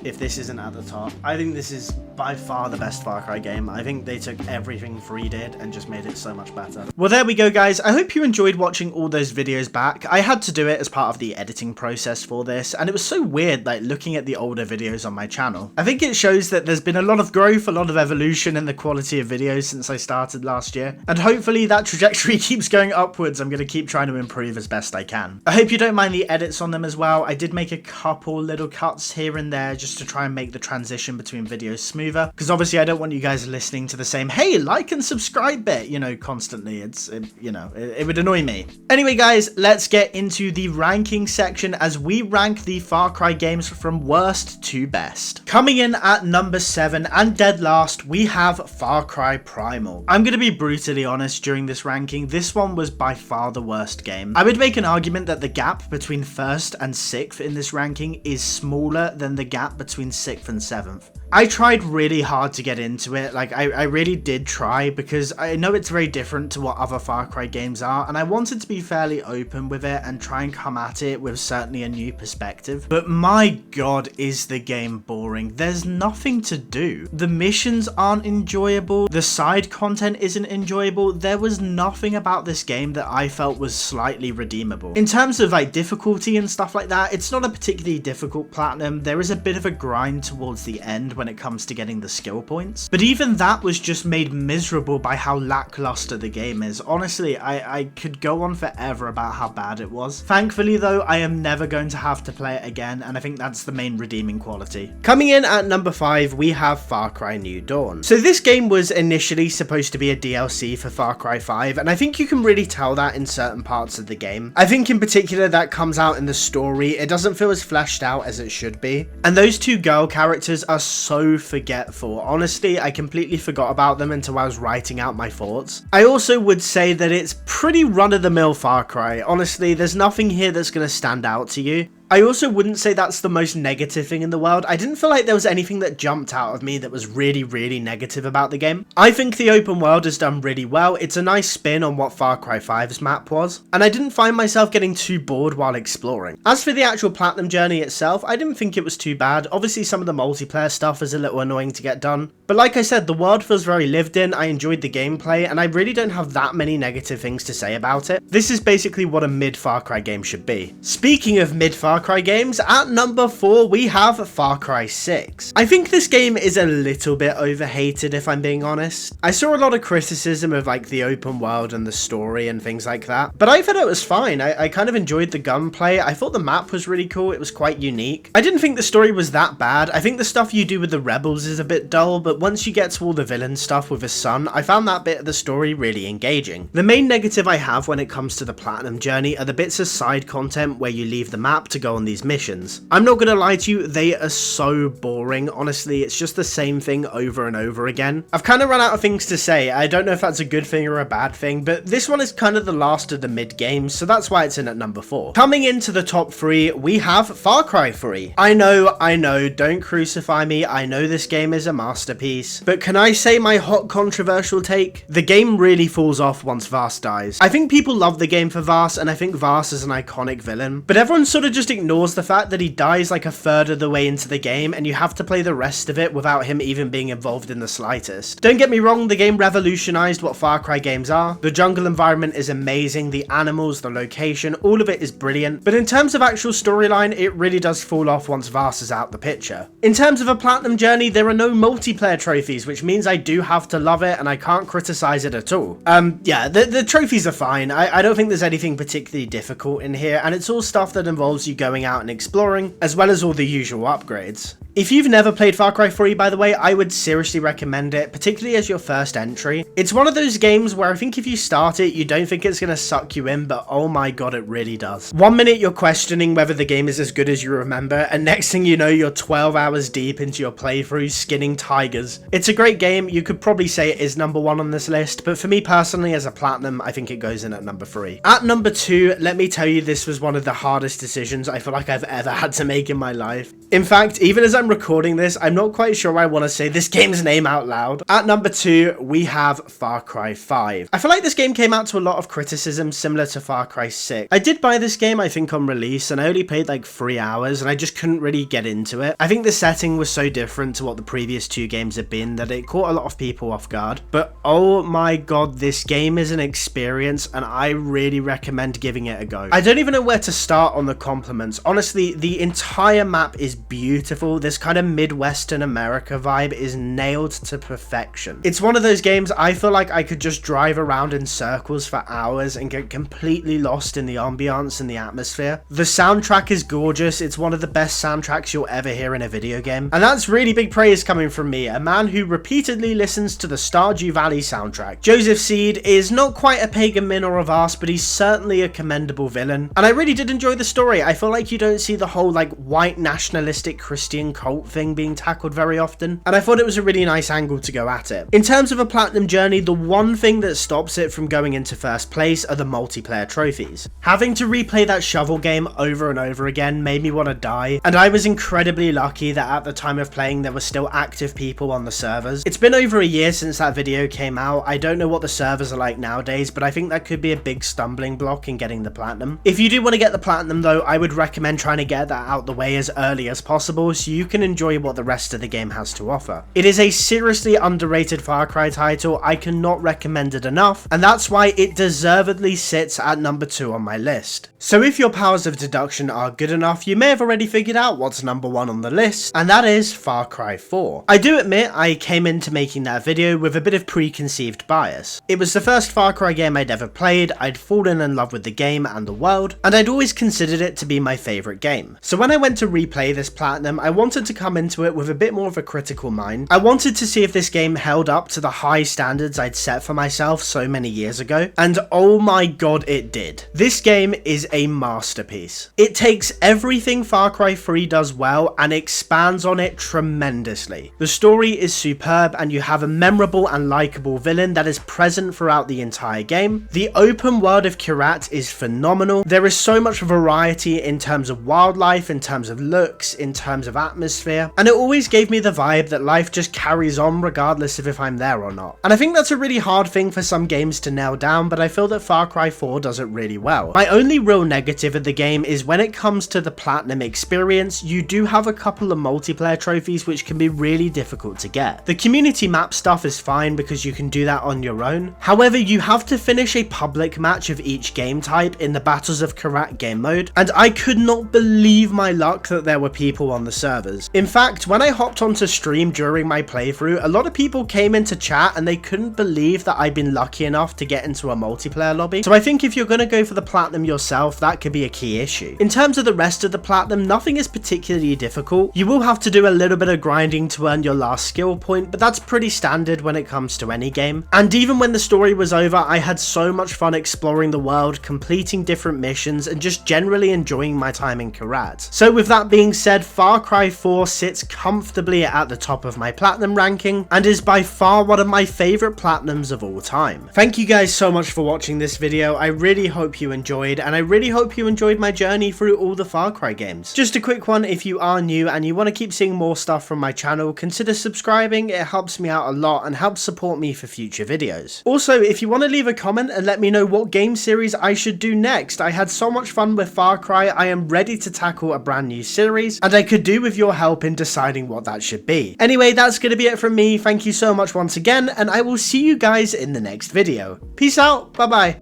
if this isn't at the top. I think this is by far the best Far Cry game. I think they took everything 3 did and just made it so much better. Well, there we go, guys. I hope you enjoyed watching all those videos back. I had to do it as part of the editing process for this, and it was so weird, like, looking at the older videos on my channel. I think it shows that there's been a lot of growth, a lot of evolution in the quality of videos since I started last year, and hopefully that trajectory keeps going upwards. I'm going to keep trying to improve as best I can. I hope you don't mind the edits on them as well. I did make a couple little cuts here and there just to try and make the transition between videos smoother, because obviously I don't want you guys listening to the same hey, like and subscribe bit, you know, constantly. It would annoy me. Anyway, guys, let's get into the ranking section as we rank the Far Cry games from worst to best. Coming in at number 7 and dead last, we have Far Cry Primal. I'm going to be brutally honest during this ranking. This one was by far the worst game. I would make an argument that the gap between 1st and 6th in this ranking is smaller than the gap between 6th and 7th. I tried really hard to get into it, like I really did try, because I know it's very different to what other Far Cry games are, and I wanted to be fairly open with it and try and come at it with certainly a new perspective. But my god, is the game boring. There's nothing to do. The missions aren't enjoyable, the side content isn't enjoyable. There was nothing about this game that I felt was slightly redeemable. In terms of like difficulty and stuff like that, it's not a particularly difficult platinum. There is a bit of a grind towards the end when it comes to getting the skill points. But even that was just made miserable by how lackluster the game is. Honestly, I could go on forever about how bad it was. Thankfully though, I am never going to have to play it again, and I think that's the main redeeming quality. Coming in at number 5, we have Far Cry New Dawn. So this game was initially supposed to be a DLC for Far Cry 5, and I think you can really tell that in certain parts of the game. I think in particular that comes out in the story. It doesn't feel as fleshed out as it should be. And those two girl characters are so forgetful. Honestly, I completely forgot about them until I was writing out my thoughts. I also would say that it's pretty run-of-the-mill Far Cry. Honestly, there's nothing here that's going to stand out to you. I also wouldn't say that's the most negative thing in the world. I didn't feel like there was anything that jumped out of me that was really negative about the game. I think the open world is done really well. It's a nice spin on what Far Cry 5's map was, and I didn't find myself getting too bored while exploring. As for the actual platinum journey itself, I didn't think it was too bad. Obviously some of the multiplayer stuff is a little annoying to get done, but like I said, the world feels very lived in. I enjoyed the gameplay, and I really don't have that many negative things to say about it. This is basically what a mid Far Cry game should be. Speaking of mid Far Cry games, at number 4 we have Far Cry 6. I think this game is a little bit overhated, if I'm being honest. I saw a lot of criticism of like the open world and the story and things like that, but I thought it was fine. I kind of enjoyed the gunplay. I thought the map was really cool. It was quite unique. I didn't think the story was that bad. I think the stuff you do with the rebels is a bit dull, but once you get to all the villain stuff with his son, I found that bit of the story really engaging. The main negative I have when it comes to the platinum journey are the bits of side content where you leave the map to go on these missions. I'm not gonna lie to you, they are so boring. Honestly, it's just the same thing over and over again. I've kind of run out of things to say. I don't know if that's a good thing or a bad thing, but this one is kind of the last of the mid games, so that's why it's in at number 4. Coming into the top 3, we have Far Cry 3. I know, don't crucify me. I know this game is a masterpiece, but can I say my hot controversial take? The game really falls off once Vaas dies. I think people love the game for Vaas, and I think Vaas is an iconic villain, but everyone sort of just ignores the fact that he dies like a third of the way into the game, and you have to play the rest of it without him even being involved in the slightest. Don't get me wrong, the game revolutionized what Far Cry games are. The jungle environment is amazing, the animals, the location, all of it is brilliant, but in terms of actual storyline, it really does fall off once Vaas is out the picture. In terms of a platinum journey, there are no multiplayer trophies, which means I do have to love it, and I can't criticize it at all. Yeah, the trophies are fine. I don't think there's anything particularly difficult in here, and it's all stuff that involves you going out and exploring, as well as all the usual upgrades. If you've never played Far Cry 3, by the way, I would seriously recommend it, particularly as your first entry. It's one of those games where I think if you start it, you don't think it's going to suck you in, but oh my god, it really does. One minute you're questioning whether the game is as good as you remember, and next thing you know, you're 12 hours deep into your playthrough skinning tigers. It's a great game. You could probably say it is number 1 on this list, but for me personally, as a platinum, I think it goes in at number 3. At number 2, let me tell you, this was one of the hardest decisions I feel like I've ever had to make in my life. In fact, even as I'm recording this, I'm not quite sure I want to say this game's name out loud. At number 2, we have Far Cry 5. I feel like this game came out to a lot of criticism similar to Far Cry 6. I did buy this game, I think, on release, and I only played like 3 hours, and I just couldn't really get into it. I think the setting was so different to what the previous 2 games had been that it caught a lot of people off guard. But oh my god, this game is an experience, and I really recommend giving it a go. I don't even know where to start on the compliments. Honestly, the entire map is beautiful. This kind of Midwestern America vibe is nailed to perfection. It's one of those games I feel like I could just drive around in circles for hours and get completely lost in the ambiance and the atmosphere. The soundtrack is gorgeous. It's one of the best soundtracks you'll ever hear in a video game, and that's really big praise coming from me, a man who repeatedly listens to the Stardew Valley soundtrack. Joseph Seed is not quite a pagan min or a Vaas, but he's certainly a commendable villain, and I really did enjoy the story. I feel like you don't see the whole like white nationalistic Christian cult thing being tackled very often, and I thought it was a really nice angle to go at it. In terms of a platinum journey, the one thing that stops it from going into first place are the multiplayer trophies. Having to replay that shovel game over and over again made me want to die, and I was incredibly lucky that at the time of playing there were still active people on the servers. It's been over a year since that video came out. I don't know what the servers are like nowadays, but I think that could be a big stumbling block in getting the platinum. If you do want to get the platinum though, I would recommend trying to get that out the way as early as possible so you can enjoy what the rest of the game has to offer. It is a seriously underrated Far Cry title, I cannot recommend it enough, and that's why it deservedly sits at number 2 on my list. So if your powers of deduction are good enough, you may have already figured out what's number 1 on the list, and that is Far Cry 4. I do admit I came into making that video with a bit of preconceived bias. It was the first Far Cry game I'd ever played, I'd fallen in love with the game and the world, and I'd always considered it to be my favourite game. So when I went to replay this platinum, I wanted to come into it with a bit more of a critical mind. I wanted to see if this game held up to the high standards I'd set for myself so many years ago, and oh my god it did. This game is a masterpiece. It takes everything Far Cry 3 does well and expands on it tremendously. The story is superb and you have a memorable and likeable villain that is present throughout the entire game. The open world of Kyrat is phenomenal. There is so much variety in terms of wildlife, in terms of looks, in terms of atmosphere, and it always gave me the vibe that life just carries on regardless of if I'm there or not. And I think that's a really hard thing for some games to nail down, but I feel that Far Cry 4 does it really well. My only real negative of the game is when it comes to the platinum experience, you do have a couple of multiplayer trophies which can be really difficult to get. The community map stuff is fine because you can do that on your own. However, you have to finish a public match of each game type in the Battles of Kyrat game mode, and I could not believe my luck that there were people on the servers. In fact, when I hopped onto stream during my playthrough, a lot of people came into chat and they couldn't believe that I'd been lucky enough to get into a multiplayer lobby. So I think if you're going to go for the platinum yourself, that could be a key issue. In terms of the rest of the platinum, nothing is particularly difficult. You will have to do a little bit of grinding to earn your last skill point, but that's pretty standard when it comes to any game. And even when the story was over, I had so much fun exploring the world, completing different missions, and just generally enjoying my time in Kyrat. So with that being said, Far Cry 4 sits comfortably at the top of my platinum ranking, and is by far one of my favourite platinums of all time. Thank you guys so much for watching this video. I really hope you enjoyed, and I really hope you enjoyed my journey through all the Far Cry games. Just a quick one, if you are new and you want to keep seeing more stuff from my channel, consider subscribing. It helps me out a lot and helps support me for future videos. Also, if you want to leave a comment and let me know what game series I should do next. I had so much fun with Far Cry, I am ready to tackle a brand new series, and I could do with your help in deciding what that should be. Anyway, that's going to be it from me. Thank you so much once again, and I will see you guys in the next video. Peace out, bye bye.